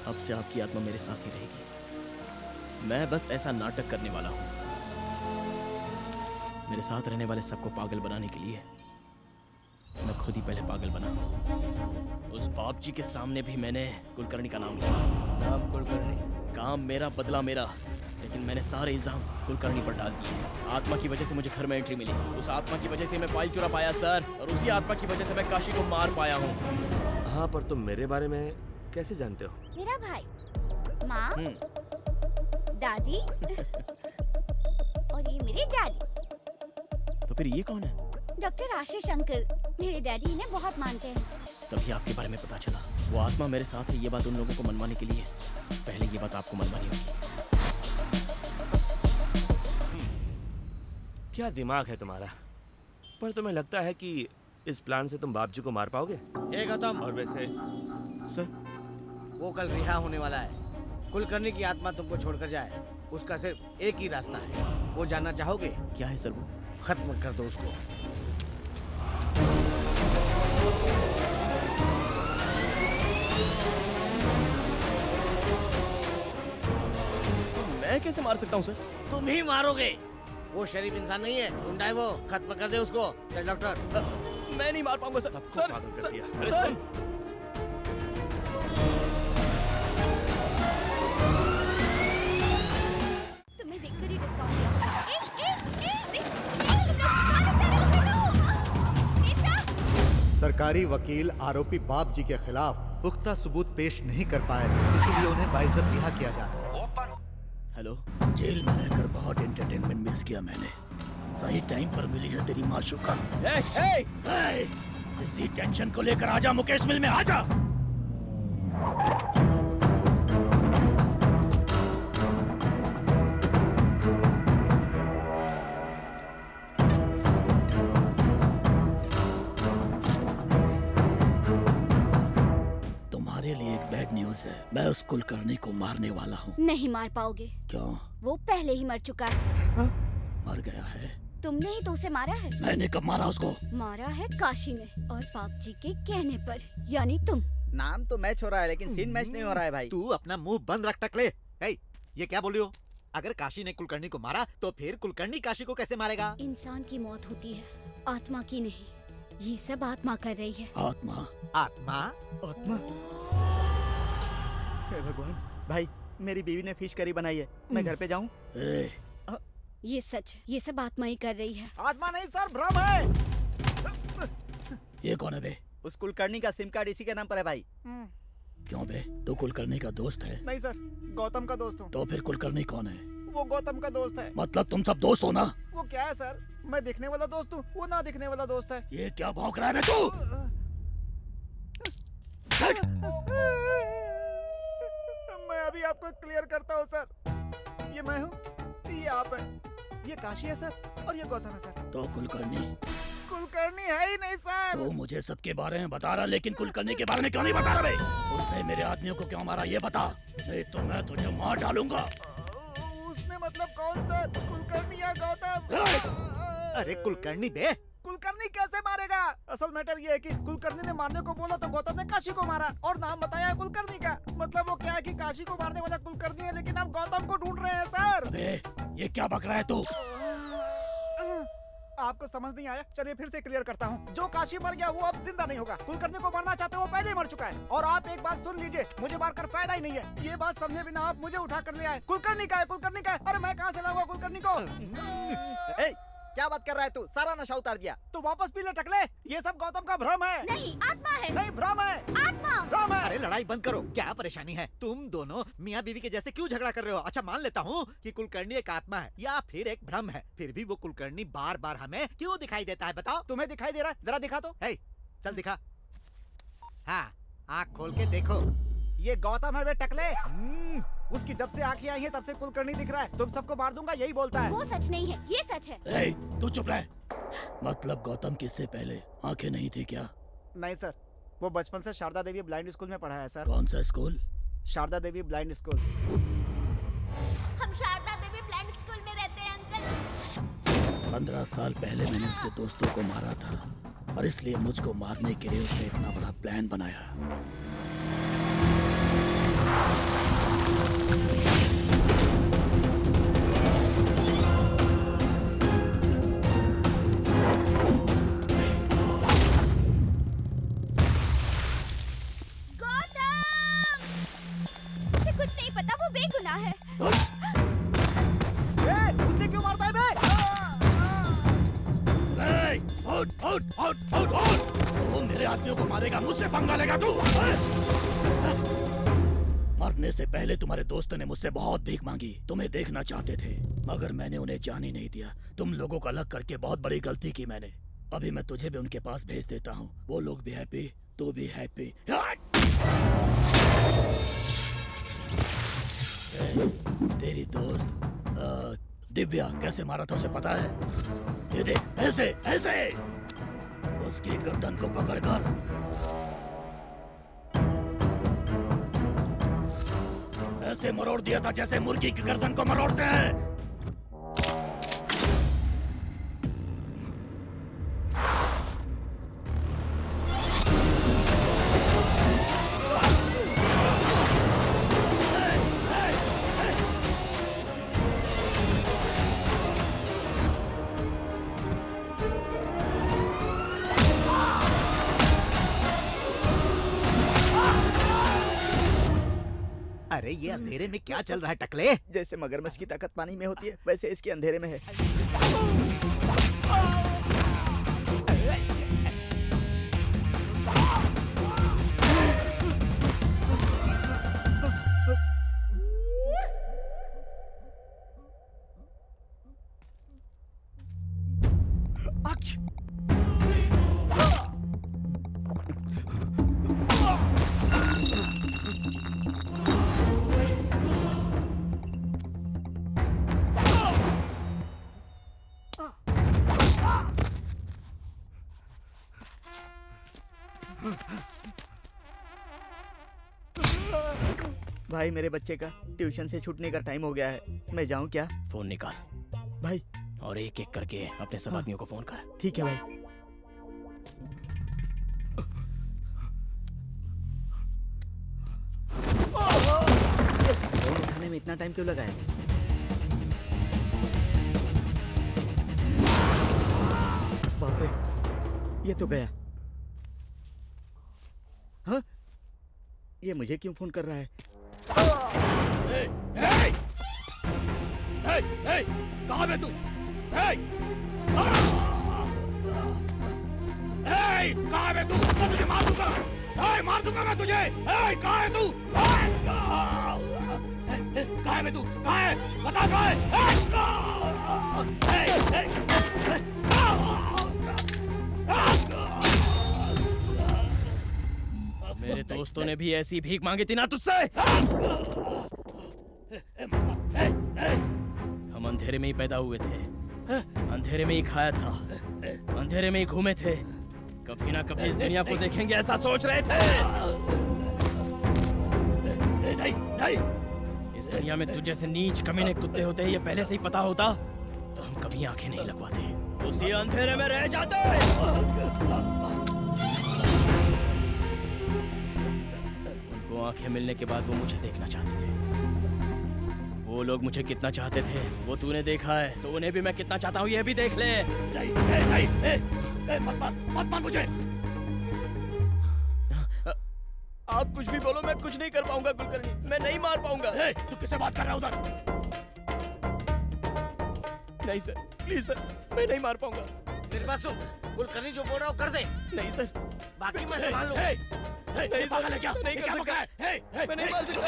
अब से आपकी आत्मा मेरे साथ ही रहेगी। मैं बस ऐसा नाटक करने वाला हूं। मेरे साथ रहने वाले सबको पागल बनाने के लिए मैं खुद ही पहले पागल बना। उस बाप जी के सामने भी मैंने कुलकर्णी का नाम लिया। नाम कुलकर्णी, काम मेरा, बदला मेरा, लेकिन मैंने सारे इल्जाम कुलकर्णी पर डाल दिए। आत्मा की वजह से मुझे घर में एंट्री मिली। उस आत्मा की वजह से मैं फाइल चुरा पाया सर, और उसी आत्मा की वजह से मैं काशी को मार पाया हूँ। हाँ, पर तुम मेरे बारे में कैसे जानते हो? मेरा भाई, माँ, दादी और ये मेरे डैडी। तो फिर ये कौन है? डॉक्टर आशीष अंकल, मेरे डैडी इन्हें बहुत मानते हैं। तभी आपके बारे में पता चला। वो आत्मा मेरे साथ है, ये बात उन लोगों को मनवाने के लिए पहले ये बात आपको मनवानी होगी। क्या दिमाग है तुम्हारा? पर तुम्हें लगता है कि इस प्लान से तुम बाप जी को मार पाओगे? ये गौतम, और वैसे सर, वो कल रिहा होने वाला है। कुलकर्णी की आत्मा तुमको छोड़कर जाए, उसका सिर्फ एक ही रास्ता है। वो जानना चाहोगे? क्या है सर वो? खत्म कर दो उसको। मैं कैसे मार सकता हूँ सर? तुम ही मारोगे। वो शरीफ इंसान नहीं है, गुंडा है वो। खत्म कर दे उसको। चल डॉक्टर। मैं नहीं मार पाऊंगा सर। सर पागल कर सर, दिया। सर तुम्हें देखकर ही डिस्काउंट दिया होगा। तुम लोग कहाँ जा रहे हो? नेत्रा! सरकारी वकील आरोपी बाप जी के खिलाफ पुख्ता सबूत पेश नहीं कर पाए, इसलिए उन्हें बाइज्जत रिहा किया जा रहा है। हेलो। जेल में रहकर बहुत एंटरटेनमेंट मिस किया मैंने। सही टाइम पर मिली है तेरी माशूका। इसी टेंशन को लेकर आजा मुकेश मिल में, आजा। तुम्हारे लिए एक बैड न्यूज है, मैं उस कुलकर्णी को मारने वाला हूँ। नहीं मार पाओगे। क्यों? वो पहले ही मर चुका है। मर गया है? तुमने ही तो उसे मारा है। मैंने कब मारा उसको? मारा है काशी ने, और बाप जी के कहने पर, यानी तुम। नाम तो मैच हो रहा है लेकिन सीन मैच नहीं हो रहा है भाई। तू अपना मुंह बंद रख टकले। ये क्या बोल रही हो? अगर काशी ने कुलकर्णी को मारा तो फिर कुलकर्णी काशी को कैसे मारेगा? इंसान की मौत होती है, आत्मा की नहीं। ये सब आत्मा कर रही है। आत्मा? आत्मा? आत्मा? हे भगवान भाई, मेरी बीवी ने फिश करी बनाई है, मैं घर पे जाऊं? ये सच, ये सब आत्मा ही कर रही है। आत्मा नहीं सर, भ्रम है। ये कौन है बे? उस कुलकर्णी का सिम कार्ड इसी के नाम पर है भाई। क्यों बे, तू कुलकर्णी का दोस्त है? नहीं सर, गौतम का दोस्त हूँ। तो फिर कुलकर्णी कौन है? वो गौतम का दोस्त है। मतलब तुम सब दोस्त हो ना? वो क्या है सर, मैं दिखने वाला दोस्त हूँ, वो ना दिखने वाला दोस्त है। ये क्या भौंक रहा है बे तू? मैं अभी आपको क्लियर करता हूँ सर। ये मैं हूँ, ये आप हैं, ये काशी है सर, और ये गौतम है सर। तो कुलकर्णी? कुलकर्णी है ही नहीं सर। तो मुझे सबके बारे में बता रहा, लेकिन कुलकर्णी के बारे में क्यों नहीं बता रहा बे? उसने मेरे आदमियों को क्यों मारा ये बता, नहीं तो मैं तुझे मार डालूंगा। उसने मतलब कौन सर, कुलकर्णी या गौतम? अरे कुलकर्णी बे। कुलकर्णी कैसे मारेगा? असल मैटर ये है कि कुलकर्णी ने मारने को बोला तो गौतम ने काशी को मारा, और नाम बताया है कुलकर्णी का। मतलब वो क्या है कि काशी को मारने वाला कुलकर्णी है, लेकिन हम गौतम को ढूंढ रहे हैं सर। अबे, ये क्या बक रहा है तू? आपको समझ नहीं आया? चलिए फिर से क्लियर करता हूँ। जो काशी मर गया वो अब जिंदा नहीं होगा। कुलकर्णी को मारना चाहते वो पहले ही मर चुका है। और आप एक बात सुन लीजिए, मुझे मारकर फायदा ही नहीं है। ये बात समझे बिना आप मुझे उठा कर ले आए। कुलकर्णी का है, कुलकर्णी का है। अरे मैं कहाँ से लाऊंगा कुलकर्णी को? क्या बात कर रहा है तू? सारा नशा उतार दिया। तो वापस पी ले टकले, ये सब गौतम का भ्रम है। नहीं, आत्मा है। नहीं, भ्रम है। आत्मा। भ्रम है। अरे लड़ाई बंद करो, क्या परेशानी है? तुम दोनों मियाँ बीवी के जैसे क्यों झगड़ा कर रहे हो? अच्छा मान लेता हूँ कि कुलकर्णी एक आत्मा है या फिर एक भ्रम है, फिर भी वो कुलकर्णी बार बार हमें क्यों दिखाई देता है बताओ? तुम्हें दिखाई दे रहा है? जरा दिखा दो। चल दिखा। हाँ, आँख खोल के देखो। ये गौतम है वे टकले। उसकी जब से आंखें आई हैं तब से कुलकर्णी दिख रहा है। तुम सबको मार दूंगा यही बोलता है। वो सच नहीं है, ये सच है। तू चुप रह। मतलब गौतम किससे पहले आंखें नहीं थी क्या? नहीं सर, वो बचपन से शारदा देवी ब्लाइंड स्कूल में पढ़ा है सर। कौन सा स्कूल? शारदा देवी ब्लाइंड स्कूल। हम शारदा देवी ब्लाइंड स्कूल में रहते हैं अंकल। 15 साल पहले मैंने उसके दोस्तों को मारा था, और इसलिए मुझको मारने के लिए उसने इतना बड़ा प्लान बनाया। उसे कुछ नहीं पता, वो बेगुनाह है। उससे क्यों मारता है बे? वो मेरे आदमियों को मारेगा, मुझसे पंगा लेगा तू? मरने से पहले तुम्हारे दोस्तों ने मुझसे बहुत भीख मांगी, तुम्हें देखना चाहते थे, मगर मैंने उन्हें जाने नहीं दिया। तुम लोगों को अलग करके बहुत बड़ी गलती की मैंने। अभी मैं तुझे भी उनके पास भेज देता हूँ, वो लोग भी हैप्पी, तू भी हैप्पी। तेरी दोस्त दिव्या कैसे मारा था उसे पता है? ये देख, ऐसे ऐसे उसकी गर्दन को पकड़कर ऐसे मरोड़ दिया था जैसे मुर्गी की गर्दन को मरोड़ते हैं। अरे ये अंधेरे में क्या चल रहा है टकले? जैसे मगरमच्छ की ताकत पानी में होती है वैसे इसके अंधेरे में है। भाई मेरे बच्चे का ट्यूशन से छूटने का टाइम हो गया है, मैं जाऊं क्या? फोन निकाल भाई और एक एक करके अपने सब आदमियों को फोन कर। ठीक है भाई। फोन उठाने में इतना टाइम क्यों लगा है? बाप रे, ये तो गया। हाँ? ये मुझे क्यों फोन कर रहा है? कहाँ है तू? कहाँ है तू? मैं तुझे मार दूंगा। मार दूंगा मैं तुझे। कहाँ है तू? कहाँ है तू? कहाँ है? बता कहाँ है? मेरे दोस्तों ने भी ऐसी भीख मांगी थी ना तुझसे। हम अंधेरे में ही पैदा हुए थे, अंधेरे में ही खाया था, अंधेरे में ही घूमे थे। कभी ना कभी इस दुनिया को देखेंगे ऐसा सोच रहे थे। नहीं। इस दुनिया में तुझ जैसे नीच कमीने कुत्ते होते हैं ये पहले से ही पता होता तो हम कभी आंखें नहीं लगवाते, उसी अंधेरे में रह जाते। उनको आंखें मिलने के बाद वो मुझे देखना चाहते थे। वो लोग मुझे कितना चाहते थे वो तूने देखा है, तो उन्हें भी मैं कितना चाहता हूँ ये भी देख ले। मत मार मुझे। आप कुछ भी बोलो मैं कुछ नहीं कर पाऊंगा कुलकर्णी, मैं नहीं मार पाऊंगा। तू किससे बात कर रहा है उधर? नहीं सर, प्लीज सर, मैं नहीं मार पाऊंगा। मेरे पास सुन, कुलकर्णी जो बोल रहा हो कर दे। नहीं सर, बाकी मैं संभाल लूंगा। नहीं पागल है क्या? नहीं कर सकता, मैं नहीं मार सकता।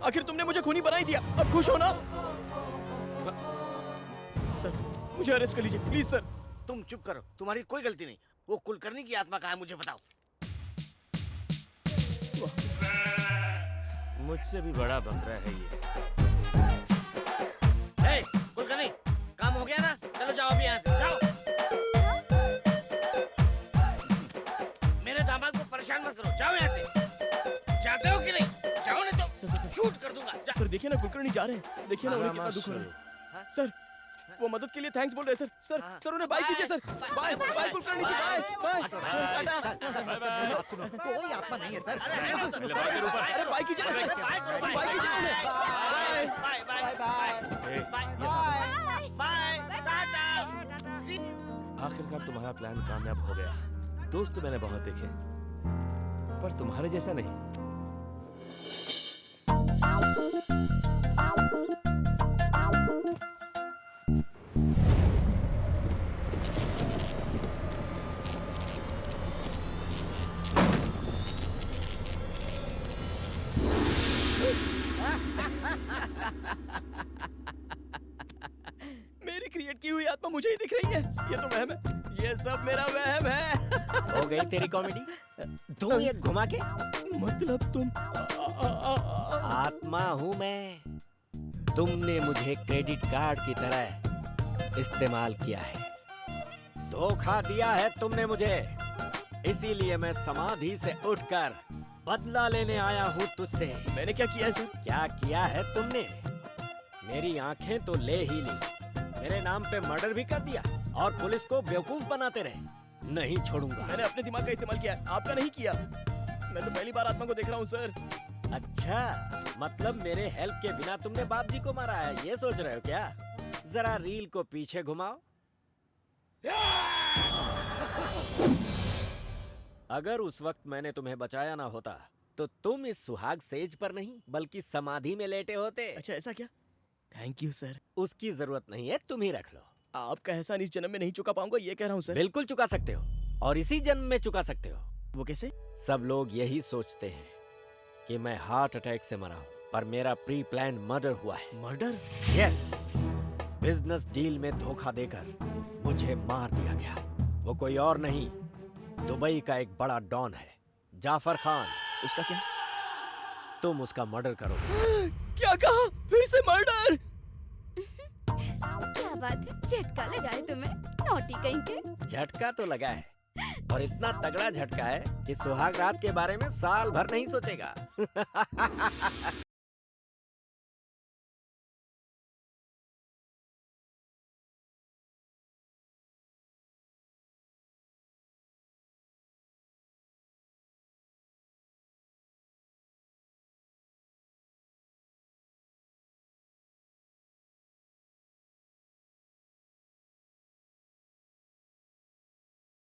आखिर तुमने मुझे खूनी बना ही दिया, अब खुश हो ना? सर मुझे अरेस्ट कर लीजिए प्लीज सर। तुम चुप करो, तुम्हारी कोई गलती नहीं। वो कुलकर्णी की आत्मा कहाँ है मुझे बताओ। मुझसे भी बड़ा बकरा है ये। कुलकर्णी काम हो गया ना, चलो जाओ अभी यहाँ से जाओ। मेरे दामाद को परेशान मत करो, जाओ यहाँ से। जाते हो कि नहीं? जाओ नहीं तो शूट कर दूंगा। सर देखिए ना कुलकर्णी जा रहे हैं, देखिए ना उन्हें कितना दुख हो रहा है। सर वो मदद के लिए थैंक्स बोल रहे हैं सर। सर उन्हें बाय कीजिए सर। बाय बाय कुलकर्णी जी, बाय। कोई आत्मा नहीं है सर। अरे बाय कीजिए ना सर, बाय कीजिए उन्हें। बाय टाटा। आखिरकार तुम्हारा प्लान कामयाब हो गया। दोस्त तो मैंने बहुत देखे पर तुम्हारे जैसा नहीं। मेरी क्रिएट की हुई आत्मा मुझे ही दिख रही है। ये तो वहम है, ये सब मेरा वहम है। हो गई तेरी कॉमेडी। तू ये घुमा के मतलब तुम आत्मा हूँ मैं। तुमने मुझे क्रेडिट कार्ड की तरह इस्तेमाल किया है, धोखा दिया है तुमने मुझे। इसीलिए मैं समाधि से उठकर बदला लेने आया हूँ तुझसे। मैंने क्या किया है सर? क्या किया है तुमने? मेरी आंखें तो ले ही ली, मेरे नाम पे मर्डर भी कर दिया और पुलिस को बेवकूफ बनाते रहे। नहीं छोड़ूंगा। मैंने अपने दिमाग का इस्तेमाल किया, आपका नहीं किया। मैं तो पहली बार आत्मा को देख रहा हूँ सर। अच्छा, मतलब मेरे हेल्प के बिना तुमने बाप जी को मारा है, ये सोच रहे हो क्या? जरा रील को पीछे घुमाओ। अगर उस वक्त मैंने तुम्हें बचाया ना होता तो तुम इस सुहाग सेज पर नहीं बल्कि समाधि में लेटे होते। अच्छा ऐसा क्या? Thank you sir. उसकी जरूरत नहीं है, तुम ही रख लो। आपका एहसान इस जन्म में नहीं चुका पाऊंगा ये कह रहा हूँ सर। बिल्कुल चुका सकते हो, और इसी जन्म में चुका सकते हो। वो कैसे? सब लोग यही सोचते हैं कि मैं हार्ट अटैक से मरा हूँ, पर मेरा प्री प्लान मर्डर हुआ है। मर्डर? यस, बिजनेस डील में धोखा देकर मुझे मार दिया गया। वो कोई और नहीं, दुबई का एक बड़ा डॉन है, जाफर खान। उसका क्या? तुम उसका मर्डर करोगे। क्या कहा? फिर से मर्डर? क्या बात है, झटका लगाए तुम्हें, नौटी कहीं के। झटका तो लगा है, और इतना तगड़ा झटका है कि सुहाग रात के बारे में साल भर नहीं सोचेगा।